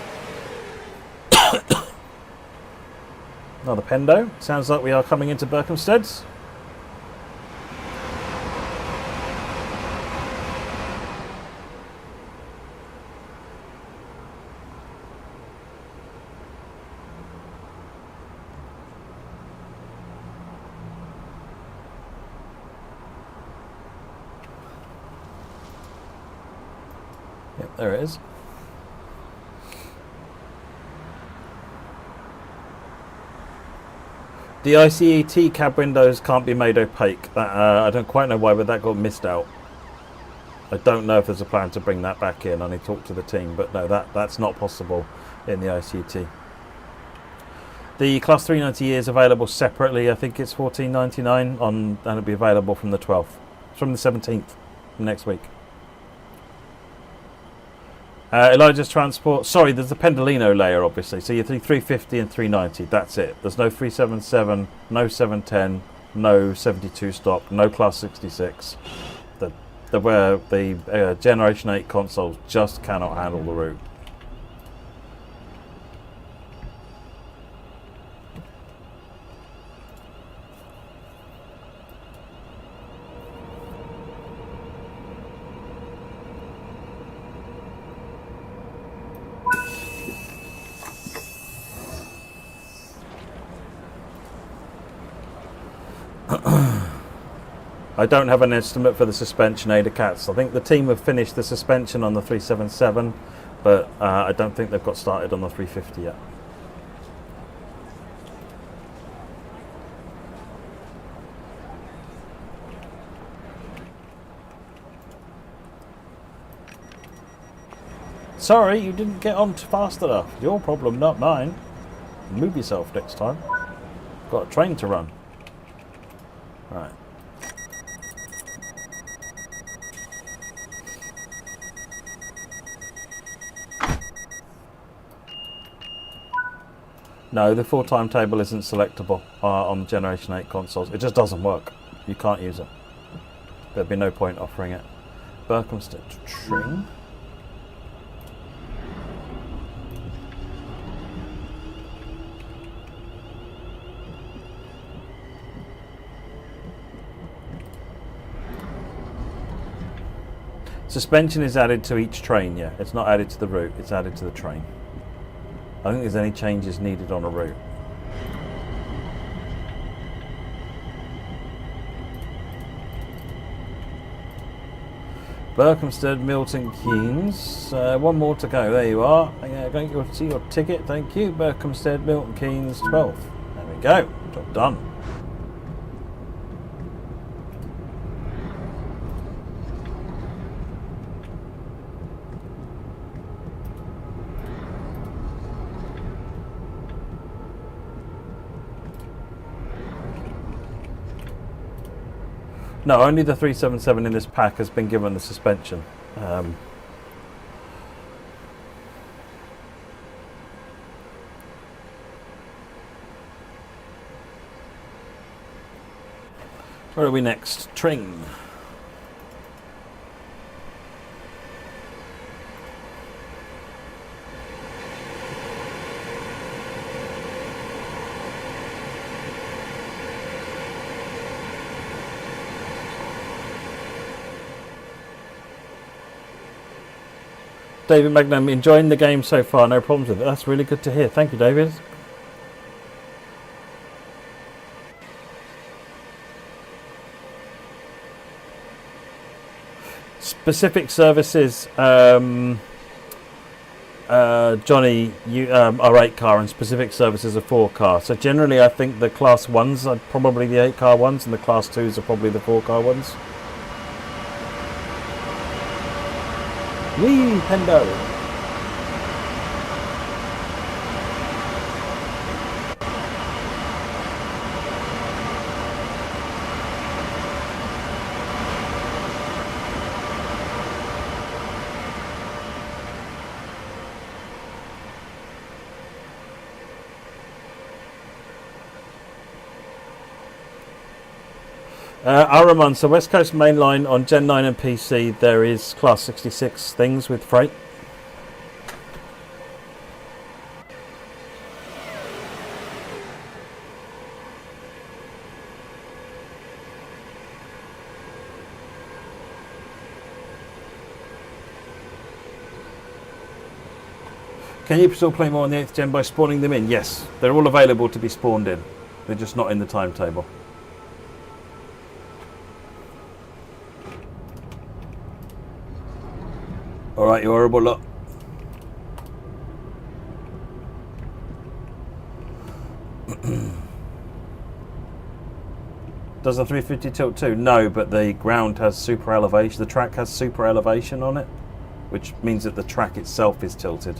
Another Pendo. Sounds like we are coming into Berkhamsted. Yep, there it is. The ICET cab windows can't be made opaque. I don't quite know why, but that got missed out. I don't know if there's a plan to bring that back in. I need to talk to the team, but no, that's not possible in the ICET. The Class 390 is available separately. I think it's $14.99 and it'll be available from the 12th. From the 17th next week. Elijah's transport. Sorry, there's a Pendolino layer, obviously. So you're 350 and 390. That's it. There's no 377, no 710, no 72 stop, no Class 66. The Generation 8 consoles just cannot handle the route. I don't have an estimate for the suspension Ada Cats. I think the team have finished the suspension on the 377, but I don't think they've got started on the 350 yet. Sorry, you didn't get on fast enough. Your problem, not mine. Move yourself next time. Got a train to run. Right. No, the full timetable isn't selectable on Generation 8 consoles. It just doesn't work. You can't use it. There'd be no point offering it. Berkhamsted Tring. Suspension is added to each train, yeah. It's not added to the route, it's added to the train. I don't think there's any changes needed on a route. Berkhamsted, Milton Keynes. One more to go. There you are. Going to see your ticket. Thank you. Berkhamsted, Milton Keynes, 12th. There we go. Job done. No, only the 377 in this pack has been given the suspension. Where are we next? Tring. David Magnum. Enjoying the game so far. No problems with it. That's really good to hear. Thank you, David. Specific services, Johnny, you are 8 car, and specific services are 4 car. So generally, I think the class 1s are probably the 8 car ones, and the class 2s are probably the 4 car ones. Wee Pendo. Araman, so West Coast Main Line on Gen 9 and PC, there is Class 66 things with freight. Can you still play more on the 8th Gen by spawning them in? Yes, they're all available to be spawned in. They're just not in the timetable. Alright, you horrible lot. Does the 350 tilt too? No, but the ground has super elevation. The track has super elevation on it, which means that the track itself is tilted.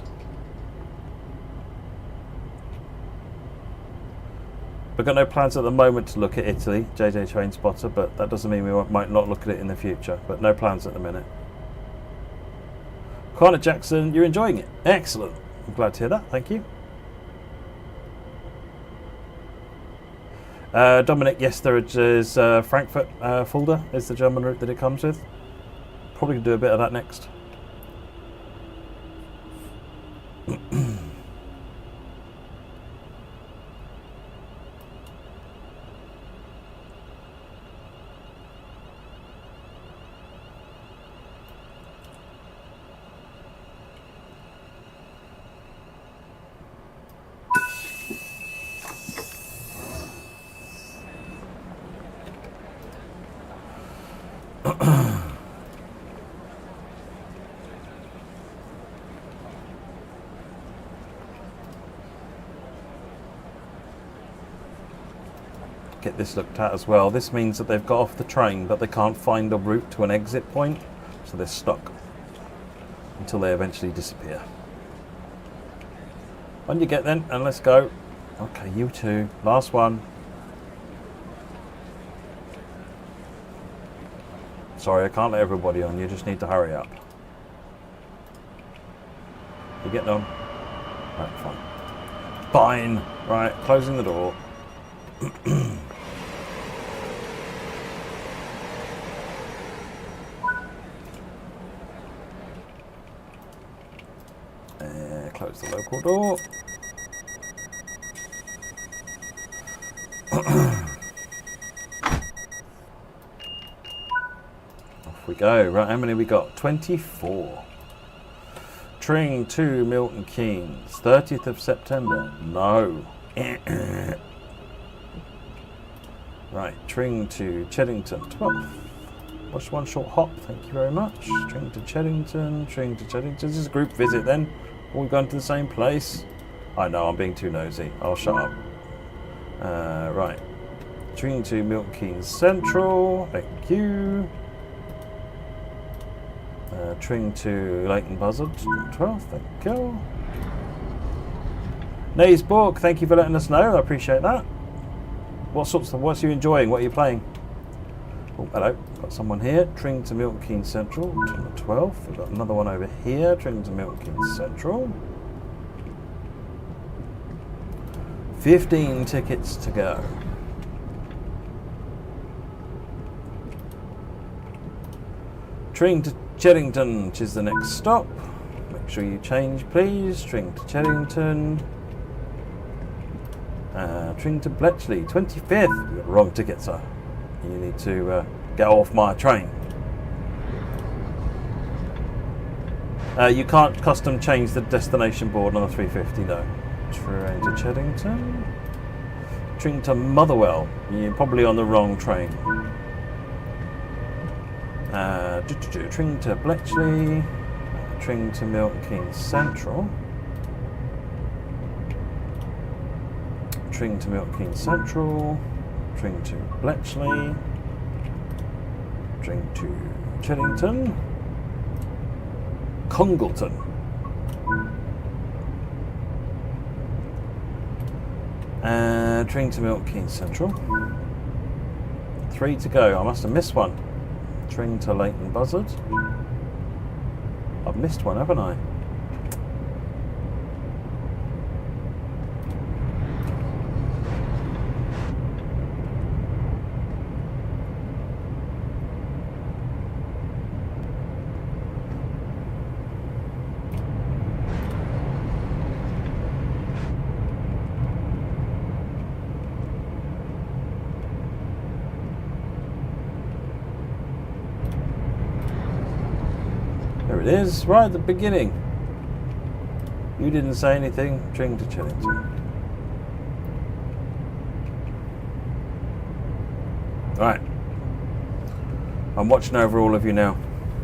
We've got no plans at the moment to look at Italy, JJ Train Spotter, but that doesn't mean we might not look at it in the future. But no plans at the minute. Connor Jackson, you're enjoying it. Excellent. I'm glad to hear that. Thank you. Dominic, yes, there is Frankfurt Fulda is the German route that it comes with. Probably do a bit of that next. Get this looked at as well. This means that they've got off the train, but they can't find a route to an exit point, so they're stuck until they eventually disappear. On you get then, and let's go. Okay, you two. Last one. Sorry, I can't let everybody on. You just need to hurry up. You getting on? Right, fine. Fine. Right, closing the door. Close the local door. Off we go. Right, how many we got? 24. Tring to Milton Keynes. 30th of September. No. Right, Tring to Cheddington. 12th. Watch one short hop. Thank you very much. Tring to Cheddington. Tring to Cheddington. This is a group visit then. All going to the same place. I know, I'm being too nosy. I'll shut up. Right. Tring to Milton Keynes Central. Thank you. Tring to Leighton Buzzard. 12th. Thank you. Nays Borg, thank you for letting us know. I appreciate that. What's you enjoying? What are you playing? Oh, hello. Got someone here. Tring to Milton Keynes Central on the 12th. We've got another one over here. Tring to Milton Keynes Central. 15 tickets to go. Tring to Cheddington, which is the next stop. Make sure you change, please. Tring to Cheddington. Tring to Bletchley, 25th. You've got the wrong ticket, sir. You need to get off my train. You can't custom change the destination board on the 350, no. Train to Cheddington. Train to Motherwell. You're probably on the wrong train. Train to Bletchley. Train to Milton Keynes Central. Train to Milton Keynes Central. Train to Bletchley. Train to Cheddington. Congleton. Train to Milton Keynes Central. 3 to go. I must have missed one. Train to Leighton Buzzard. I've missed one, haven't I? There it is, right at the beginning. You didn't say anything. Train to Cheddington. Right. I'm watching over all of you now.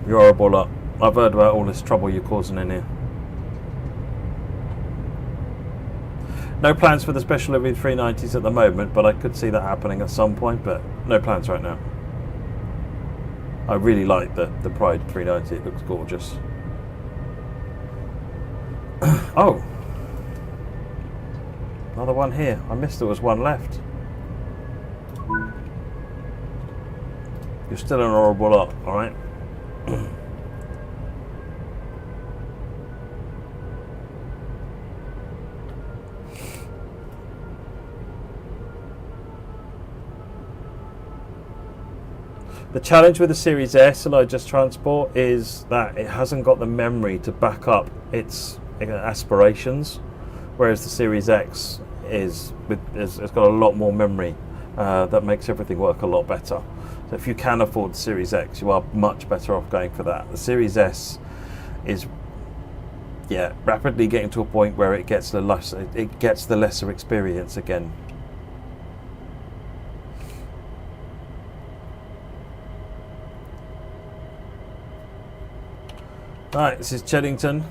You're horrible lot. I've heard about all this trouble you're causing in here. No plans for the special livery 390s at the moment, but I could see that happening at some point, but no plans right now. I really like the Pride 390, it looks gorgeous. Oh! Another one here. I missed there was one left. You're still an horrible lot, alright? The challenge with the Series S and Just Transport is that it hasn't got the memory to back up its aspirations, whereas the Series X it's got a lot more memory that makes everything work a lot better. So if you can afford the Series X, you are much better off going for that. The Series S is rapidly getting to a point where it gets the lesser experience again. Right, this is Cheddington.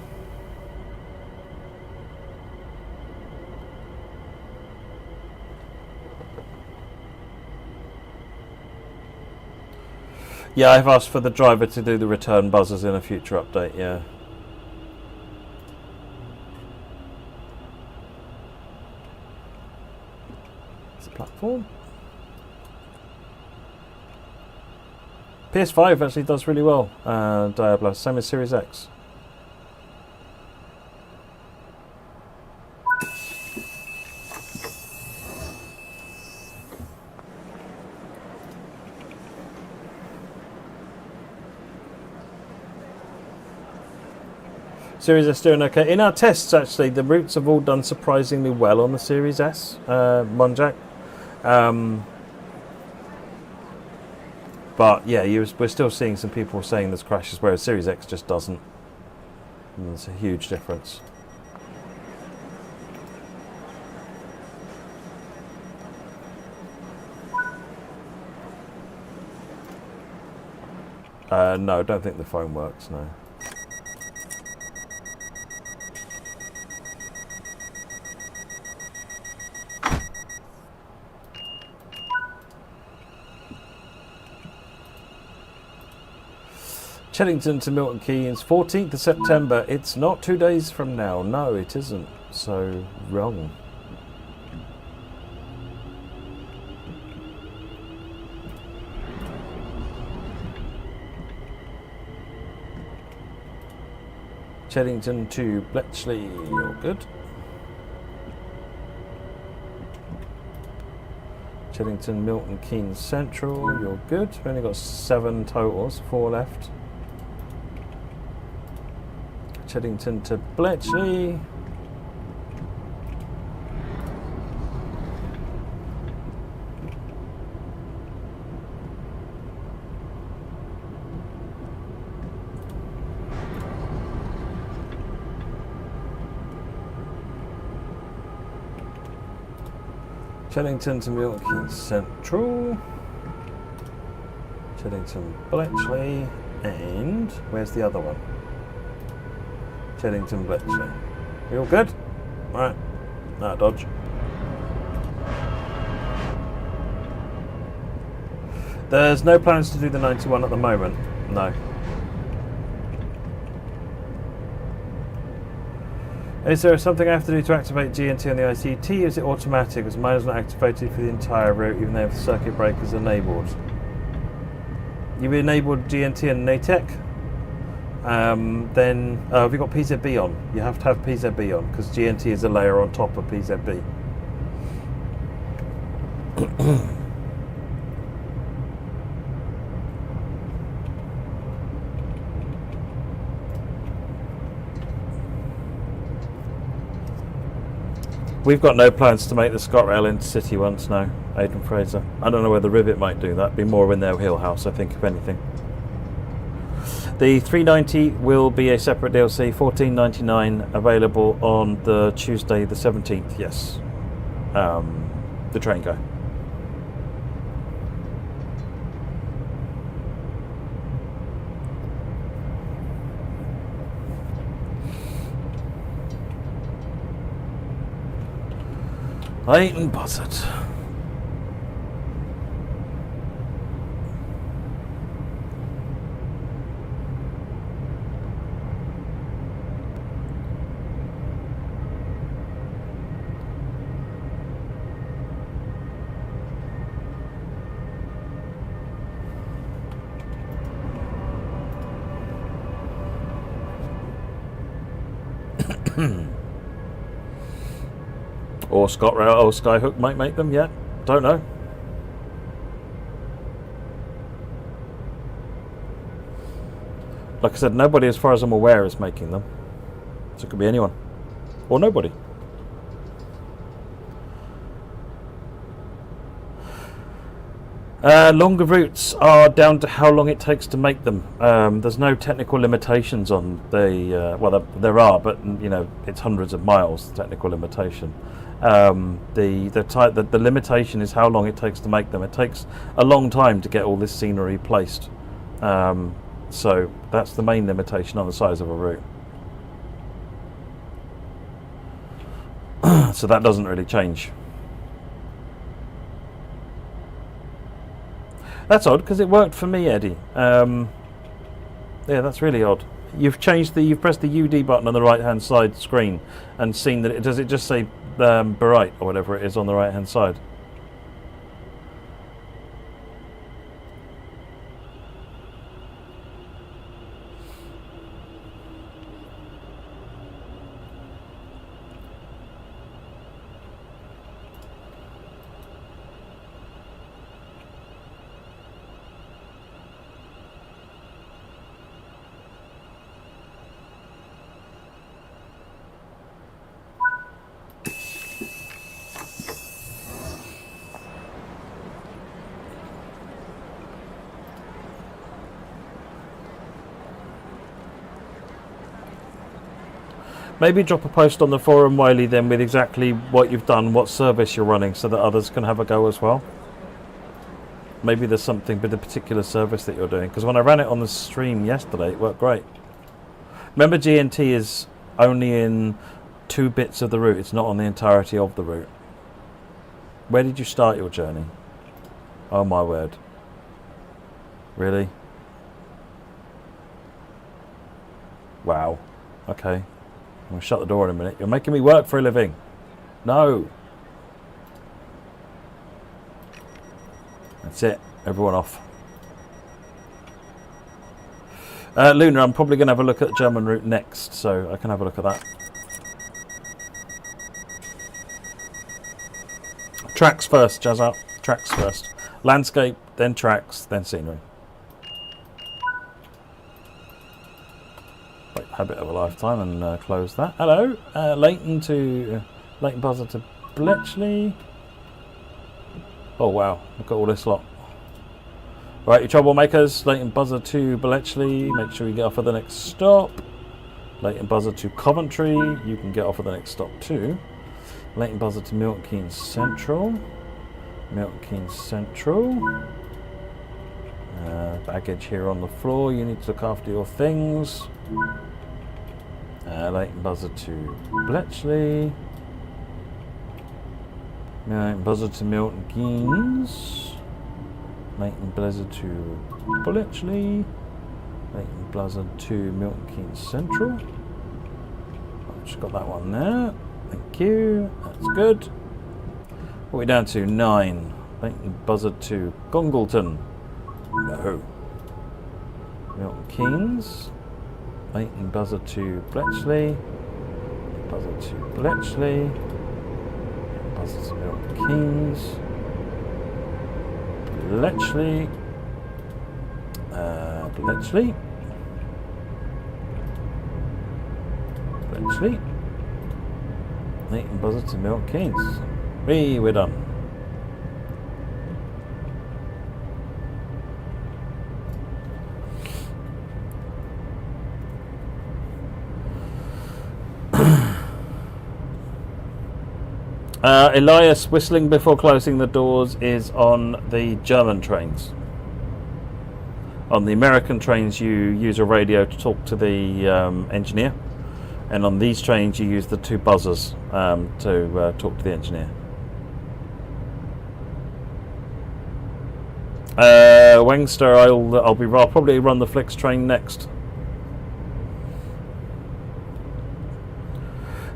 Yeah, I've asked for the driver to do the return buzzers in a future update, yeah. It's a platform. PS5 actually does really well, Diablo, same as Series X. Series S doing okay. In our tests, actually, the routes have all done surprisingly well on the Series S, Monjack. But yeah, we're still seeing some people saying there's crashes, whereas Series X just doesn't. And there's a huge difference. No, I don't think the phone works, no. Cheddington to Milton Keynes, 14th of September. It's not 2 days from now. No, it isn't. So, wrong. Cheddington to Bletchley, you're good. Cheddington, Milton Keynes Central, you're good. We've only got 7 totals, 4 left. Cheddington to Bletchley. Chillington to Milton Keynes Central. Chillington Bletchley. And where's the other one? Chillington Bletchley. We all good? Right. No, dodge. There's no plans to do the 91 at the moment. No. Is there something I have to do to activate GNT on the ICT? Is it automatic? As mine is not activated for the entire route, even though the circuit breakers enabled. You've enabled GNT and NATEC. Then have you got PZB on? You have to have PZB on because GNT is a layer on top of PZB. We've got no plans to make the ScotRail intercity once now, Aidan Fraser. I don't know whether Rivet might do that. Be more in their wheelhouse, I think, if anything. The 390 will be a separate DLC, $14.99, available on the Tuesday the 17th, yes. The train go. Leighton Buzzard. Or ScotRail or Skyhook might make them yet. Don't know. Like I said, nobody as far as I'm aware is making them. So it could be anyone. Or nobody. Longer routes are down to how long it takes to make them. There's no technical limitations on the... well, there are, but you know, it's hundreds of miles, the technical limitation. The limitation is how long it takes to make them. It takes a long time to get all this scenery placed. So that's the main limitation on the size of a route. So that doesn't really change. That's odd because it worked for me, Eddie. Yeah, that's really odd. You've pressed the UD button on the right hand side screen and seen that does it just say Bright or whatever it is on the right hand side? Maybe drop a post on the forum, Wiley, then with exactly what you've done, what service you're running, so that others can have a go as well. Maybe there's something with the particular service that you're doing, because when I ran it on the stream yesterday, it worked great. Remember, GNT is only in 2 bits of the route. It's not on the entirety of the route. Where did you start your journey? Oh my word. Really? Wow. Okay. I'm going to shut the door in a minute. You're making me work for a living. No. That's it. Everyone off. Luna, I'm probably going to have a look at the German route next, so I can have a look at that. Tracks first, Jazza. Tracks first. Landscape, then tracks, then scenery. Habit of a lifetime, and close that. Hello, Leighton Buzzer to Bletchley. Oh wow, look at all this lot. Right, you troublemakers. Leighton Buzzer to Bletchley. Make sure you get off at the next stop. Leighton Buzzer to Coventry. You can get off at the next stop too. Leighton Buzzer to Milton Keynes Central. Milton Keynes Central. Baggage here on the floor. You need to look after your things. Leighton Buzzard to Bletchley. Leighton Buzzard to Milton Keynes. Leighton Buzzard to Bletchley. Leighton Buzzard to Milton Keynes Central. I've just got that one there. Thank you. That's good. What are we down to? 9. Leighton Buzzard to Congleton. No. Milton Keynes. Leighton Buzzard to Bletchley. Buzzard to Bletchley. Buzzard to Milton Keynes. Bletchley. Bletchley. Bletchley. Leighton Buzzard to Milton Keynes. We're done. Elias whistling before closing the doors is on the German trains. On the American trains you use a radio to talk to the engineer, and on these trains you use the 2 buzzers to talk to the engineer. Wangster, I'll probably run the Flix train next.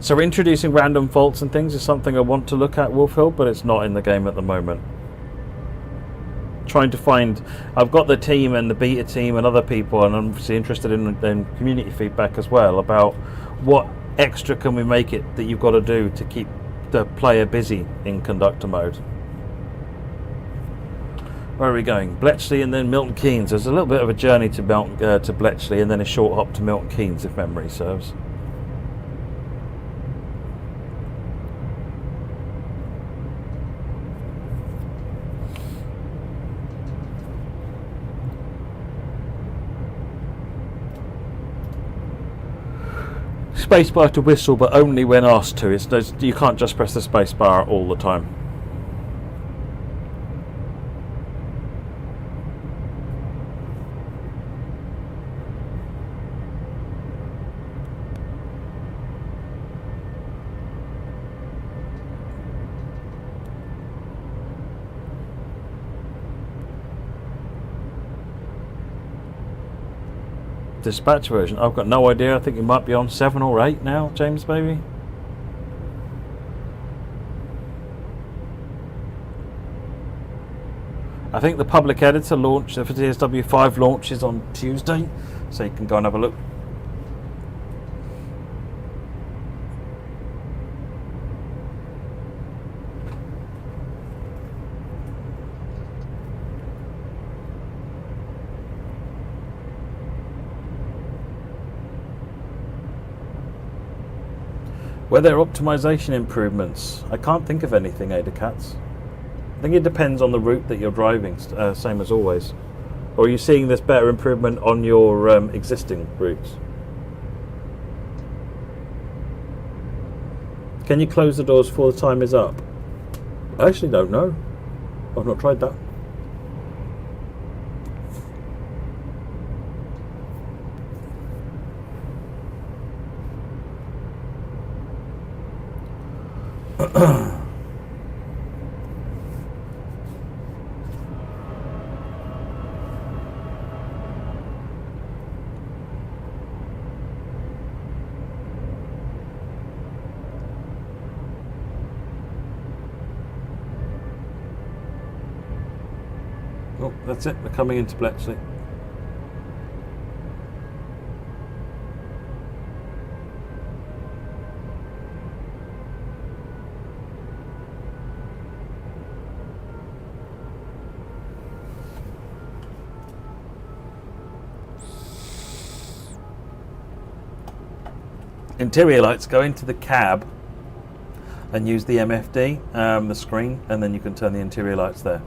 So introducing random faults and things is something I want to look at, Wolfhill, but it's not in the game at the moment. Trying to find, I've got the team and the beta team and other people, and I'm obviously interested in community feedback as well about what extra can we make it that you've got to do to keep the player busy in conductor mode. Where are we going? Bletchley and then Milton Keynes. There's a little bit of a journey to Bletchley and then a short hop to Milton Keynes if memory serves. Spacebar to whistle, but only when asked to. You can't just press the spacebar all the time. Dispatch version. I've got no idea. I think it might be on 7 or 8 now, James baby. I think the public editor launch for TSW5 launches on Tuesday, so you can go and have a look. Were there optimization improvements? I can't think of anything, Ada Cats. I think it depends on the route that you're driving, same as always. Or are you seeing this better improvement on your existing routes? Can you close the doors before the time is up? I actually don't know. I've not tried that. Oh, that's it. We're coming into Bletchley. Interior lights, go into the cab and use the MFD, the screen, and then you can turn the interior lights there.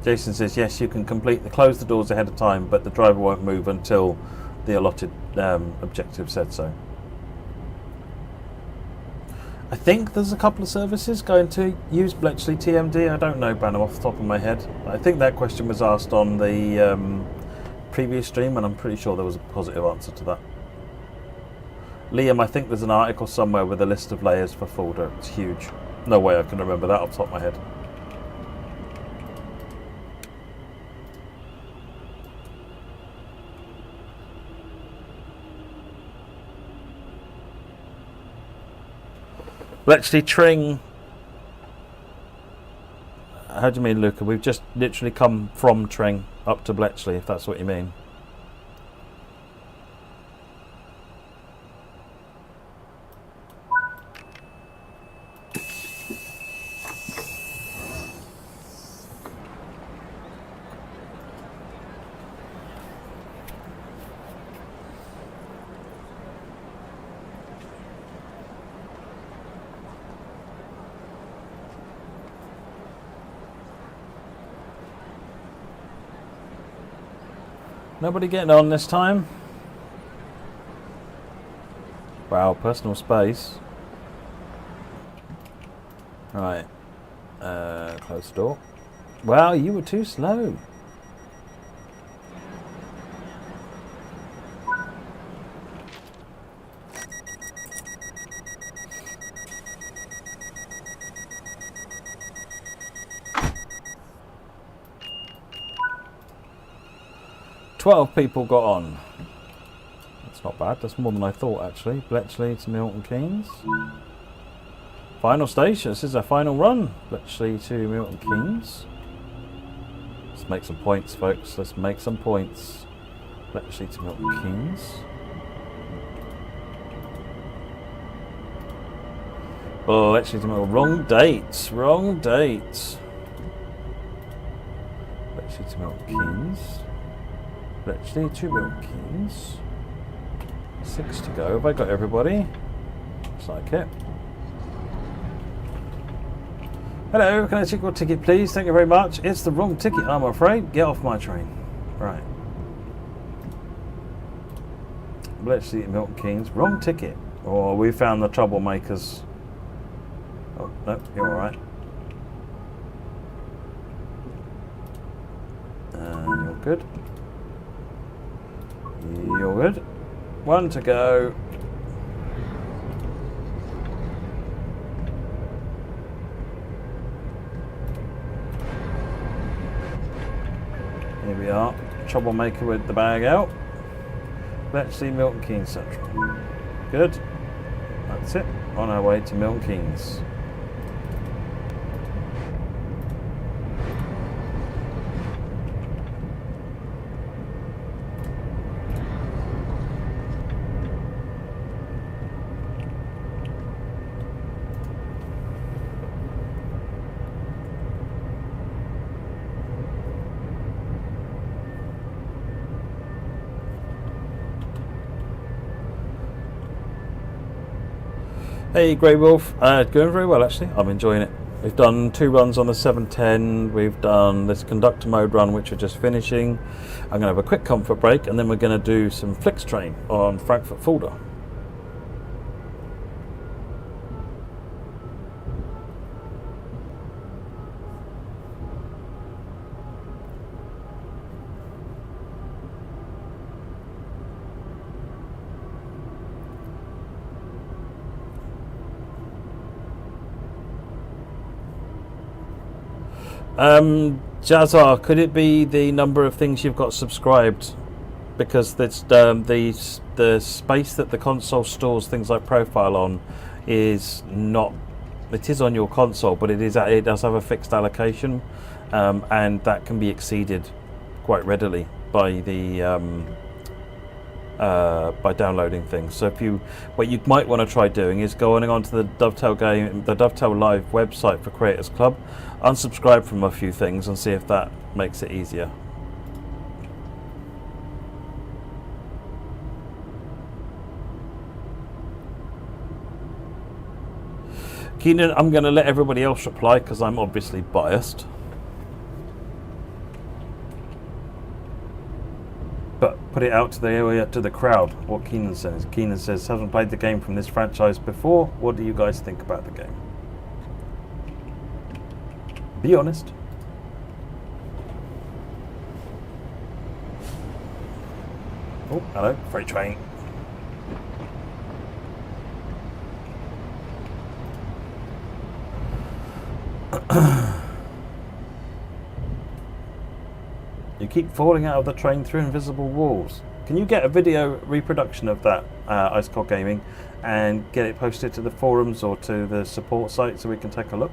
Jason says yes, you can close the doors ahead of time, but the driver won't move until the allotted objective said so. I think there's a couple of services going to use Bletchley TMD. I don't know, Banner, off the top of my head. I think that question was asked on the previous stream, and I'm pretty sure there was a positive answer to that. Liam, I think there's an article somewhere with a list of layers for folder. It's huge. No way I can remember that off the top of my head. Bletchley Tring. How do you mean, Luca? We've just literally come from Tring up to Bletchley, if that's what you mean. Nobody getting on this time? Wow, personal space. Right. Close the door. Wow, you were too slow. "12 people got on." That's not bad. That's more than I thought, actually. Bletchley to Milton Keynes. Final station. This is our final run. Bletchley to Milton Keynes. Let's make some points, folks. Let's make some points. Bletchley to Milton Keynes. Bletchley to Milton. Wrong date. Wrong date. Bletchley to Milton Keynes. Bletchley to Milton Keynes. 6 to go. Have I got everybody? Looks like it. Hello, can I take your ticket, please? Thank you very much. It's the wrong ticket, I'm afraid. Get off my train. Right. Bletchley to Milton Keynes. Wrong ticket. Oh, we found the troublemakers. Oh, no, you're alright. And you're good. You're good. 1 to go. Here we are. Troublemaker with the bag out. Let's see Milton Keynes Central. Good. That's it. On our way to Milton Keynes. Hey Grey Wolf, going very well actually, I'm enjoying it. We've done 2 runs on the 710, we've done this conductor mode run which we're just finishing. I'm going to have a quick comfort break and then we're going to do some Flix Train on Frankfurt Fulda. Jazzar, could it be the number of things you've got subscribed? Because it's the space that the console stores things like profile on is not. It is on your console, but it does have a fixed allocation, and that can be exceeded quite readily by the by downloading things. So what you might want to try doing is going onto the Dovetail Live website for Creators Club, unsubscribe from a few things and see if that makes it easier. Keenan, I'm going to let everybody else reply because I'm obviously biased. But put it out to the area, to the crowd. What Keenan says. Keenan says, haven't played the game from this franchise before. What do you guys think about the game? Be honest. Oh, hello, freight train. You keep falling out of the train through invisible walls. Can you get a video reproduction of that, Ice Cold Gaming, and get it posted to the forums or to the support site so we can take a look?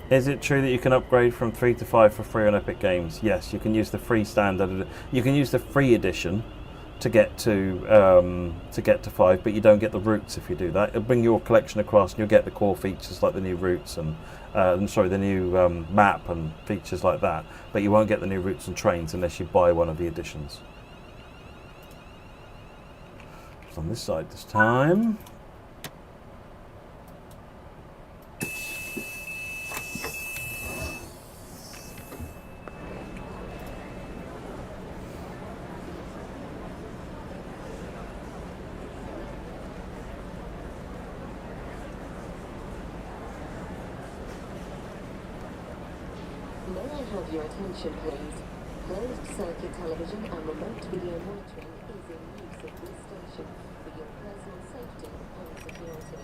Is it true that you can upgrade from 3 to 5 for free on Epic Games? Yes, you can use the free standard. You can use the free edition to get to 5, but you don't get the routes if you do that. It'll bring your collection across, and you'll get the core features like the new routes and the new map and features like that. But you won't get the new routes and trains unless you buy one of the editions. It's on this side this time. May I have your attention, please? Closed circuit television and remote video monitoring is in use at this station for your personal safety and security.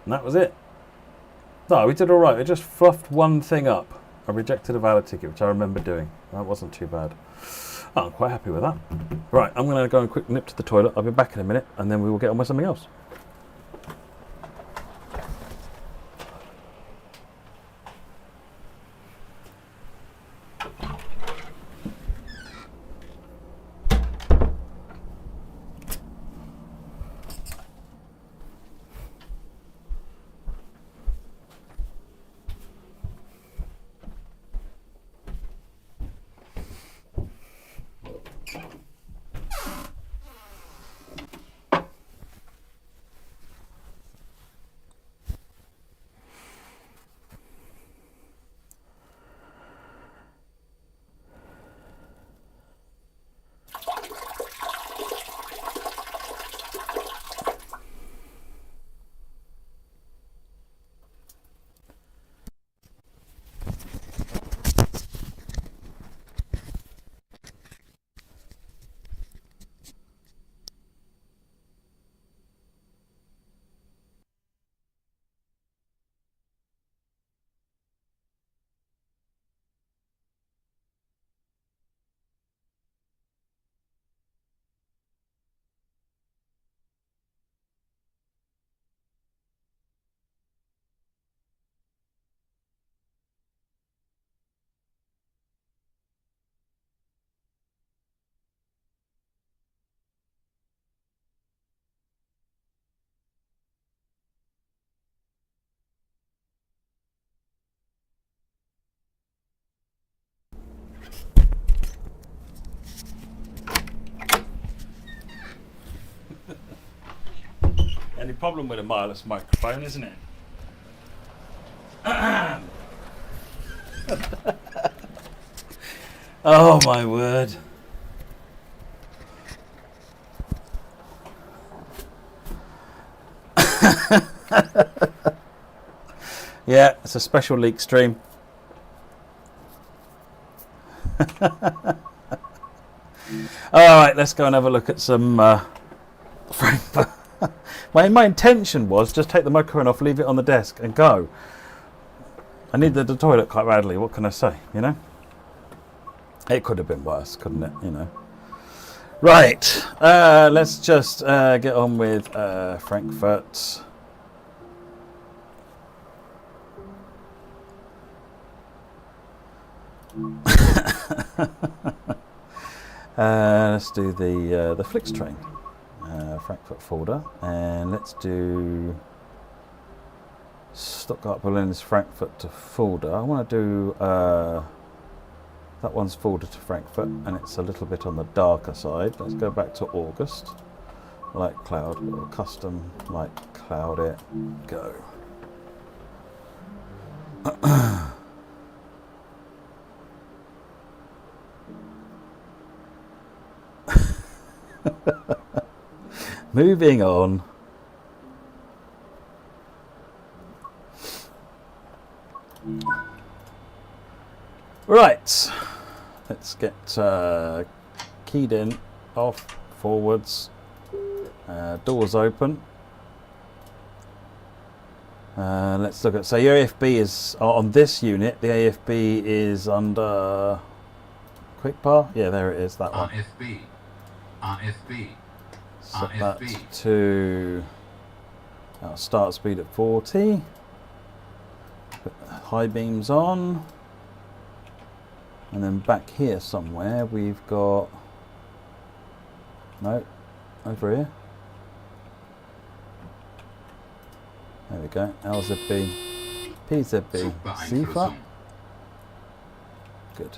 And that was it. No, we did all right. We just fluffed one thing up. I rejected a valid ticket, which I remember doing. That wasn't too bad. Oh, I'm quite happy with that. Right, I'm going to go and quick nip to the toilet. I'll be back in a minute, and then we will get on with something else. Any problem with a wireless microphone, isn't it? Oh my word. Yeah, it's a special leak stream. Alright, let's go and have a look at some Frankfurt. My intention was just take the microphone off, leave it on the desk and go. I needed the toilet quite badly, what can I say, you know? It could have been worse, couldn't it, you know? Right, let's just get on with Frankfurt. Let's do the Flix train. Frankfurt folder, and let's do Stuttgart, Berlin is Frankfurt to Fulda. I want to do that one's Fulda to Frankfurt, and it's a little bit on the darker side. Let's go back to August. Light cloud, or custom light cloud it. Go. Moving on. Right, let's get keyed in, off, forwards, doors open. Let's look at, so your AFB is, on this unit, the AFB is under quick bar? Yeah, there it is, that one. RFB. Set that to our start speed at 40. Put the high beams on. And then back here somewhere we've got, no, over here. There we go, LZB, PZB, CFA. Good.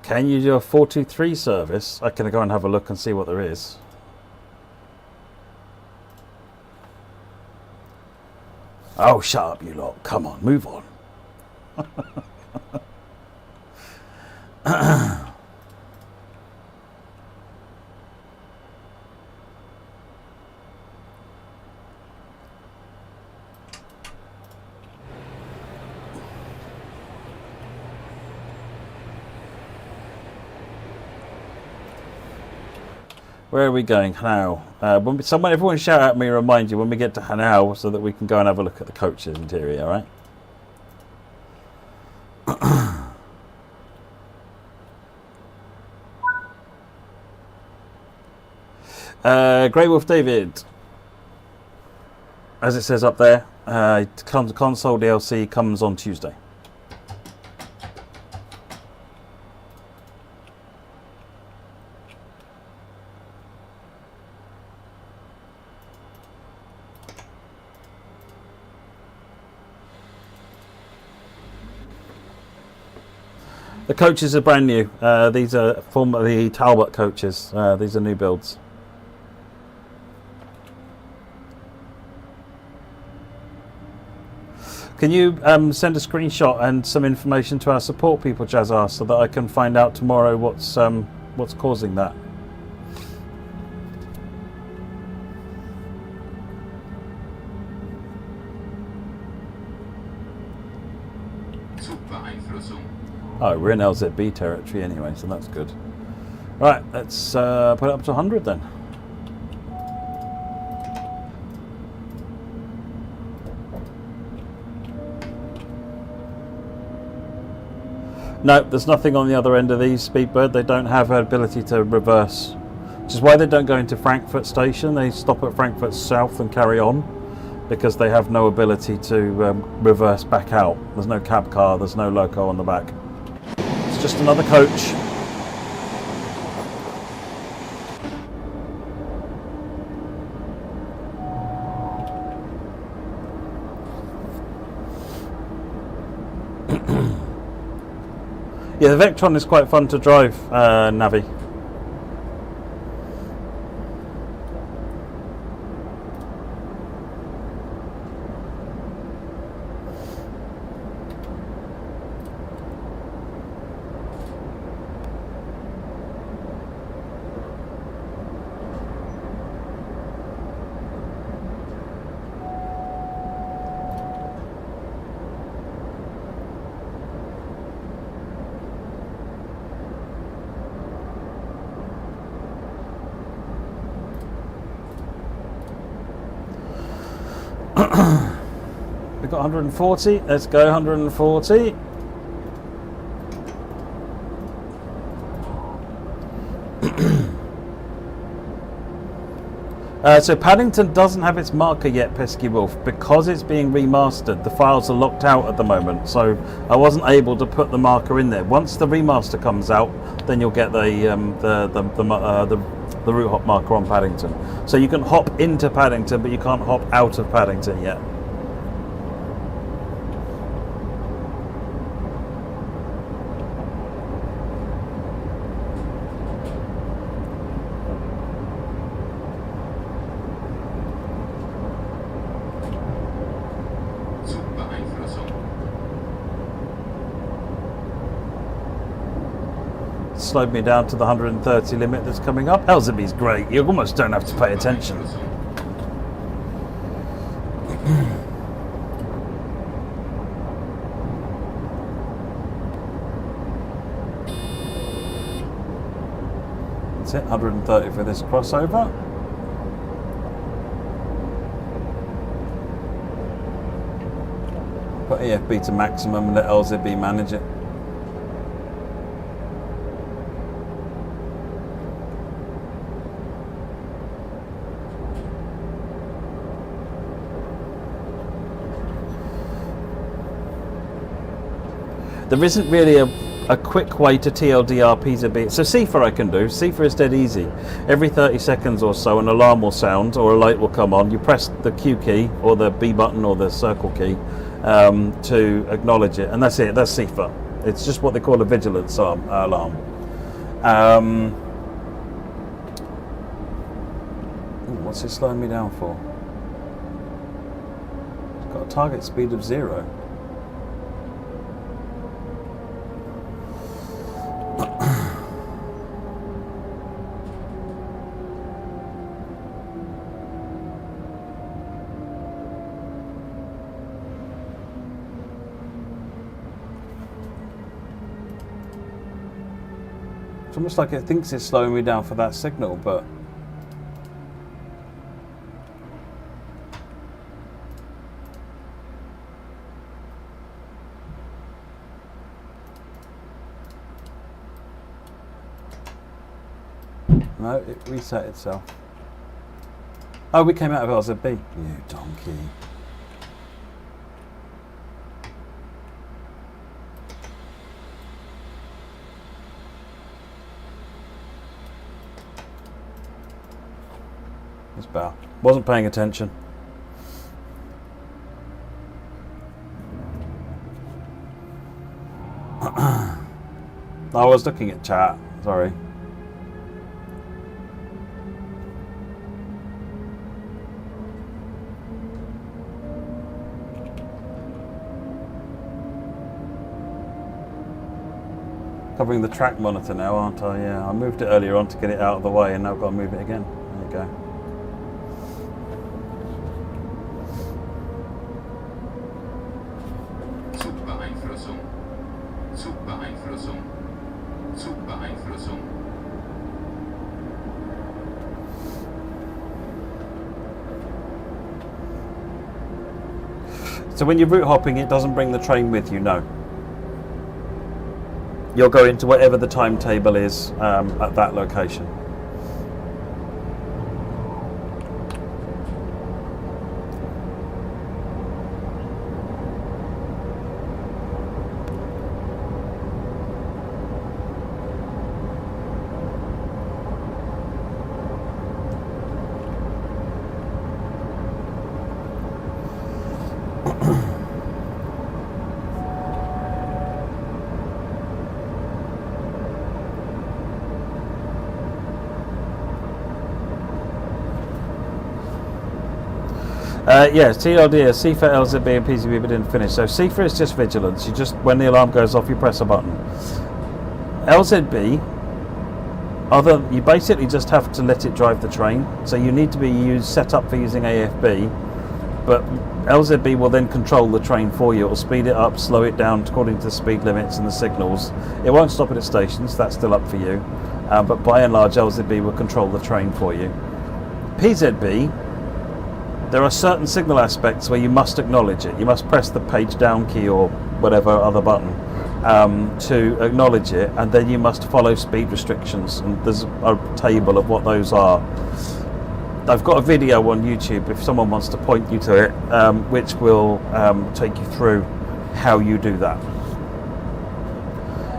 Can you do a 423 service? I can go and have a look and see what there is. Oh, shut up, you lot. Come on, move on. Where are we going? Hanau. Everyone shout at me and remind you when we get to Hanau so that we can go and have a look at the coach's interior, alright? Grey Wolf David. As it says up there, console DLC comes on Tuesday. The coaches are brand new. These are formerly Talbot coaches. These are new builds. Can you send a screenshot and some information to our support people, Jazzar, so that I can find out tomorrow what's causing that? Oh, we're in LZB territory anyway, so that's good. Right, let's put it up to 100 then. No, there's nothing on the other end of these, Speedbird. They don't have an ability to reverse, which is why they don't go into Frankfurt Station. They stop at Frankfurt South and carry on, because they have no ability to reverse back out. There's no cab car, there's no loco on the back. It's just another coach. Yeah, the Vectron is quite fun to drive, Navi. We've got 140. Let's go 140. So Paddington doesn't have its marker yet, Pesky Wolf, because it's being remastered. The files are locked out at the moment, so I wasn't able to put the marker in there. Once the remaster comes out, then you'll get the route hop marker on Paddington. So you can hop into Paddington, but you can't hop out of Paddington yet. Slowed me down to the 130 limit that's coming up. Elzeby's great. You almost don't have to pay attention. That's it, 130 for this crossover. Put EFB to maximum and let Elzeby manage it. There isn't really a quick way to TLDR PZB. So CIFA I can do. CIFA is dead easy. Every 30 seconds or so an alarm will sound or a light will come on. You press the Q key or the B button or the circle key to acknowledge it. And that's it. That's CIFA. It's just what they call a vigilance alarm. What's it slowing me down for? It's got a target speed of 0. It's almost like it thinks it's slowing me down for that signal, but no, it reset itself. Oh, we came out of LZB. You donkey. It's better. Wasn't paying attention. I was looking at chat. Sorry. Covering the track monitor now, aren't I? Yeah, I moved it earlier on to get it out of the way, and now I've got to move it again. There you go. So when you're route hopping, it doesn't bring the train with you, no. You'll go into whatever the timetable is at that location. Yes, TLD, CIFA, LZB and PCB but didn't finish. So CIFA is just vigilance. You just, when the alarm goes off, you press a button. LZB, you basically just have to let it drive the train. So you need to be set up for using AFB, but LZB will then control the train for you. It will speed it up, slow it down according to the speed limits and the signals. It won't stop it at stations, that's still up for you. But by and large, LZB will control the train for you. PZB, there are certain signal aspects where you must acknowledge it. You must press the page down key or whatever other button to acknowledge it, and then you must follow speed restrictions. And there's a table of what those are. I've got a video on YouTube if someone wants to point you to it, which will take you through how you do that.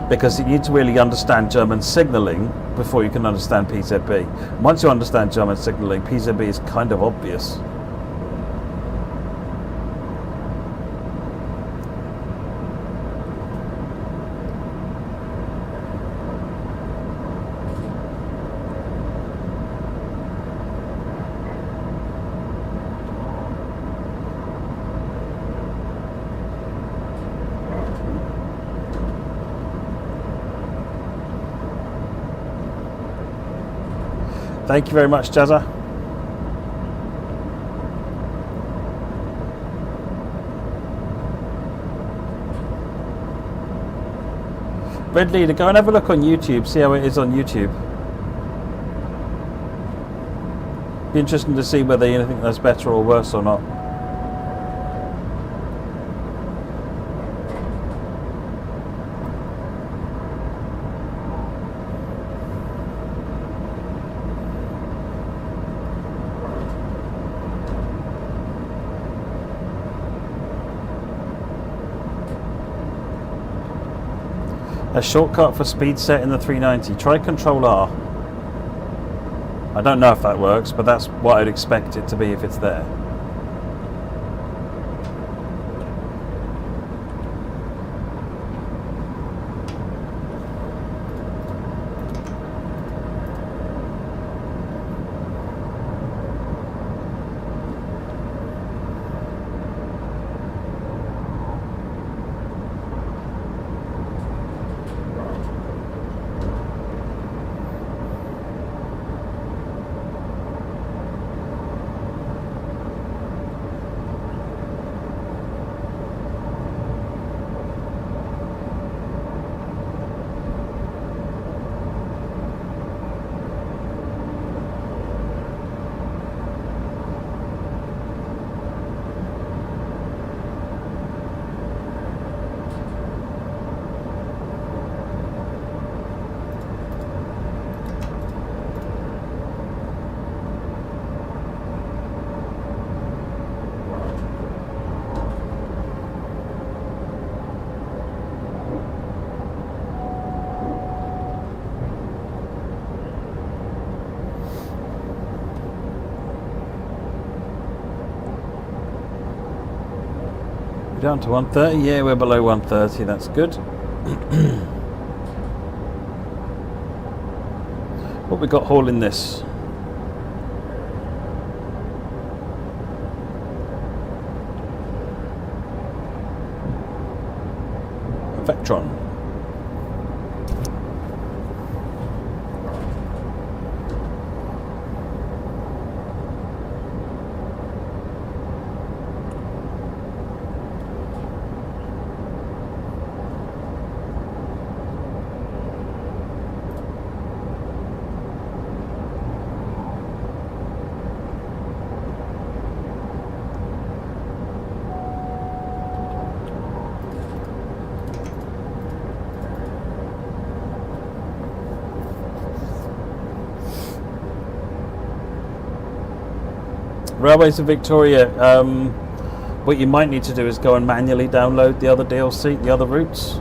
Because you need to really understand German signalling before you can understand PZB. Once you understand German signalling, PZB is kind of obvious. Thank you very much, Jazza. Red Leader, go and have a look on YouTube, see how it is on YouTube. Be interesting to see whether you think that's better or worse or not. A shortcut for speed set in the 390. Try Control R. I don't know if that works, but that's what I'd expect it to be if it's there. Down to 130, yeah, we're below 130, that's good. What we got hauling this? Vectron. Railways of Victoria, what you might need to do is go and manually download the other DLC, the other routes.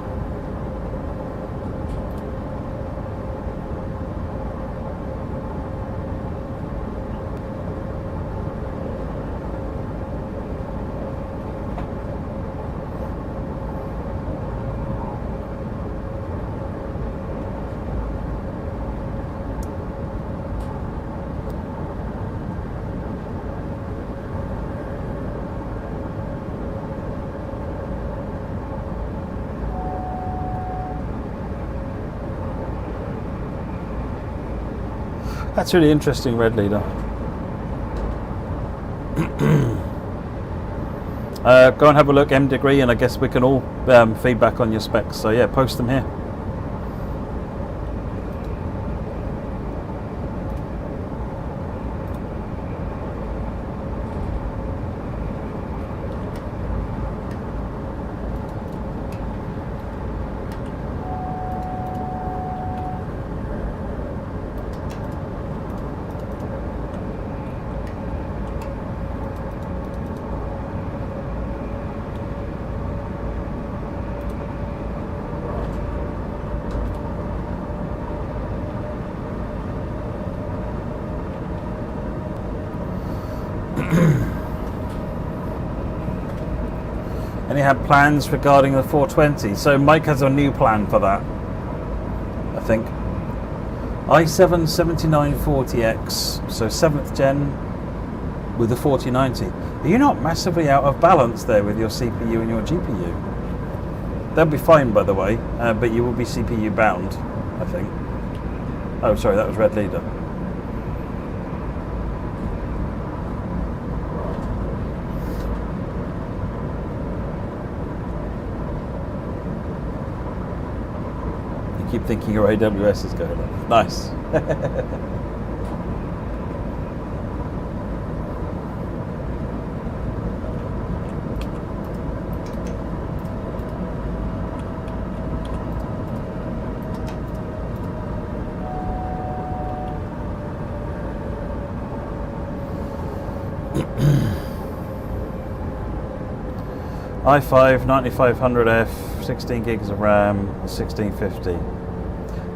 That's really interesting, Red Leader. Go and have a look, M Degree, and I guess we can all feedback on your specs. So yeah, post them here. And he had plans regarding the 420. So Mike has a new plan for that, I think. i7 7940X, so 7th gen with the 4090. Are you not massively out of balance there with your CPU and your GPU? They'll be fine, by the way, but you will be CPU bound, I think. Oh, sorry, that was Red Leader. Keep thinking your AWS is going up. Nice. i5 9500F, 16 gigs of RAM, 1650.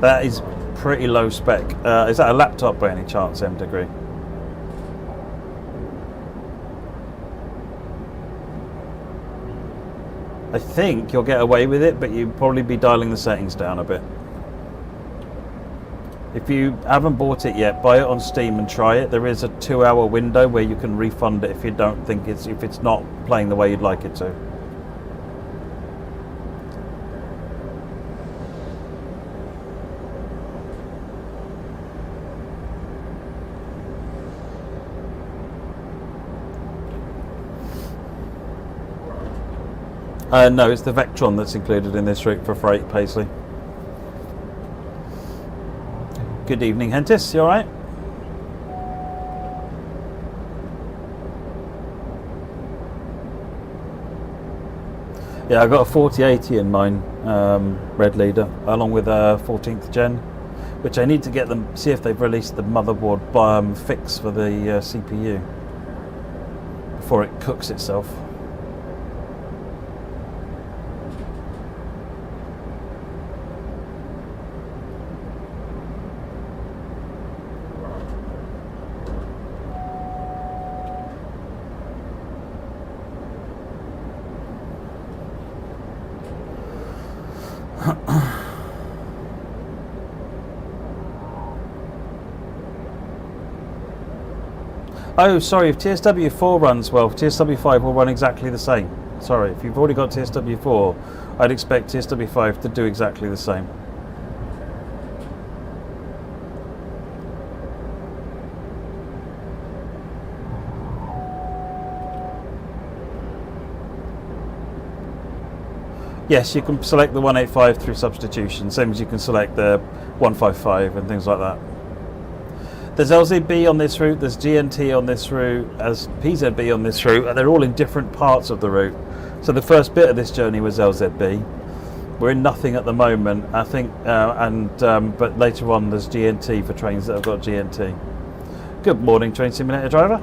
That is pretty low spec. Is that a laptop by any chance, M Degree? I think you'll get away with it, but you'll probably be dialing the settings down a bit. If you haven't bought it yet, buy it on Steam and try it. There is a 2-hour window where you can refund it if you don't think if it's not playing the way you'd like it to. No, it's the Vectron that's included in this route for freight, Paisley. Good evening, Hentis. You alright? Yeah, I got a 4080 in mine, Red Leader, along with a 14th gen, which I need to get them, see if they've released the motherboard fix for the CPU before it cooks itself. Oh, sorry, if TSW4 runs well, TSW5 will run exactly the same. Sorry, if you've already got TSW4, I'd expect TSW5 to do exactly the same. Yes, you can select the 185 through substitution, same as you can select the 155 and things like that. There's LZB on this route, there's GNT on this route, there's PZB on this route, and they're all in different parts of the route. So the first bit of this journey was LZB. We're in nothing at the moment, I think, but later on there's GNT for trains that have got GNT. Good morning, Train Simulator driver.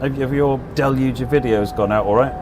Have your deluge of videos gone out all right?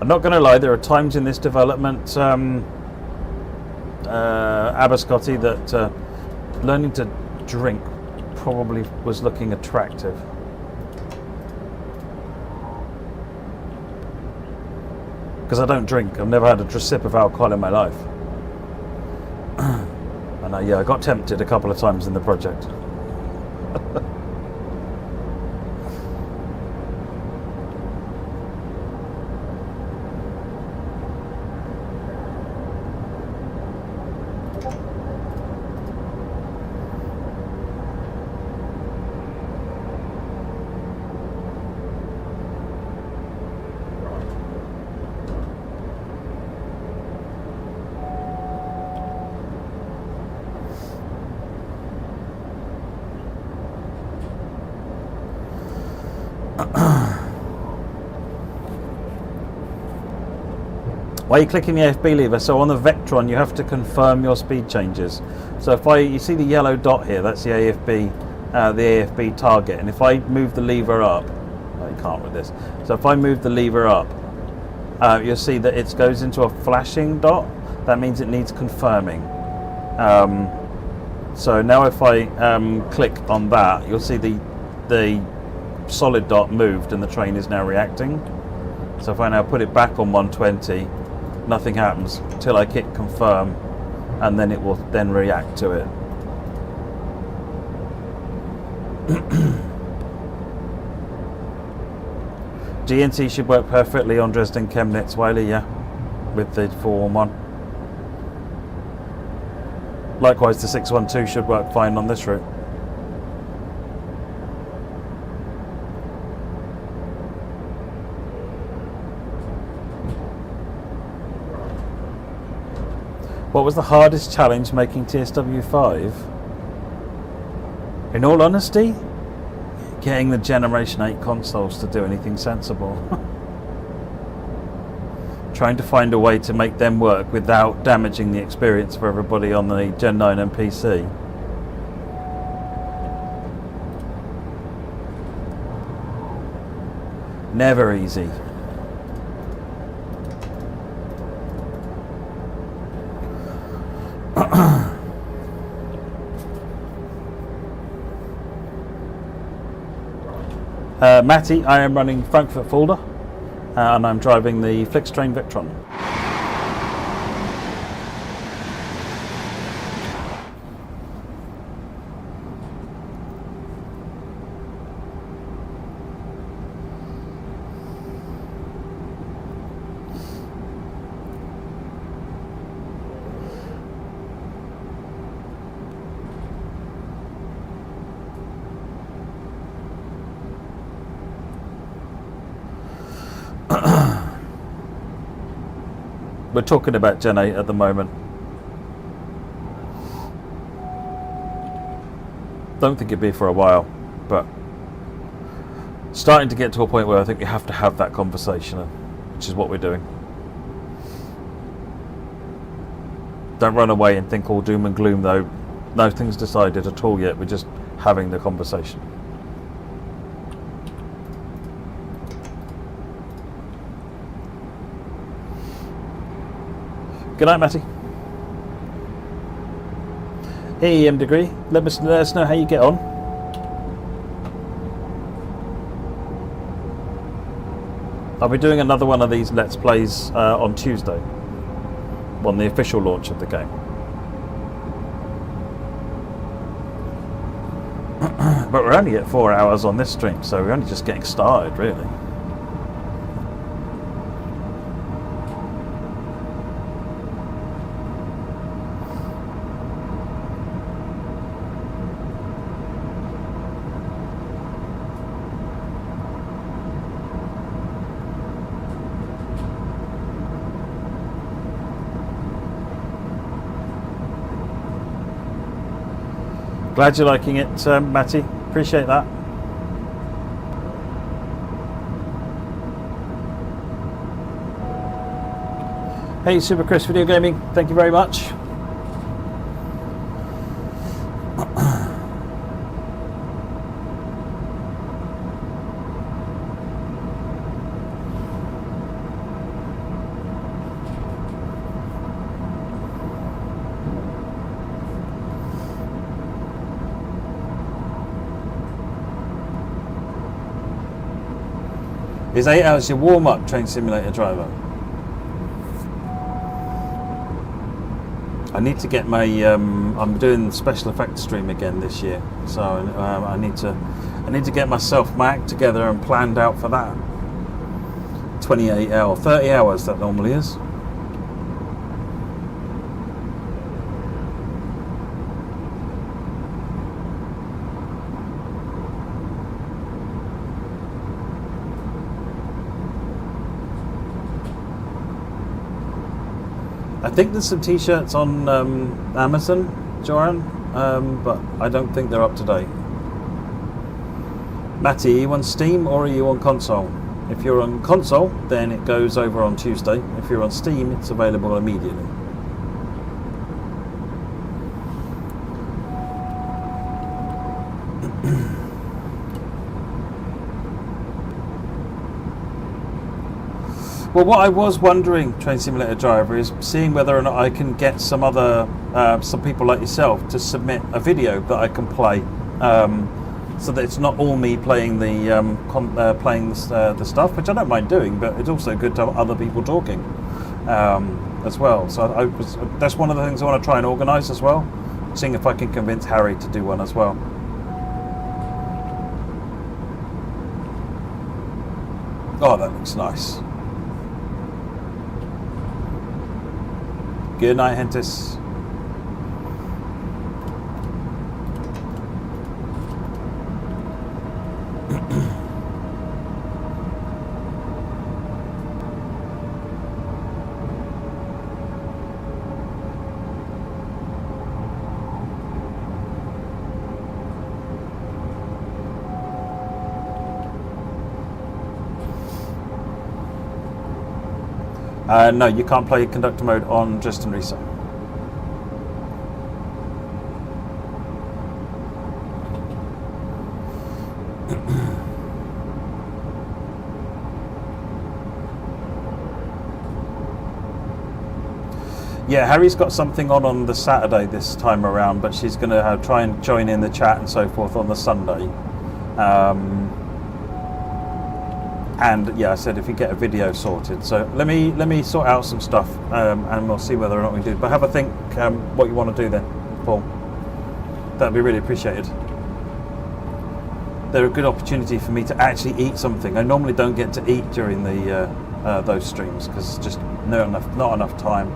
I'm not going to lie, there are times in this development, Abascotti, that learning to drink probably was looking attractive. Because I don't drink, I've never had a sip of alcohol in my life. And yeah, I got tempted a couple of times in the project. Why are you clicking the AFB lever? So on the Vectron you have to confirm your speed changes. So if you see the yellow dot here, that's the AFB target, and if I move the lever up, I can't with this. So if I move the lever up, you'll see that it goes into a flashing dot. That means it needs confirming. So now if I click on that, you'll see the solid dot moved and the train is now reacting. So if I now put it back on 120, nothing happens until I click confirm, and then it will then react to it. GNT should work perfectly on Dresden Chemnitz, Wiley, yeah, with the 411. Likewise, the 612 should work fine on this route. What was the hardest challenge making TSW5? In all honesty, getting the Generation 8 consoles to do anything sensible. Trying to find a way to make them work without damaging the experience for everybody on the Gen 9 and PC. Never easy. Matty, I am running Frankfurt Fulda, and I'm driving the Flixtrain Victron. We're talking about Gen 8 at the moment. Don't think it'd be for a while, but starting to get to a point where I think we have to have that conversation, which is what we're doing. Don't run away and think all doom and gloom though. Nothing's decided at all yet. We're just having the conversation. Good night, Matty. Hey, Degree. Let us know how you get on. I'll be doing another one of these Let's Plays on Tuesday, on the official launch of the game. But we're only at 4 hours on this stream, so we're only just getting started, really. Glad you're liking it, Matty. Appreciate that. Hey, Super Chris Video Gaming. Thank you very much. Is 8 hours your warm-up, Train Simulator driver? I need to get my I'm doing special effects stream again this year, so I need to get myself my act together and planned out for that. 28 hours, 30 hours that normally is. I think there's some t-shirts on Amazon, Joran, but I don't think they're up to date. Matty, are you on Steam or are you on console? If you're on console, then it goes over on Tuesday. If you're on Steam, it's available immediately. Well, what I was wondering, Train Simulator Driver, is seeing whether or not I can get some other, some people like yourself to submit a video that I can play, so that it's not all me playing the stuff, which I don't mind doing, but it's also good to have other people talking as well. So that's one of the things I want to try and organise as well, seeing if I can convince Harry to do one as well. Oh, that looks nice. Good night, Hentis. No, you can't play conductor mode on Just and Reset. Yeah, Harry's got something on the Saturday this time around, but she's going to try and join in the chat and so forth on the Sunday. And yeah, I said if you get a video sorted. So let me sort out some stuff, and we'll see whether or not we do. But have a think what you want to do then, Paul. That'd be really appreciated. They're a good opportunity for me to actually eat something. I normally don't get to eat during the those streams because just not enough time.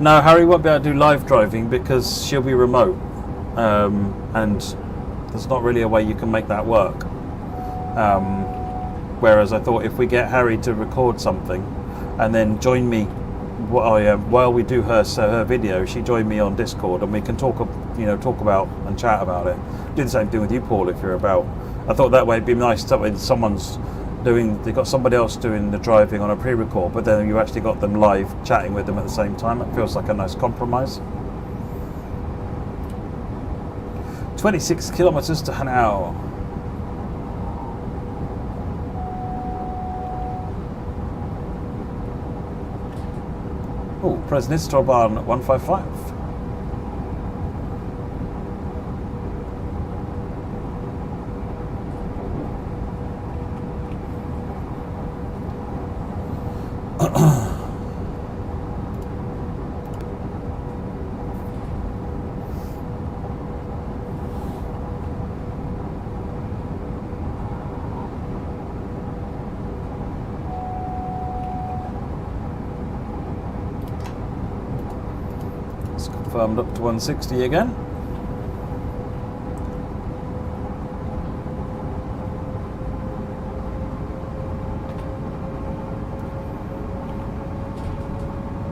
No, Harry won't be able to do live driving because she'll be remote, and there's not really a way you can make that work. Whereas I thought if we get Harry to record something and then join me while we do her video, she joined me on Discord and we can talk about and chat about it. Do the same thing with you, Paul, if you're about. I thought that way it'd be nice that way they've got somebody else doing the driving on a pre-record, but then you actually got them live chatting with them at the same time. It feels like a nice compromise. 26 kilometers to Hanau. Oh, Presnitstrobahn 155. Confirmed up to 160 again.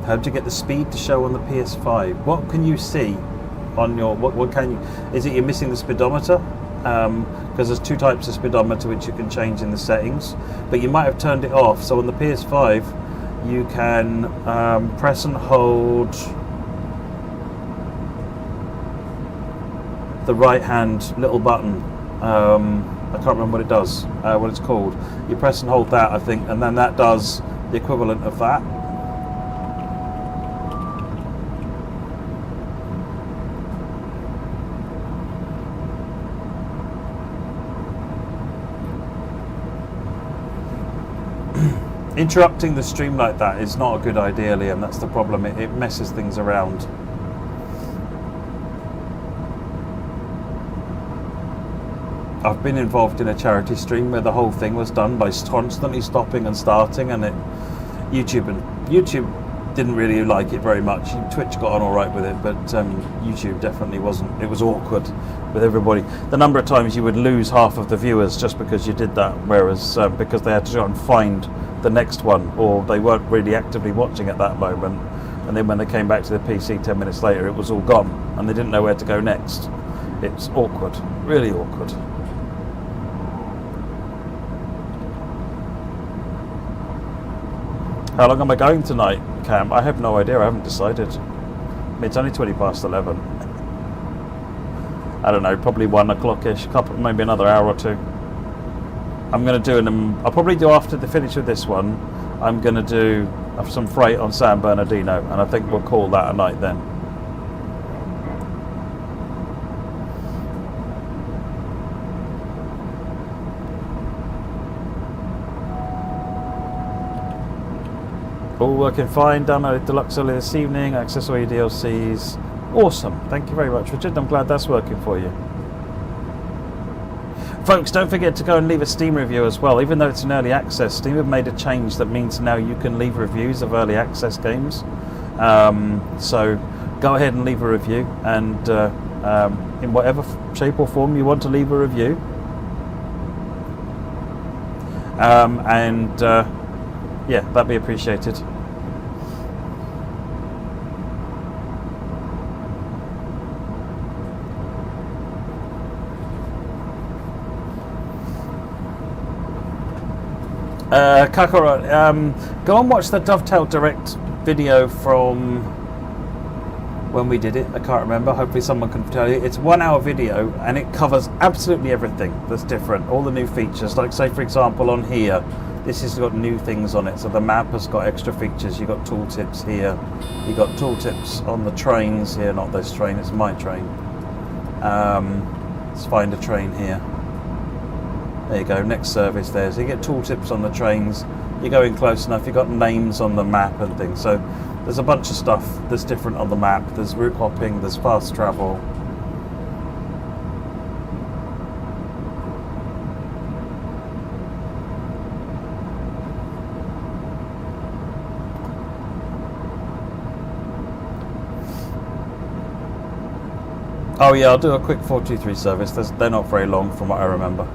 How do you get the speed to show on the PS5? What can you see on your what can you? Is it you're missing the speedometer? Because there's two types of speedometer which you can change in the settings, but you might have turned it off. So on the PS5, you can press and hold the right hand little button. I can't remember what it does, what it's called. You press and hold that, I think, and then that does the equivalent of that. Interrupting the stream like that is not a good idea, Liam. That's the problem. It messes things around. I've been involved in a charity stream where the whole thing was done by constantly stopping and starting, and YouTube didn't really like it very much. Twitch got on all right with it, but YouTube definitely wasn't. It was awkward with everybody. The number of times you would lose half of the viewers just because you did that, whereas because they had to try and find the next one, or they weren't really actively watching at that moment, and then when they came back to the PC 10 minutes later, it was all gone, and they didn't know where to go next. It's awkward, really awkward. How long am I going tonight, Cam? I have no idea. I haven't decided. I mean, it's only 20 past 11. I don't know, probably 1 o'clock-ish, maybe another hour or two. I'm going to do I'll probably do after the finish with this one. I'm going to do some freight on San Bernardino, and I think we'll call that a night then. All working fine. Downloaded Deluxe earlier this evening. Access all your DLCs. Awesome. Thank you very much, Richard. I'm glad that's working for you. Folks, don't forget to go and leave a Steam review as well. Even though it's in early access, Steam have made a change that means now you can leave reviews of early access games. So go ahead and leave a review, and in whatever shape or form you want to leave a review. Yeah, that'd be appreciated. Kakarot, go and watch the Dovetail Direct video from when we did it. I can't remember. Hopefully someone can tell you. It's a 1 hour video, and it covers absolutely everything that's different. All the new features, like say for example on here, this has got new things on it. So the map has got extra features. You've got tooltips here. You've got tooltips on the trains here. Not this train, it's my train. Let's find a train here. There you go, next service there. So you get tooltips on the trains. You're going close enough. You've got names on the map and things. So there's a bunch of stuff that's different on the map. There's route hopping, there's fast travel. Oh yeah, I'll do a quick 423 service. They're not very long from what I remember.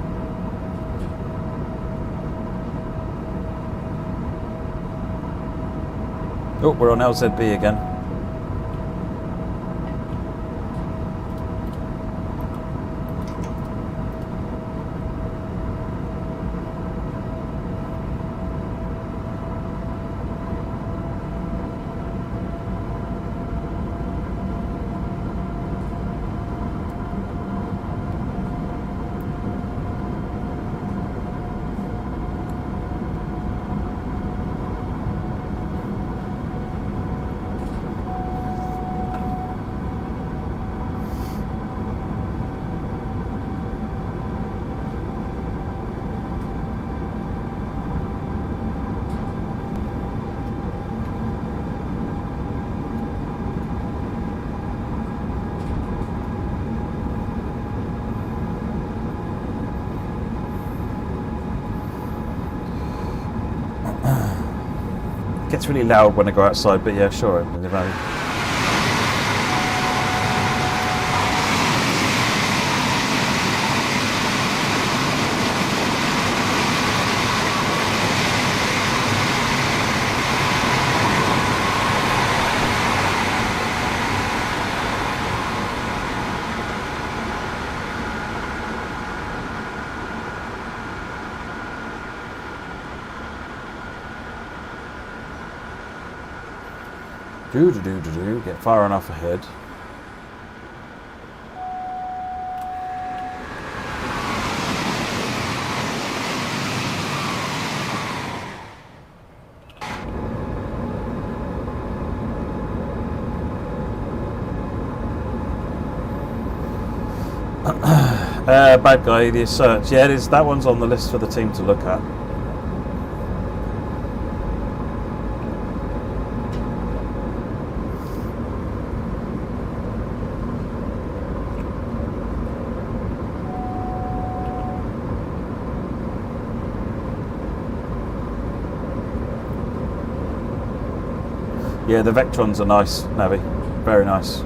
Oh, we're on LZB again. Gets really loud when I go outside, but yeah, sure. Get far enough ahead. Bad guy, the search. Yeah, that one's on the list for the team to look at. Yeah, the Vectrons are nice, Navi. Very nice.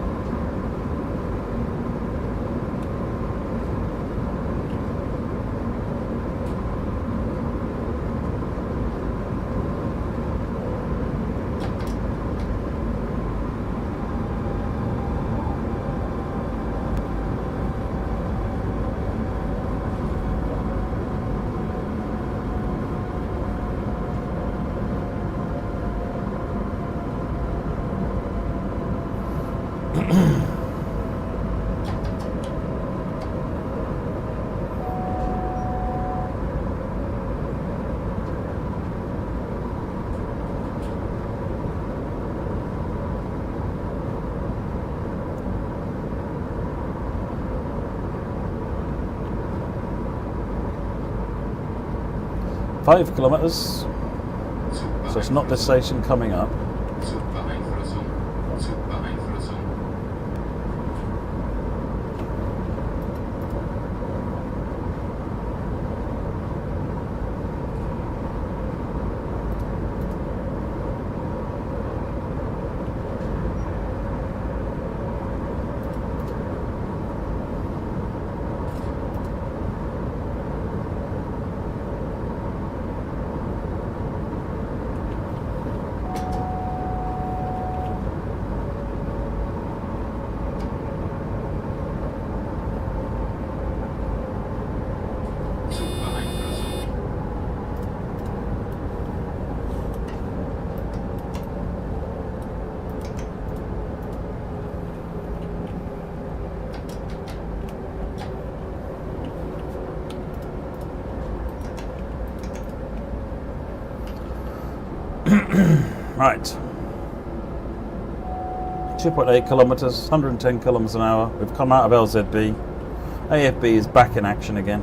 Five kilometres, so it's not this station coming up. Zug Beeinflussung. Zug Beeinflussung. Zug Beeinflussung. Right. 2.8 kilometres, 110 kilometres an hour. We've come out of LZB. AFB is back in action again.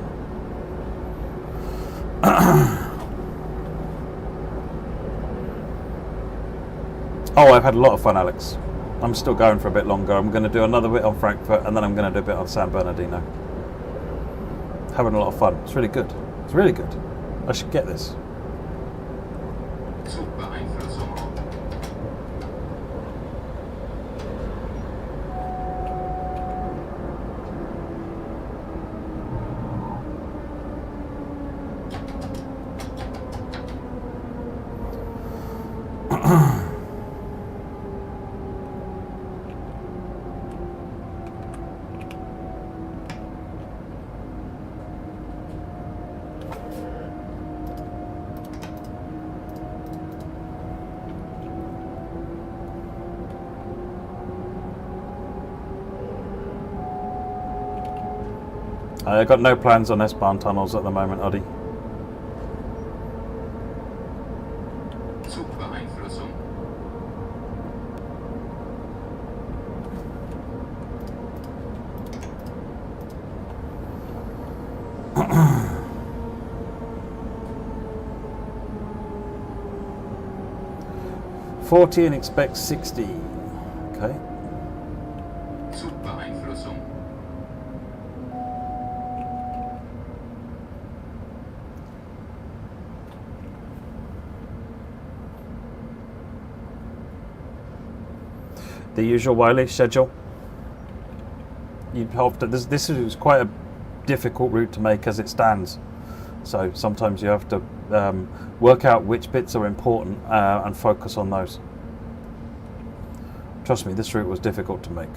Oh, I've had a lot of fun, Alex. I'm still going for a bit longer. I'm going to do another bit on Frankfurt and then I'm going to do a bit on San Bernardino. Having a lot of fun. It's really good. It's really good. I should get this. Zug Beeinflussung. I've got no plans on S-Bahn tunnels at the moment, Oddy. Zug Beeinflussung. $40 and expect 60. Okay. Zug Beeinflussung. The usual Wiley schedule. You'd have to, this is quite a difficult route to make as it stands. So sometimes you have to work out which bits are important and focus on those. Trust me, this route was difficult to make.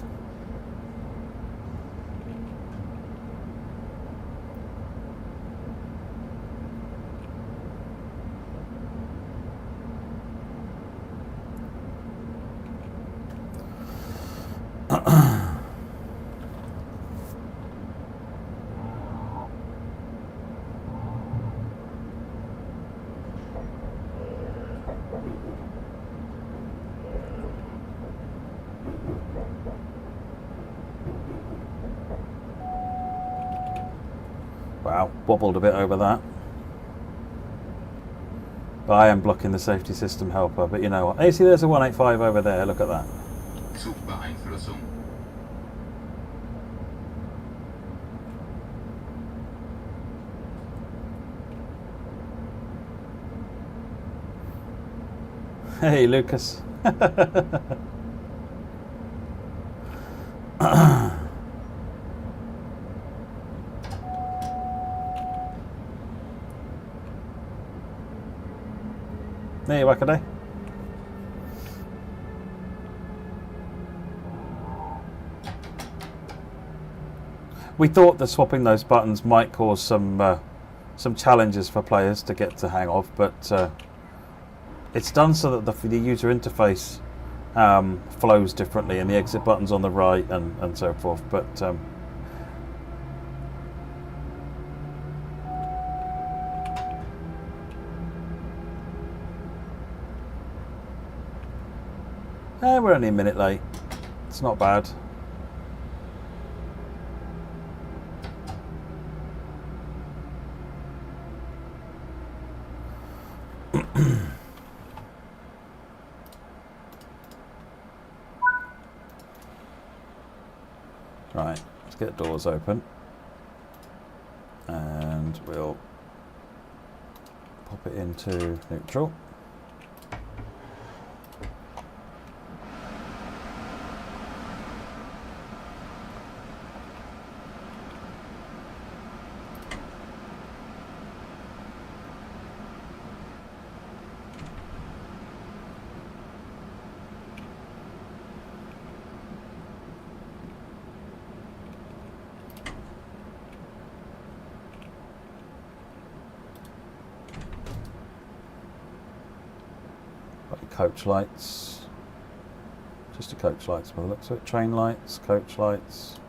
Wow, wobbled a bit over that. But I am blocking the safety system helper, but you know what? Hey, see, there's a 185 over there, look at that. Zug Beeinflussung. Hey, Lucas. There you wackaday. We thought that swapping those buttons might cause some challenges for players to get the hang of, but it's done so that the user interface flows differently, and the exit button's on the right, and so forth. But we're only a minute late. It's not bad. Right, let's get doors open, and we'll pop it into neutral. Coach lights, just a coach lights by the looks of it. Train lights, coach lights.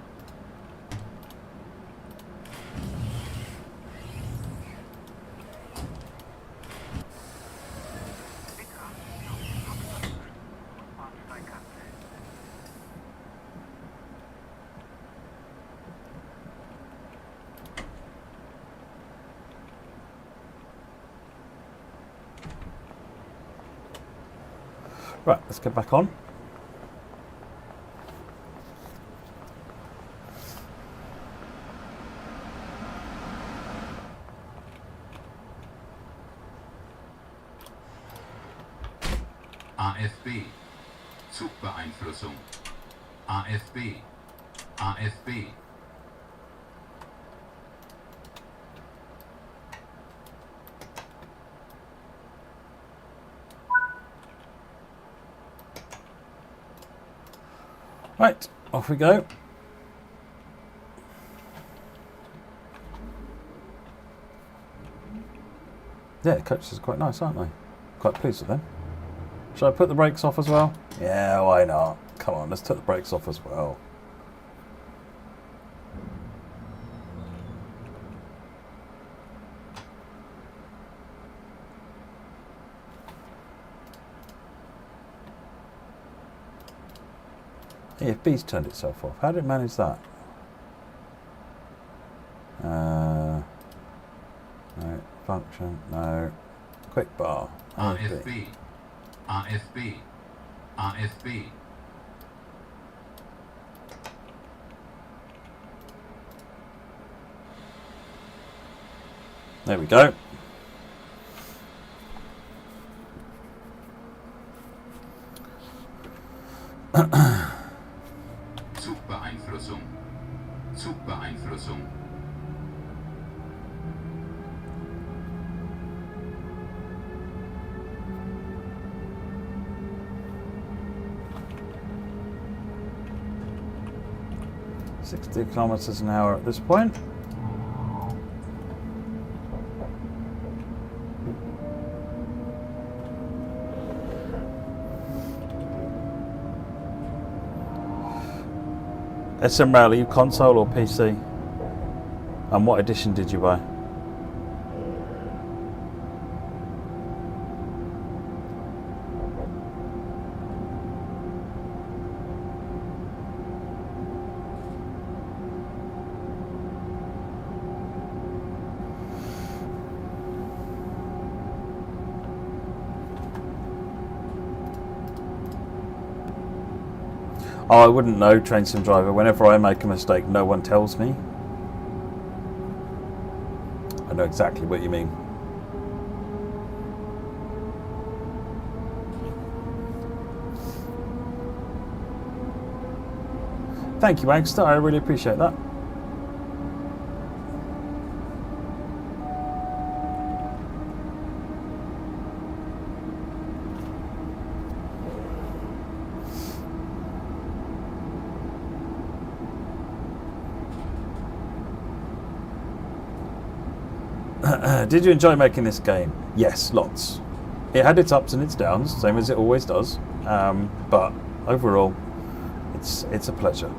Right, let's get back on. AFB. Zugbeeinflussung. AFB. AFB. Right, off we go. Yeah, the coaches are quite nice, aren't they? Quite pleased with them. Should I put the brakes off as well? Yeah, why not? Come on, let's take the brakes off as well. EFB's turned itself off. How did it manage that? No. Function. No. Quick bar. AFB. AFB. AFB. There we go. Zugbeeinflussung. Zugbeeinflussung. "60 kilometers an hour at this point." SM Rail, are you console or PC? And what edition did you buy? Oh, I wouldn't know, Train Sim Driver. Whenever I make a mistake, no one tells me. I know exactly what you mean. Thank you, Angster. I really appreciate that. Did you enjoy making this game? Yes, lots. It had its ups and its downs, same as it always does. But overall, it's a pleasure.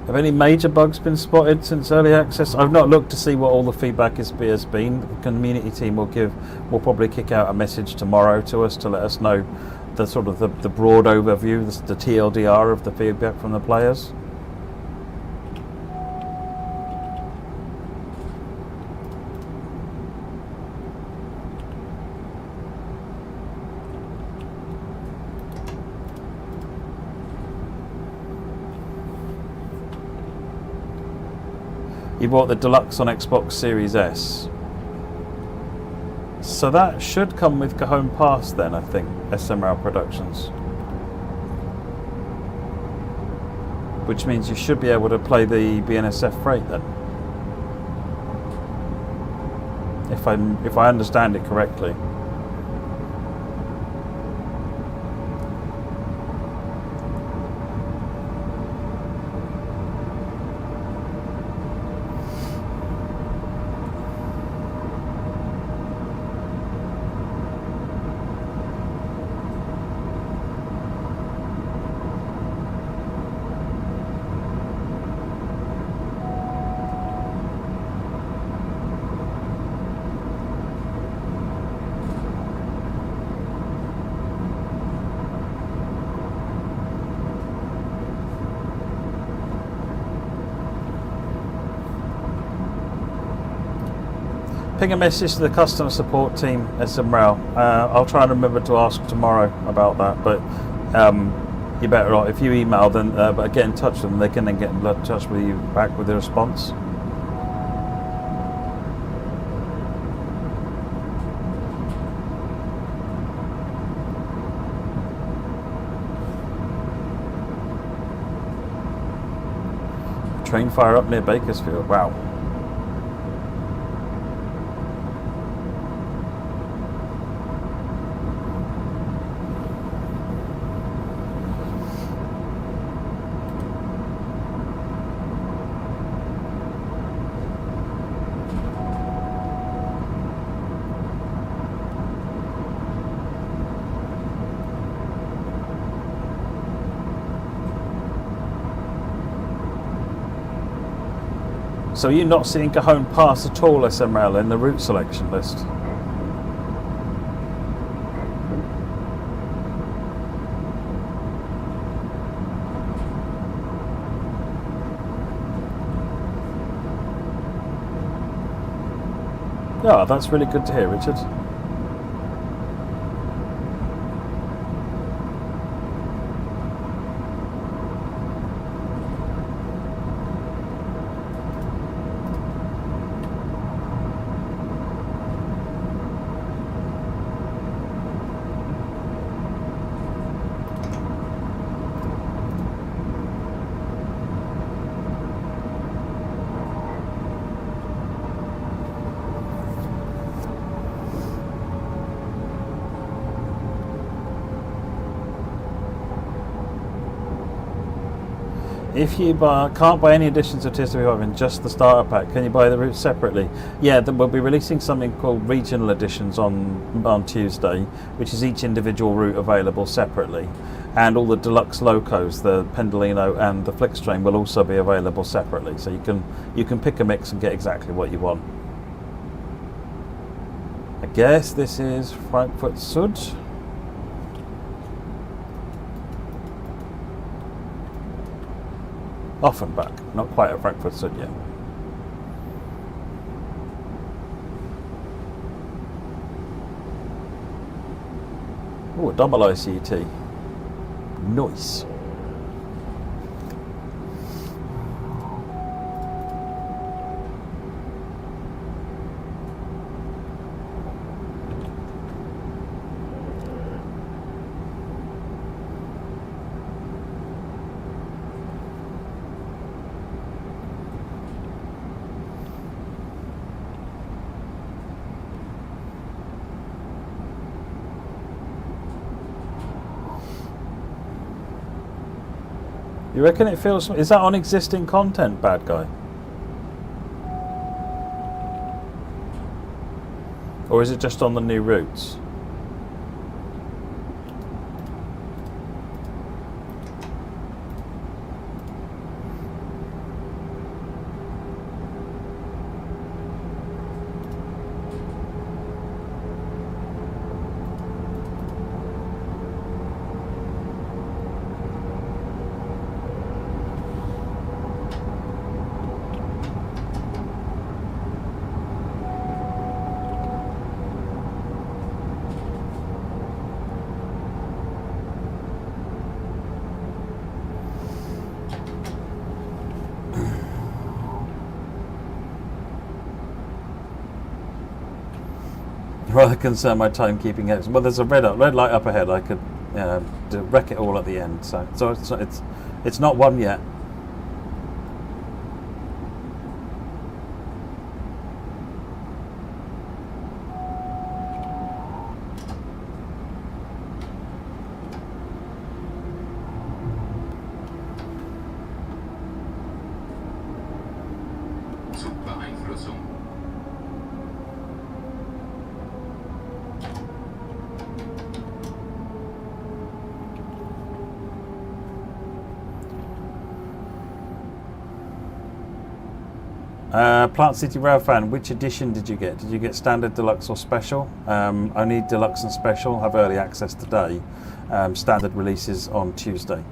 Have any major bugs been spotted since early access? I've not looked to see what all the feedback has been. The community team will probably kick out a message tomorrow to us to let us know the sort of the broad overview, the TLDR of the feedback from the players. You bought the Deluxe on Xbox Series S. So that should come with Cajon Pass then, I think, SMRAL Productions. Which means you should be able to play the BNSF Freight then. If I understand it correctly. Ping a message to the customer support team at SMRAL. I'll try and remember to ask tomorrow about that, but you better off if you email them, but get in touch with them, they can then get in touch with you back with the response. Train fire up near Bakersfield, wow. So you're not seeing Cajon Pass at all, SMRAL, in the route selection list? Yeah, that's really good to hear, Richard. If you can't buy any editions of Tears to Be Having, just the starter pack, can you buy the route separately? Yeah, we'll be releasing something called regional editions on Tuesday, which is each individual route available separately. and all the deluxe locos, the Pendolino and the Flix train, will also be available separately. So you can pick a mix and get exactly what you want. I guess this is Frankfurt Sud. Offenbach, not quite at Frankfurt Sud yet. Oh, a double ICT. Nice. You reckon it feels... Is that on existing content, bad guy? Or is it just on the new routes? Rather concerned my timekeeping helps. Well, there's a red light up ahead. I could wreck it all at the end. So it's not one yet. Zugbeeinflussung. Plant City Rail fan, which edition did you get? Did you get standard, deluxe or special? Only deluxe and special have early access today. Standard releases on Tuesday.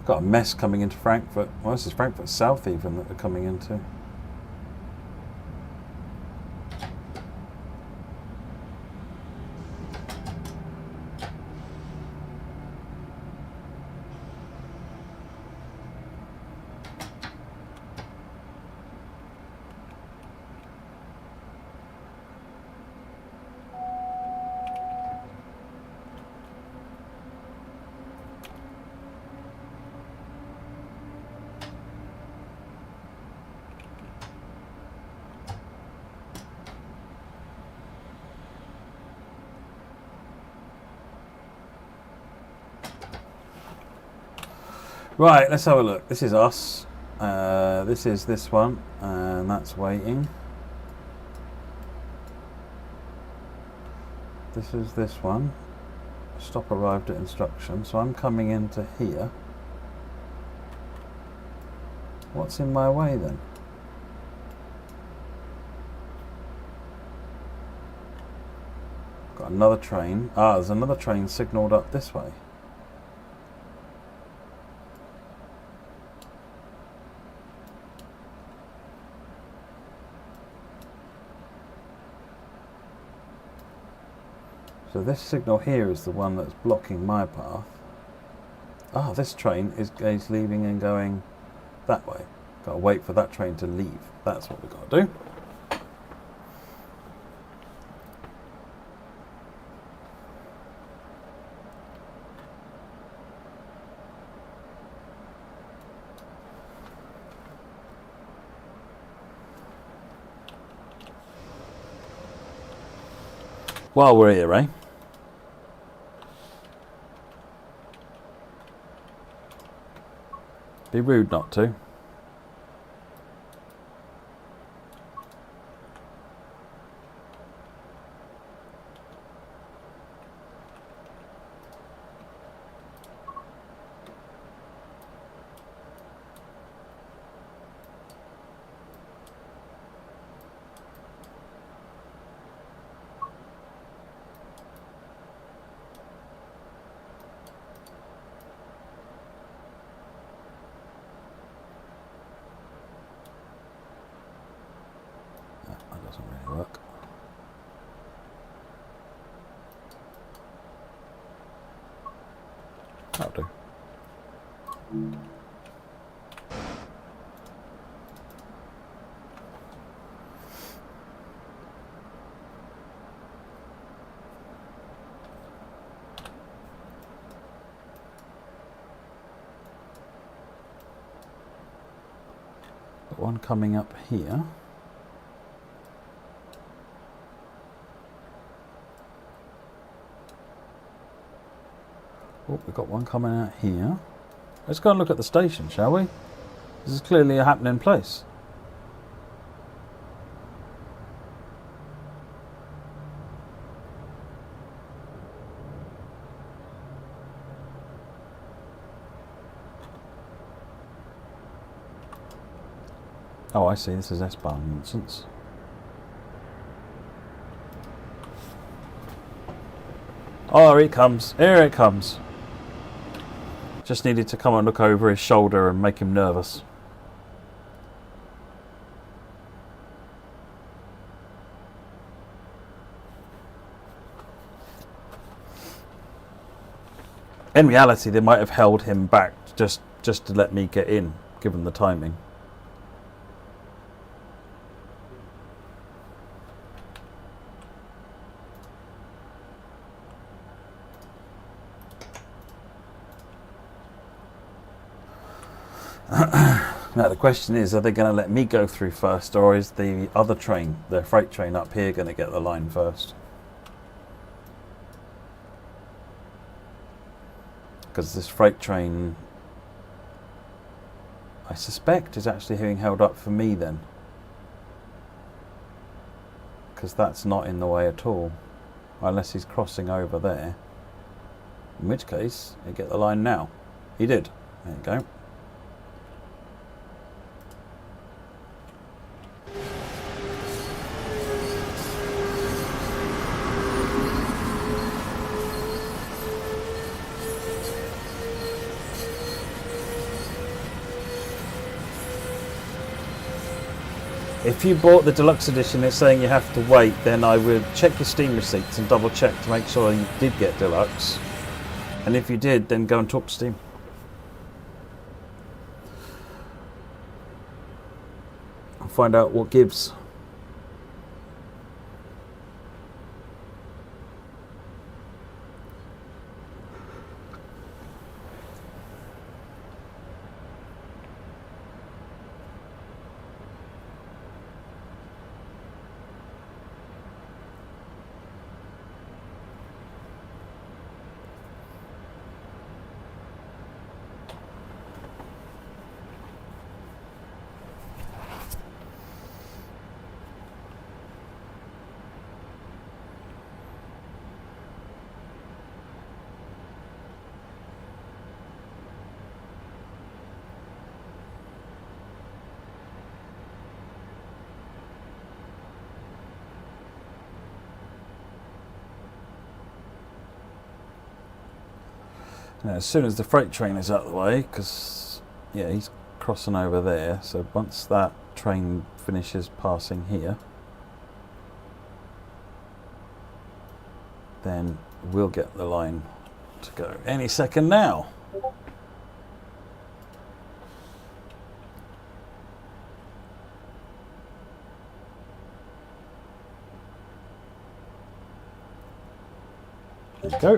Got a mess coming into Frankfurt. Well, this is Frankfurt South even that we're coming into. Right, let's have a look. This is us. This is this one, and that's waiting. This is this one. Stop arrived at instruction. So I'm coming into here. What's in my way then? Got another train. Ah, there's another train signalled up this way. So this signal here is the one that's blocking my path. Ah, this train is leaving and going that way. Got to wait for that train to leave. That's what we've got to do. While we're here, eh? Be rude not to. That doesn't really work. That'll do. Got one coming up here. Oh, we've got one coming out here. Let's go and look at the station, shall we? This is clearly a happening place. Oh, I see. This is S-Bahn nonsense. Oh, here it comes. Here it comes. Just needed to come and look over his shoulder and make him nervous. In reality, they might have held him back just to let me get in, given the timing. Now the question is, are they going to let me go through first, or is the other train, the freight train up here, going to get the line first? Because this freight train, I suspect, is actually being held up for me then. Because that's not in the way at all. Unless he's crossing over there. In which case, he'll get the line now. He did. There you go. If you bought the deluxe edition, it's saying you have to wait, then I would check your Steam receipts and double check to make sure you did get deluxe. And if you did, then go and talk to Steam. And find out what gives. Now, as soon as the freight train is out of the way, because yeah, he's crossing over there, so once that train finishes passing here, then we'll get the line to go any second now. There you go.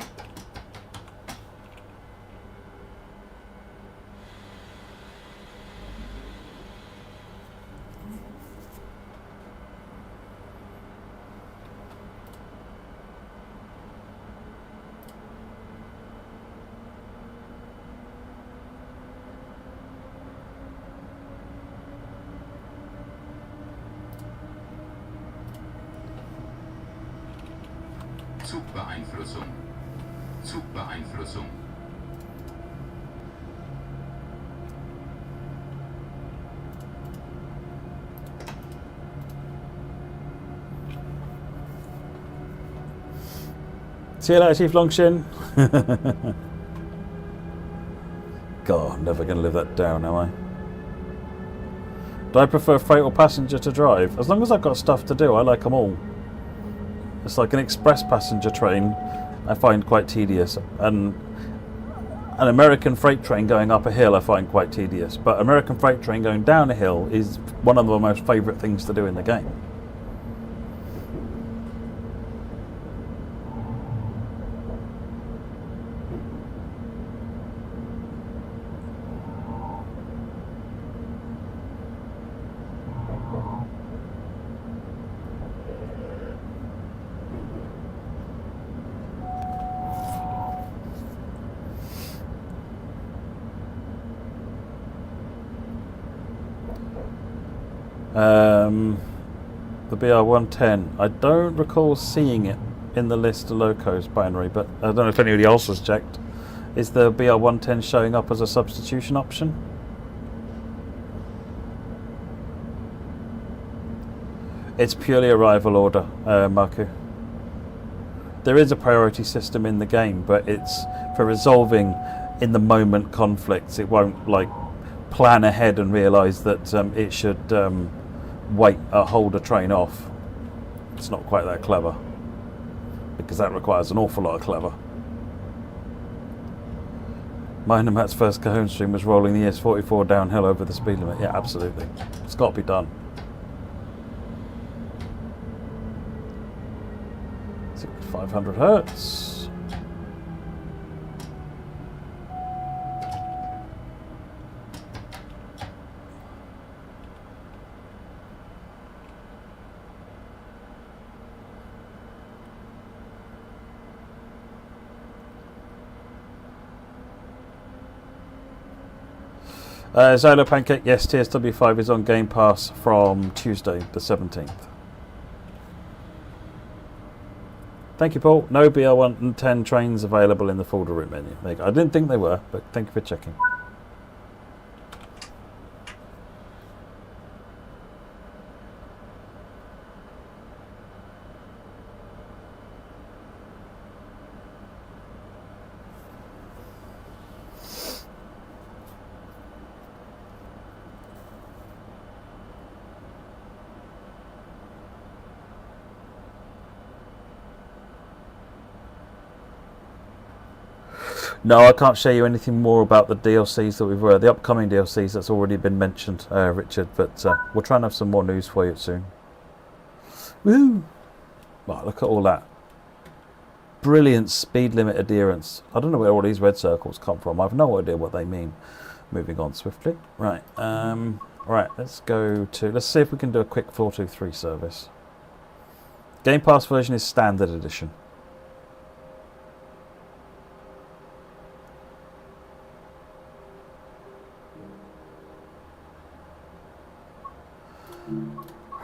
Zugbeeinflussung. Zugbeeinflussung. See you later, Chief Longshin. God, I'm never going to live that down, am I? Do I prefer freight or passenger to drive? As long as I've got stuff to do, I like them all. It's like an express passenger train I find quite tedious, and an American freight train going up a hill I find quite tedious, but American freight train going down a hill is one of my most favourite things to do in the game. The BR110. I don't recall seeing it in the list of locos binary, but I don't know if anybody else has checked. Is the BR110 showing up as a substitution option? It's purely arrival order, Marku. There is a priority system in the game, but it's for resolving in the moment conflicts. It won't like plan ahead and realise that it should hold a train off. It's not quite that clever, because that requires an awful lot of clever. Mine and Matt's first Cajon stream was rolling the ES44 downhill over the speed limit. Yeah, absolutely. It's got to be done. 500 hertz. Zolo Pancake, yes, TSW5 is on Game Pass from Tuesday the 17th. Thank you, Paul. No BR110 trains available in the folder route menu. There you go. I didn't think they were, but thank you for checking. No, I can't show you anything more about the DLCs that the upcoming DLCs that's already been mentioned, Richard. But we'll try and have some more news for you soon. Woo! Right, look at all that brilliant speed limit adherence. I don't know where all these red circles come from. I have no idea what they mean. Moving on swiftly. Right, right. Let's see if we can do a quick 423 service. Game Pass version is standard edition.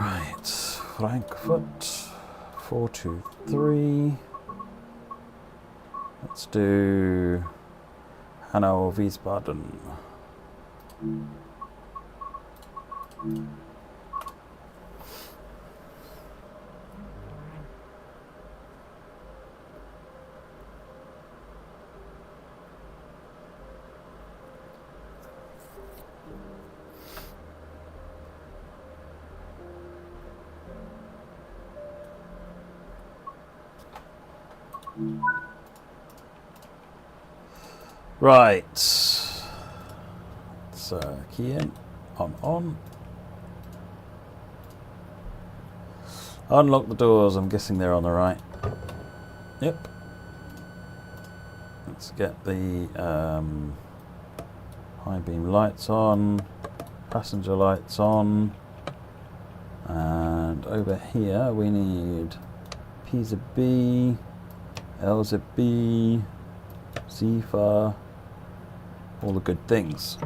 Right, Frankfurt, 423. Let's do Hanau, Wiesbaden. Right, so key in, on. Unlock the doors, I'm guessing they're on the right. Yep. Let's get the high beam lights on, passenger lights on, and over here we need P's a B, L's a B, Zifa, all the good things.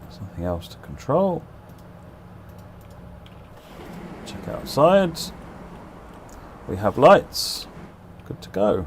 There's nothing else to control. Check outside. We have lights. Good to go.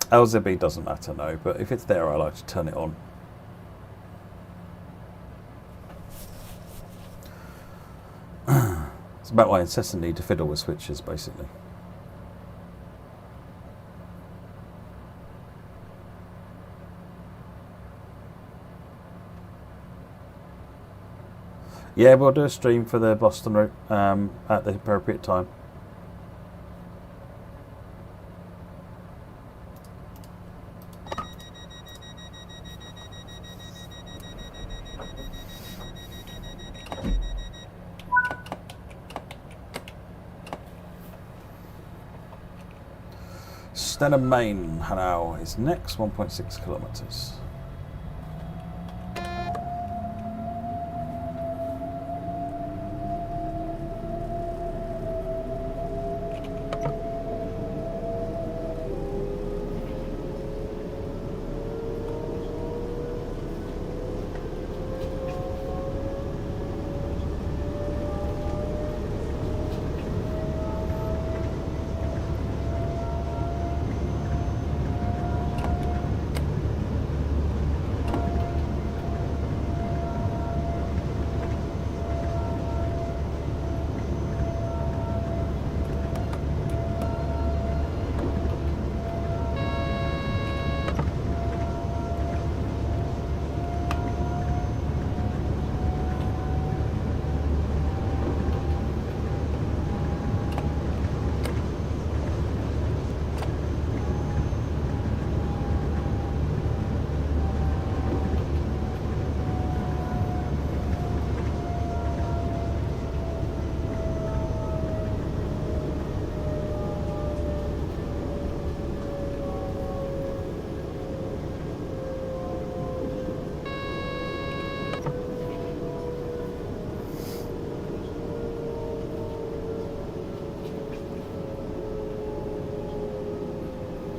LZB doesn't matter, no, but if it's there, I like to turn it on. It's about my incessant need to fiddle with switches, basically. Yeah, we'll do a stream for the Boston route at the appropriate time. Stenham Main, Harrow is next, 1.6 kilometres.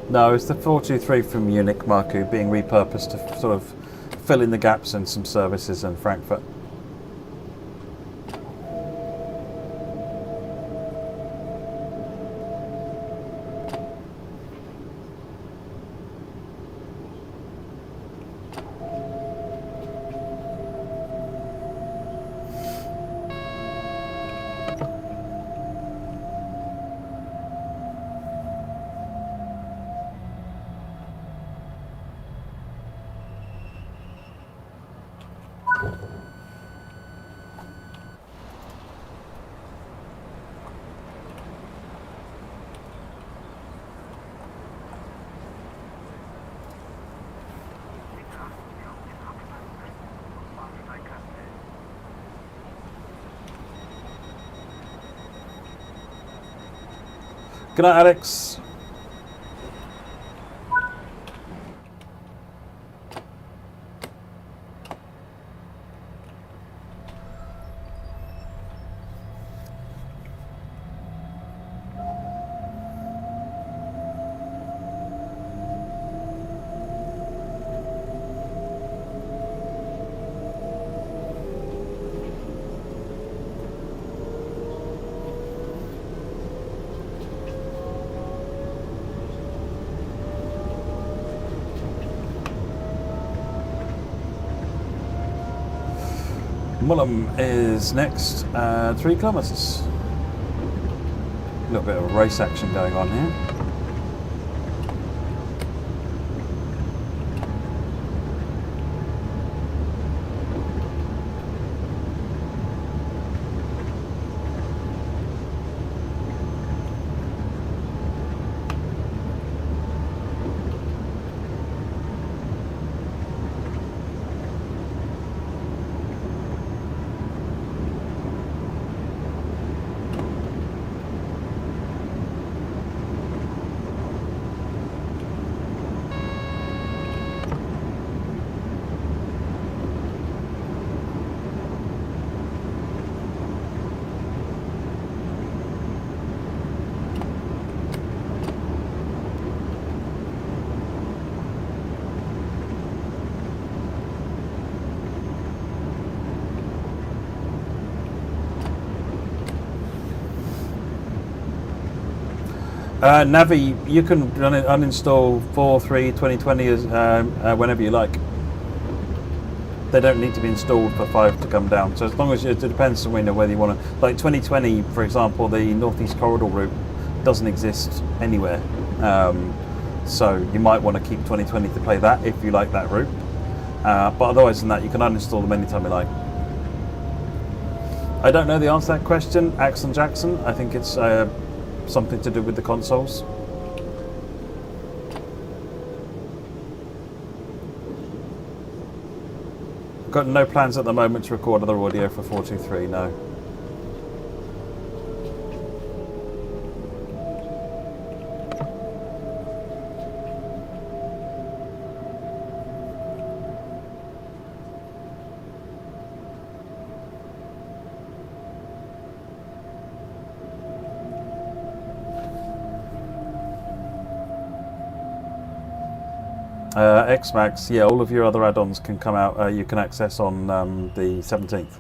No, it's the 423 from Munich, Marku, being repurposed to sort of fill in the gaps in some services in Frankfurt. Good night, Alex. Mullum is next, 3 kilometres. A little bit of race action going on here. Navi, you can uninstall 4.3 2020 as whenever you like. They don't need to be installed for 5 to come down. So as long as it depends on whether you want to. Like 2020, for example, the Northeast Corridor route doesn't exist anywhere. So you might want to keep 2020 to play that if you like that route. But otherwise than that, you can uninstall them anytime you like. I don't know the answer to that question, Axon Jackson. I think it's something to do with the consoles. I've got no plans at the moment to record other audio for 423, no. Xmax, yeah, all of your other add-ons can come out, you can access on the 17th.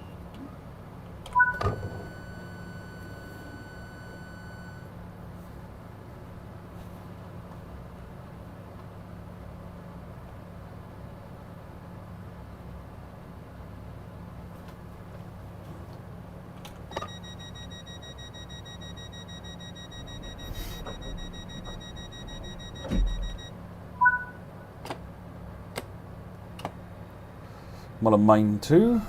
I'm on mine too.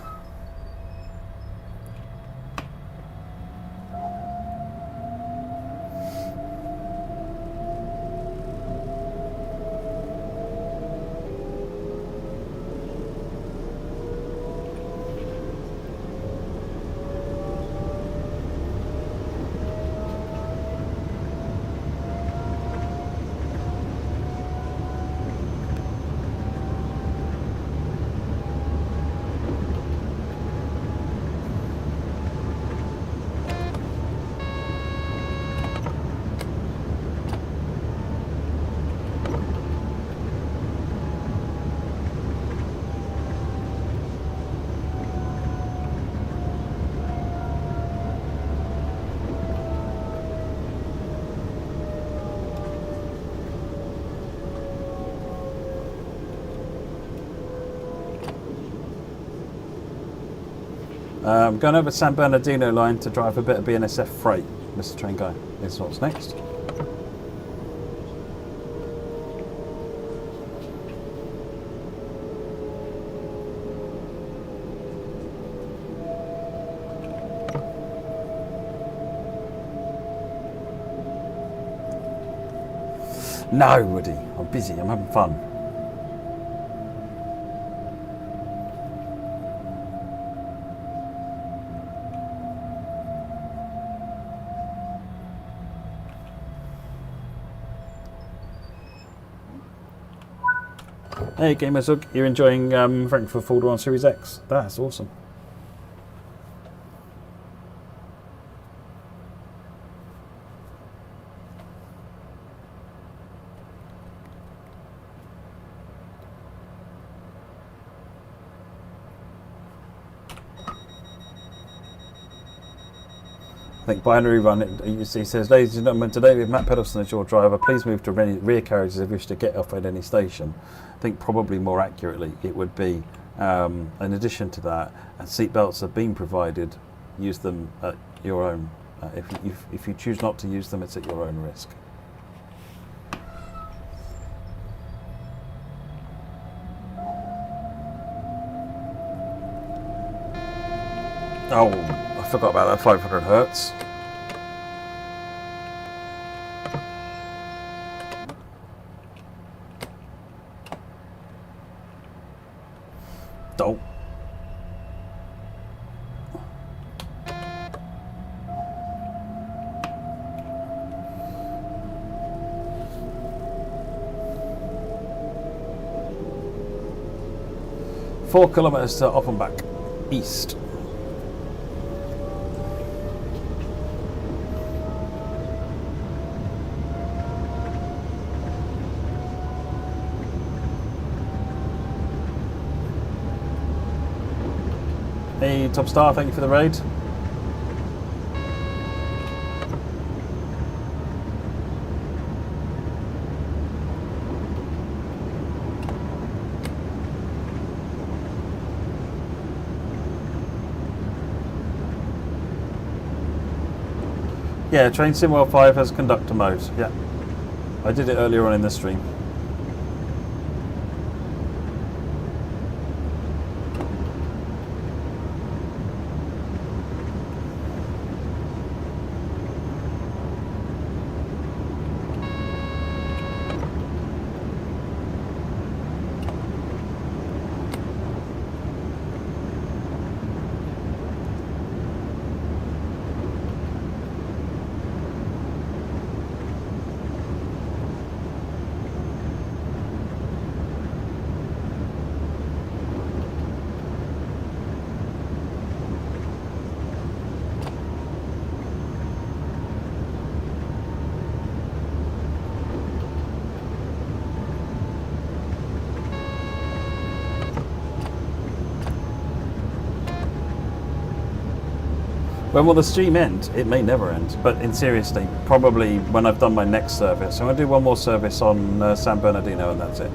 I'm going over San Bernardino line to drive a bit of BNSF freight, Mr. Train Guy. Is what's next. No, Woody, I'm busy, I'm having fun. Hey Gamers Hook, you're enjoying Frankfurt Folder on Series X? That's awesome. I think Binary Run, he says, ladies and gentlemen, today with Matt Pedalson as your driver, please move to rear carriages if you wish to get off at any station. I think probably more accurately it would be, in addition to that, seat belts have been provided, use them at your own. If you choose not to use them, it's at your own risk. Oh, I forgot about that 500 hertz. Don't. Four kilometres to Offenbach, east. Hey, Top Star, thank you for the raid. Yeah, Train Sim World 5 has conductor mode. Yeah, I did it earlier on in the stream. When will the stream end? It may never end, but in seriously, probably when I've done my next service. I'm going to do one more service on San Bernardino and that's it.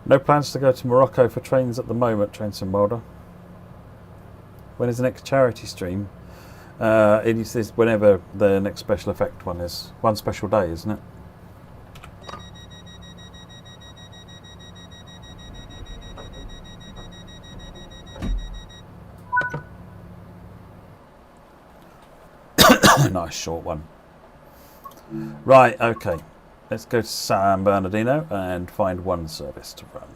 No plans to go to Morocco for trains at the moment, Train Sim Worlder. When is the next charity stream? It is whenever the next special effect one is. One special day, isn't it? Nice short one. Right, okay. Let's go to San Bernardino and find one service to run.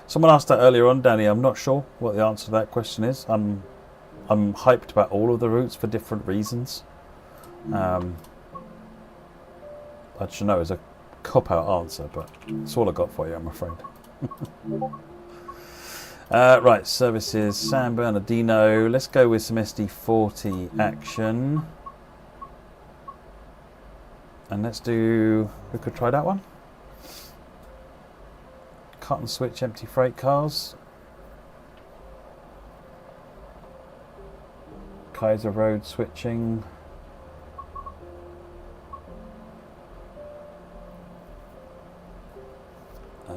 Someone asked that earlier on, Danny. I'm not sure what the answer to that question is. I'm hyped about all of the routes for different reasons. I should know it's a cop-out answer, but that's all I got for you, I'm afraid. Right, services San Bernardino. Let's go with some SD40 action. And let's do, we could try that one. Cut and switch empty freight cars. Kaiser Road switching. I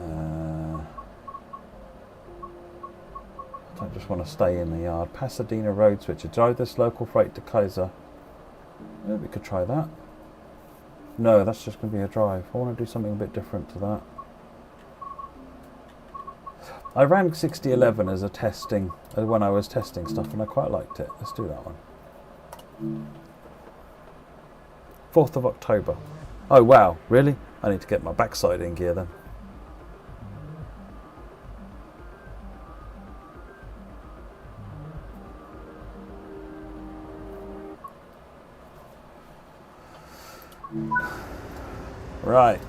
don't just want to stay in the yard. Pasadena Road switcher. Drive this local freight to Kaiser. Yeah, we could try that. No, that's just going to be a drive. I want to do something a bit different to that. I ran 6011 as a testing, when I was testing stuff, and I quite liked it. Let's do that one. 4th of October. Oh wow, really? I need to get my backside in gear then. Right,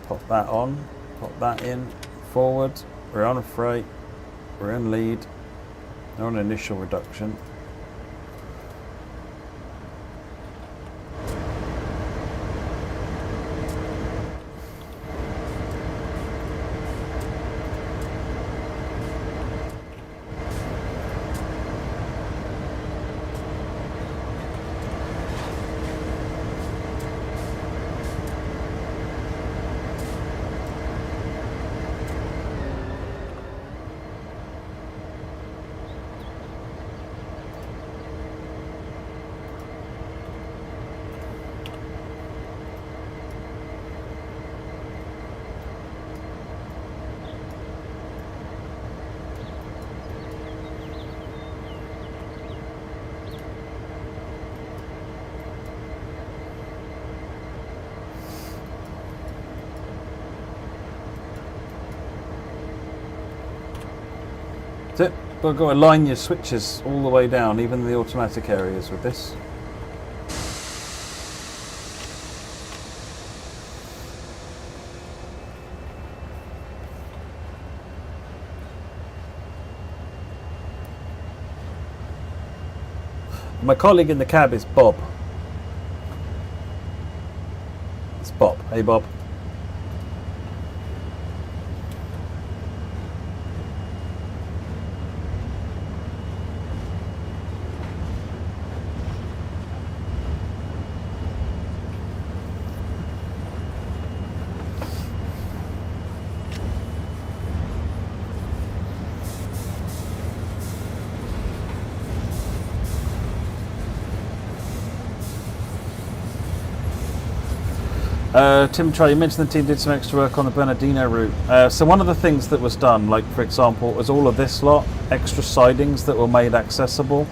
pop that on, pop that in, forward, we're on a freight, we're in lead, we're on initial reduction. That's it. Got to align your switches all the way down, even the automatic areas with this. My colleague in the cab is Bob. It's Bob. Hey, Bob. Tim Troy, you mentioned the team did some extra work on the Bernardino route. So one of the things that was done, like for example, was all of this lot, extra sidings that were made accessible.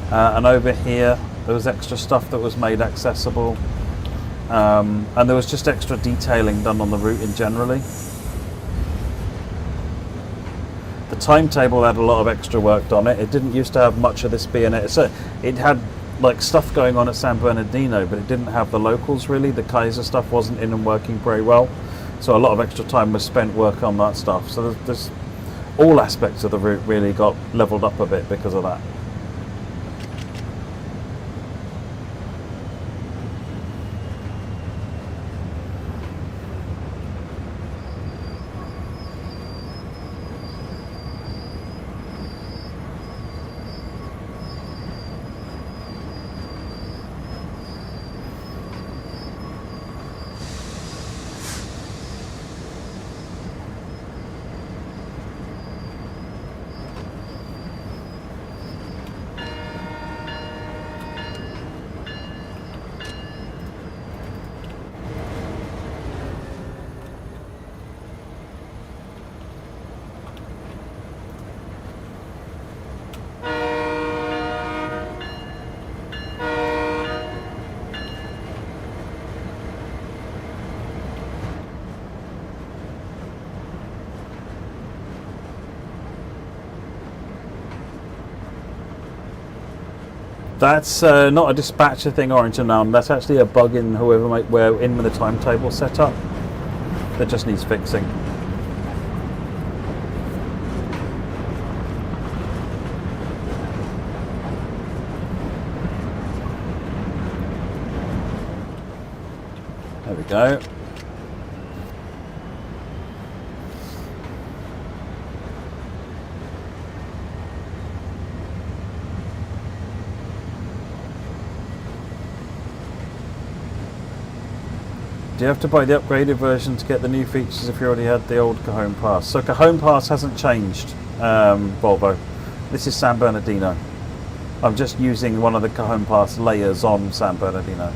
And over here, there was extra stuff that was made accessible. And there was just extra detailing done on the route in generally. The timetable had a lot of extra work on it. It didn't used to have much of this being it. So it had like stuff going on at San Bernardino, but it didn't have the locals really. The Kaiser stuff wasn't in and working very well, so a lot of extra time was spent working on that stuff. So there's all aspects of the route really got leveled up a bit because of that. That's not a dispatcher thing, Orange and Elm. That's actually a bug in whoever where in with the timetable set up that just needs fixing. There we go. Do you have to buy the upgraded version to get the new features if you already had the old Cajon Pass? So Cajon Pass hasn't changed, Volvo. This is San Bernardino. I'm just using one of the Cajon Pass layers on San Bernardino.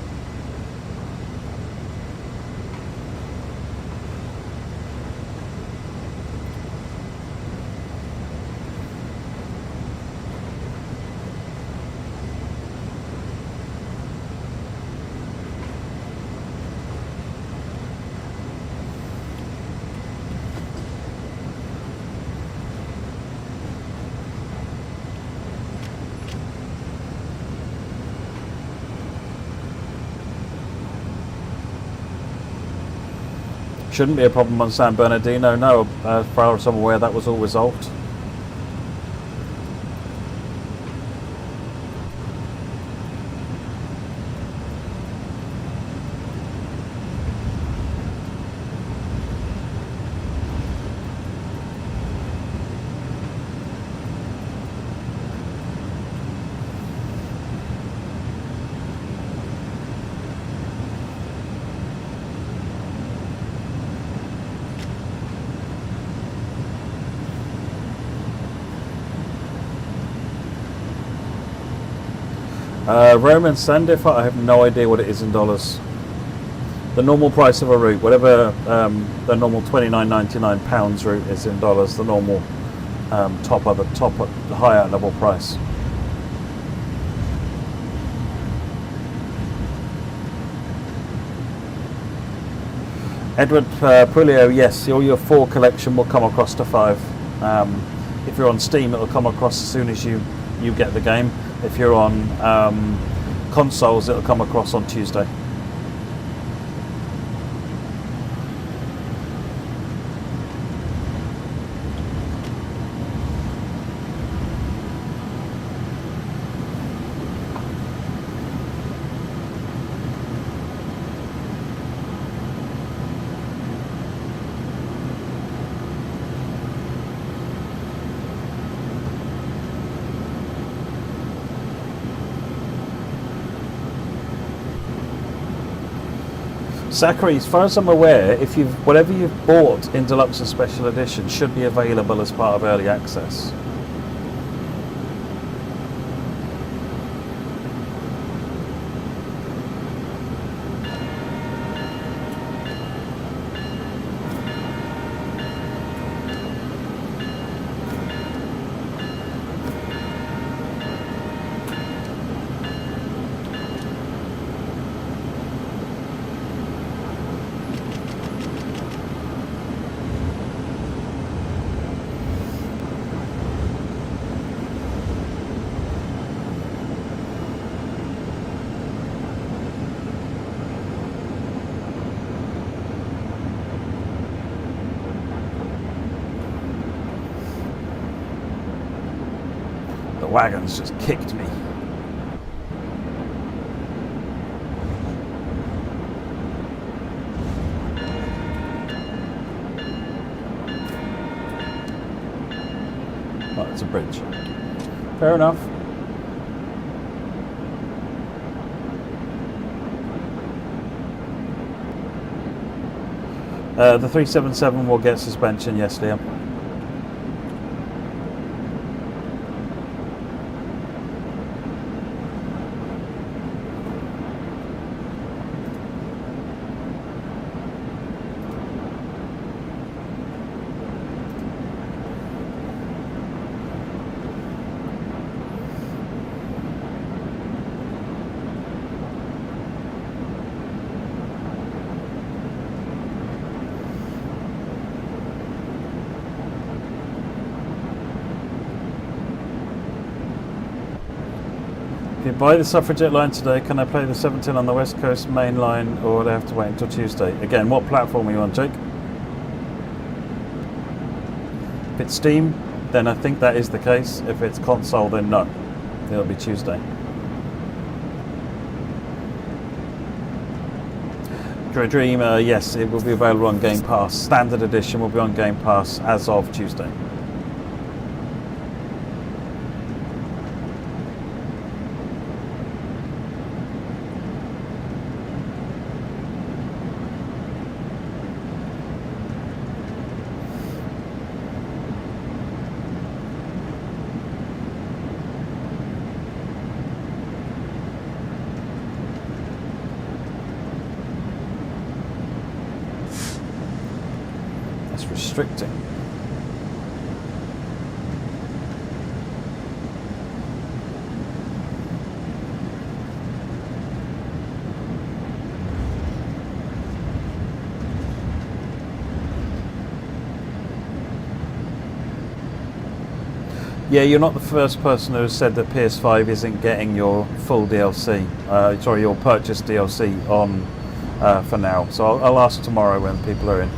Shouldn't be a problem on San Bernardino, no. As far as I'm aware, that was all resolved. Roman Sandif, I have no idea what it is in dollars. The normal price of a route, whatever the normal £29.99 route is in dollars, the normal the higher level price. Edward Pulio, yes, all your 4 collection will come across to 5. If you're on Steam, it'll come across as soon as you get the game. If you're on consoles, it'll come across on Tuesday. Zachary, as far as I'm aware, whatever you've bought in Deluxe and Special Edition should be available as part of Early Access. Wagon's just kicked me. Oh, it's a bridge. Fair enough. The 377 will get suspension, yes, Liam. If you buy the Suffragette line today, can I play the 17 on the West Coast main line, or do I have to wait until Tuesday? Again, what platform are you on, Jake? If it's Steam, then I think that is the case. If it's console, then no. It'll be Tuesday. Dream, yes, it will be available on Game Pass. Standard edition will be on Game Pass as of Tuesday. Restricting. Yeah, you're not the first person who has said that PS5 isn't getting your full DLC, sorry, your purchased DLC on for now. So I'll ask tomorrow when people are in.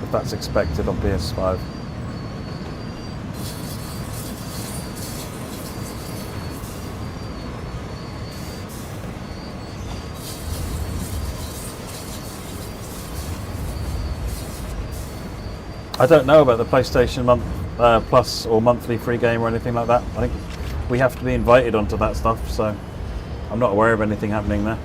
That's expected on PS5. I don't know about the PlayStation Plus or monthly free game or anything like that. I think we have to be invited onto that stuff, so I'm not aware of anything happening there.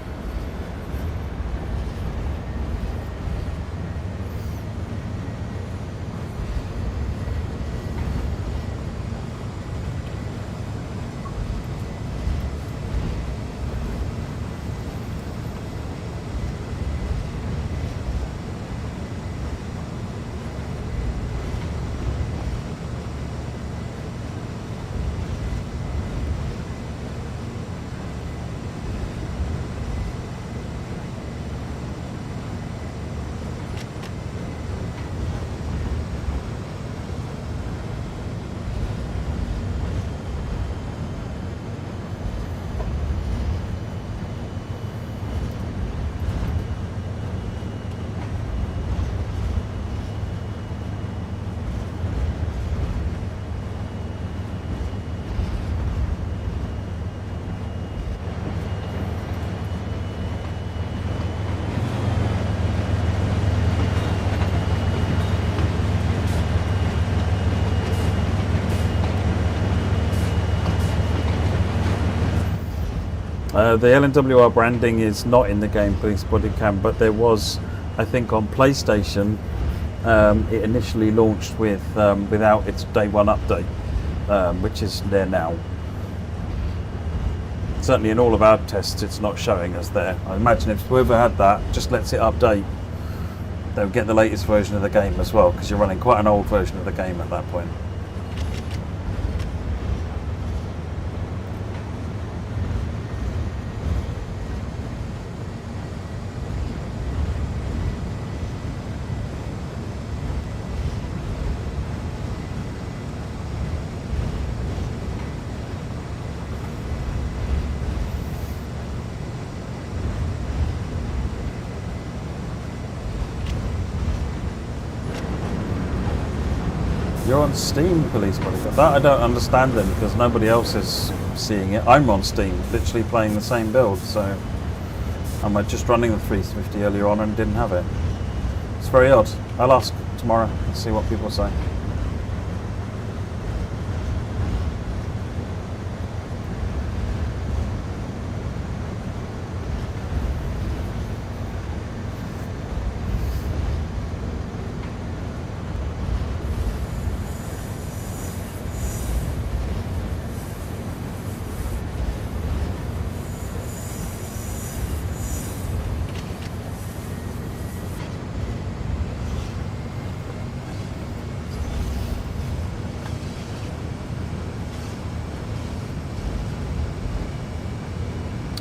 The LNWR branding is not in the game Police Body Cam, but there was, I think, on PlayStation. It initially launched with without its day one update, which is there now. Certainly in all of our tests, it's not showing us there. I imagine if whoever had that just lets it update, they'll get the latest version of the game as well, because you're running quite an old version of the game at that point. You're on Steam, Police Bodyguard. That I don't understand then, because nobody else is seeing it. I'm on Steam, literally playing the same build, so I'm just running the 350 earlier on and didn't have it. It's very odd. I'll ask tomorrow and see what people say.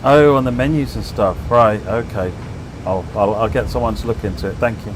Oh, on the menus and stuff. Right, okay. I'll get someone to look into it. Thank you.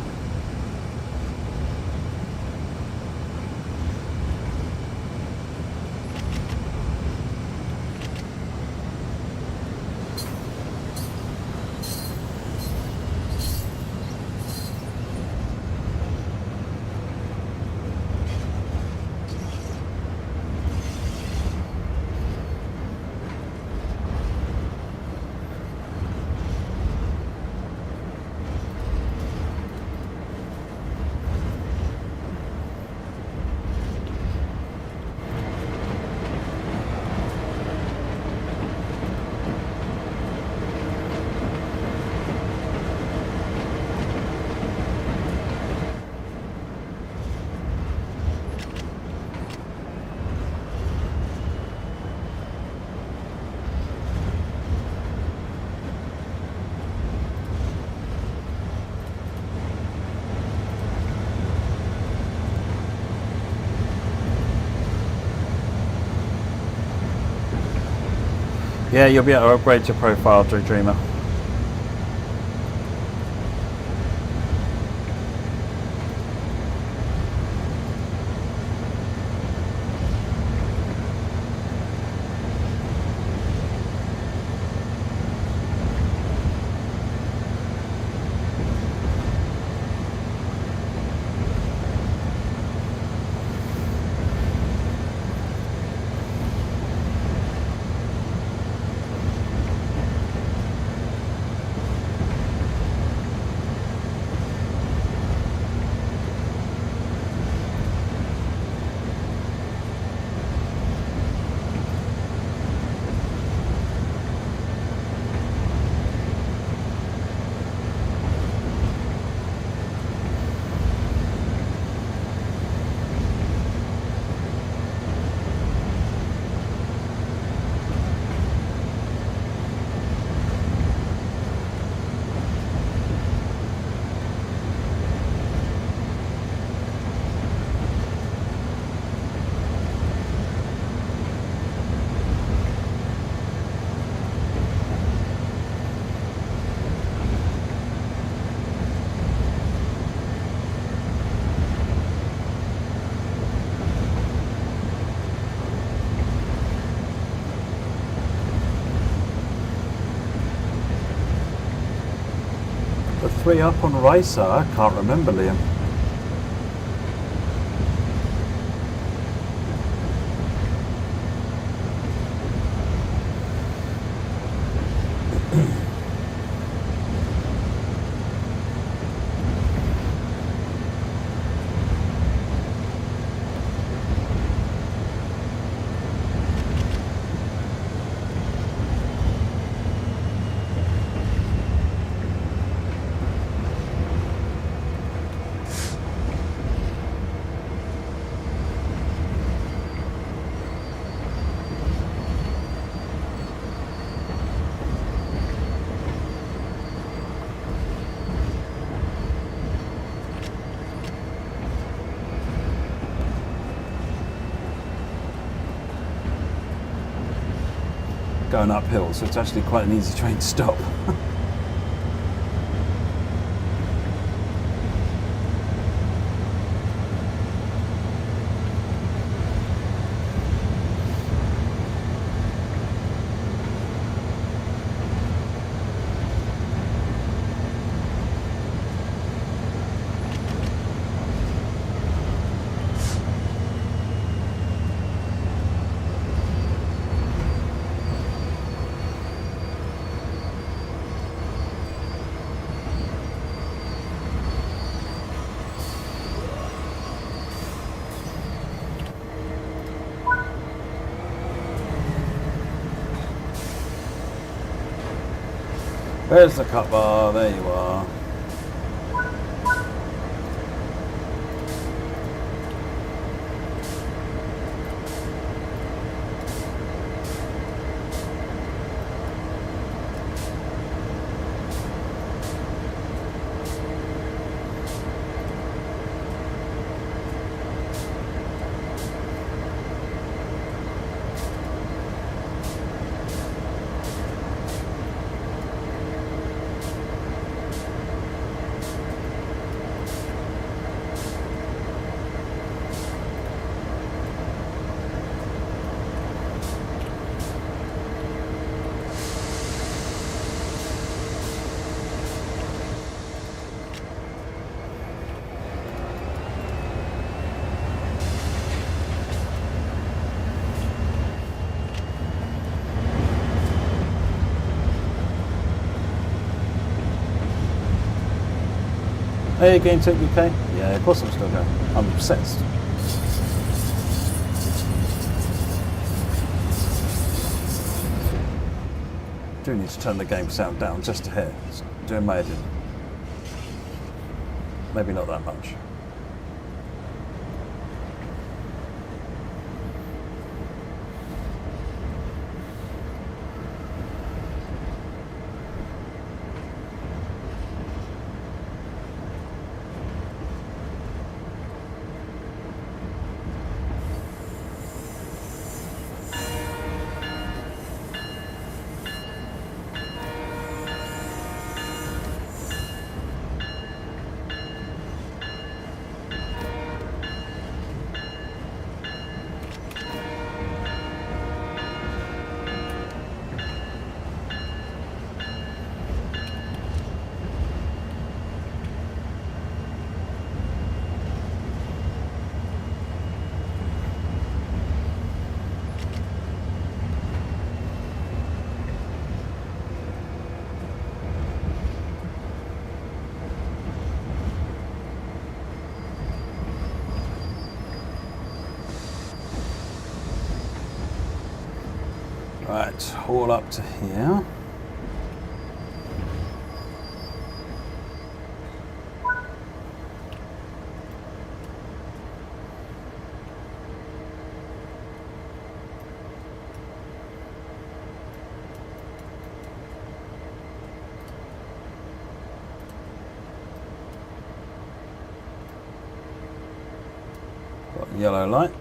Yeah, you'll be able to upgrade your profile, Dreamer. The 3 up on Racer? I can't remember, Liam. going uphill, so it's actually quite an easy train to stop. Where's the cut bar? There you are. Hey, Game Tech UK? Yeah, of course I'm still going. I'm obsessed. Do need to turn the game sound down just a hair. It's doing my head in. Maybe not that much. Right, all up to here. Got a yellow light.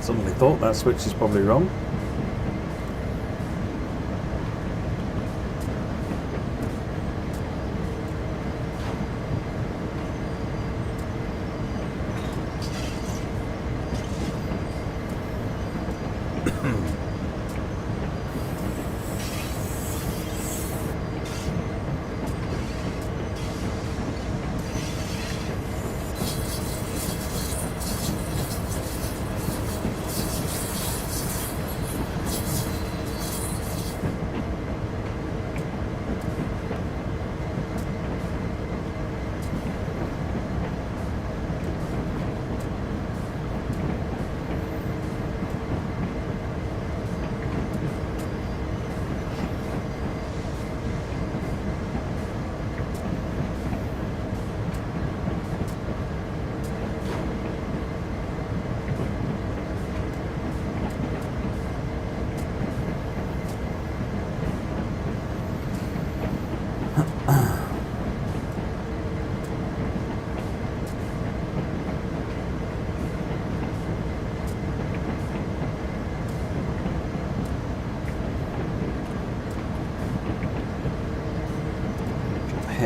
Suddenly thought that switch is probably wrong.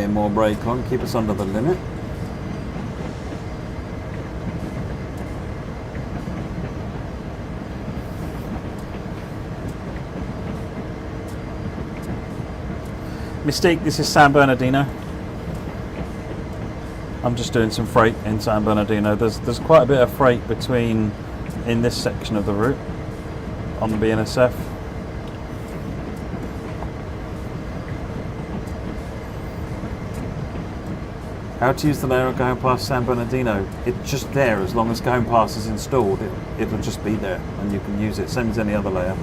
getting more brake on, keep us under the limit. Mystique, this is San Bernardino. I'm just doing some freight in San Bernardino. There's quite a bit of freight in this section of the route on the BNSF. How to use the layer going past San Bernardino? It's just there as long as going past is installed. It'll just be there and you can use it, same as any other layer.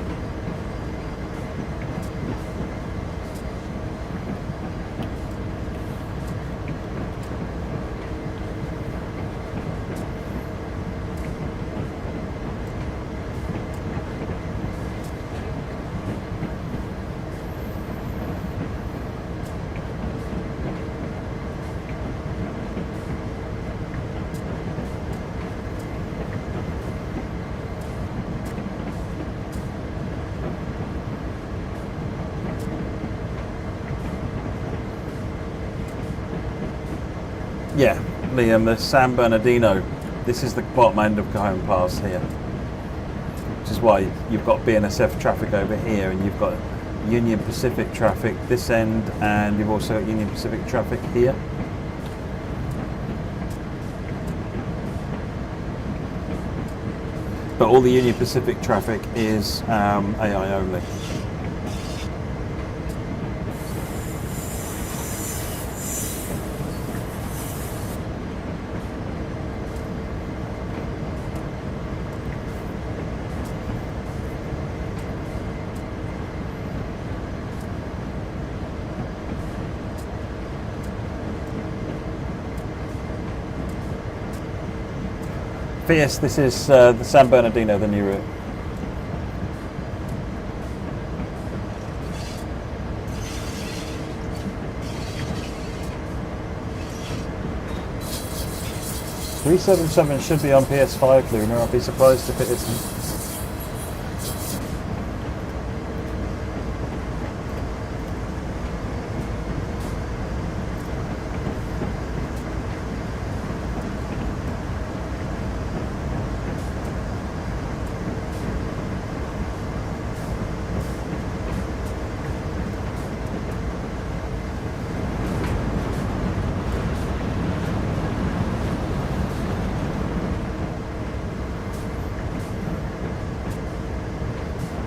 Yeah, Liam, the San Bernardino. This is the bottom end of Cajon Pass here, which is why you've got BNSF traffic over here, and you've got Union Pacific traffic this end, and you've also got Union Pacific traffic here. But all the Union Pacific traffic is AI only. Yes, this is the San Bernardino, the new route. .377 should be on PS5, Luna. I'd be surprised if it isn't.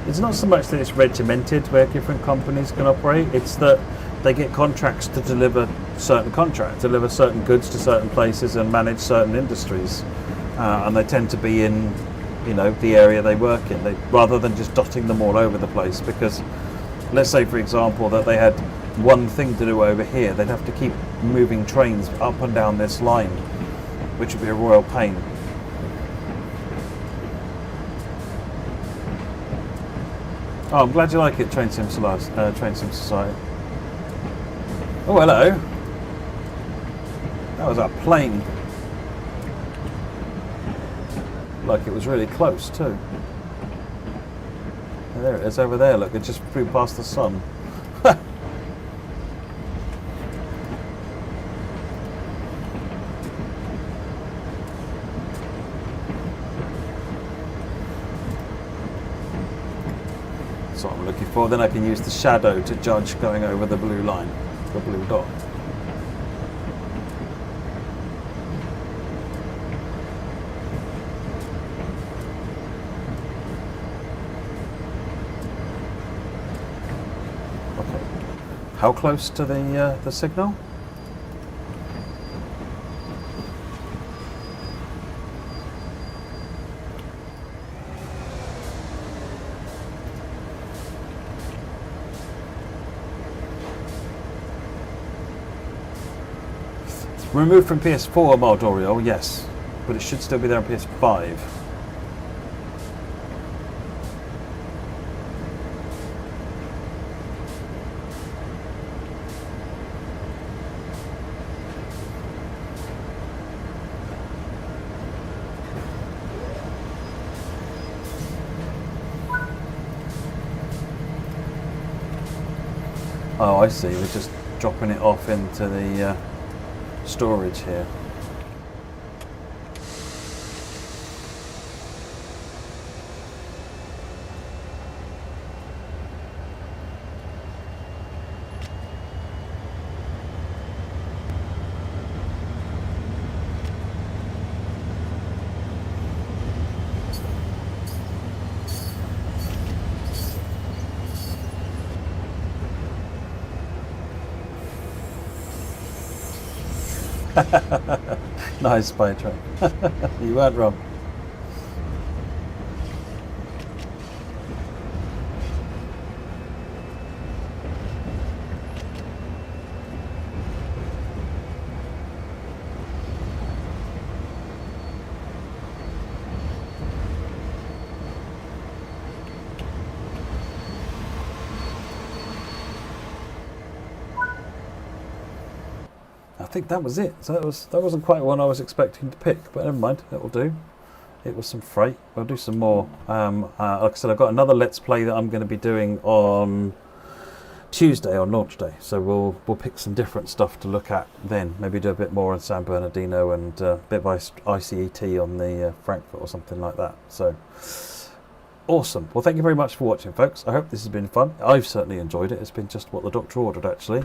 It's not so much that it's regimented where different companies can operate, it's that they get contracts to deliver certain goods to certain places and manage certain industries, and they tend to be in, the area they work in, rather than just dotting them all over the place. Because let's say, for example, that they had one thing to do over here, they'd have to keep moving trains up and down this line, which would be a royal pain. Oh, I'm glad you like it, Train Sim Society. Oh, hello. That was a plane. Like it was really close too. And there it is over there, look, it just flew past the sun. That's what I'm looking for. Then I can use the shadow to judge going over the blue line, the blue dot. Okay. How close to the signal? Removed from PS4, Maldorio, yes, but it should still be there on PS5. Oh, I see, they just dropping it off into the storage here. Nice spy train. You weren't wrong. I think that was it. So that wasn't quite one I was expecting to pick, but never mind, it will do. It was some freight. We'll do some more. Like I said, I've got another Let's Play that I'm going to be doing on Tuesday on launch day. So we'll pick some different stuff to look at then. Maybe do a bit more on San Bernardino and a bit of ICET on the Frankfurt or something like that. So awesome. Well, thank you very much for watching, folks. I hope this has been fun. I've certainly enjoyed it. It's been just what the doctor ordered, actually.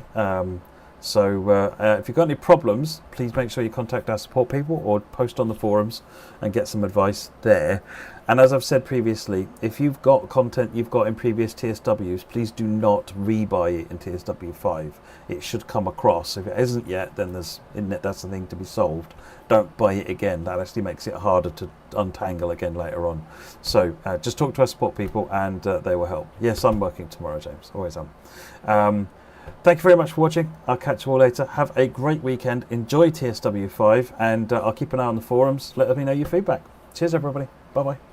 So if you've got any problems, please make sure you contact our support people or post on the forums and get some advice there. And as I've said previously, if you've got content you've got in previous TSWs, please do not rebuy it in TSW5. It should come across. If it isn't yet, then that's the thing to be solved. Don't buy it again. That actually makes it harder to untangle again later on. So just talk to our support people and they will help. Yes, I'm working tomorrow, James. Always am. Thank you very much for watching. I'll catch you all later. Have a great weekend. Enjoy TSW5 and I'll keep an eye on the forums. Let me know your feedback. Cheers, everybody. Bye-bye.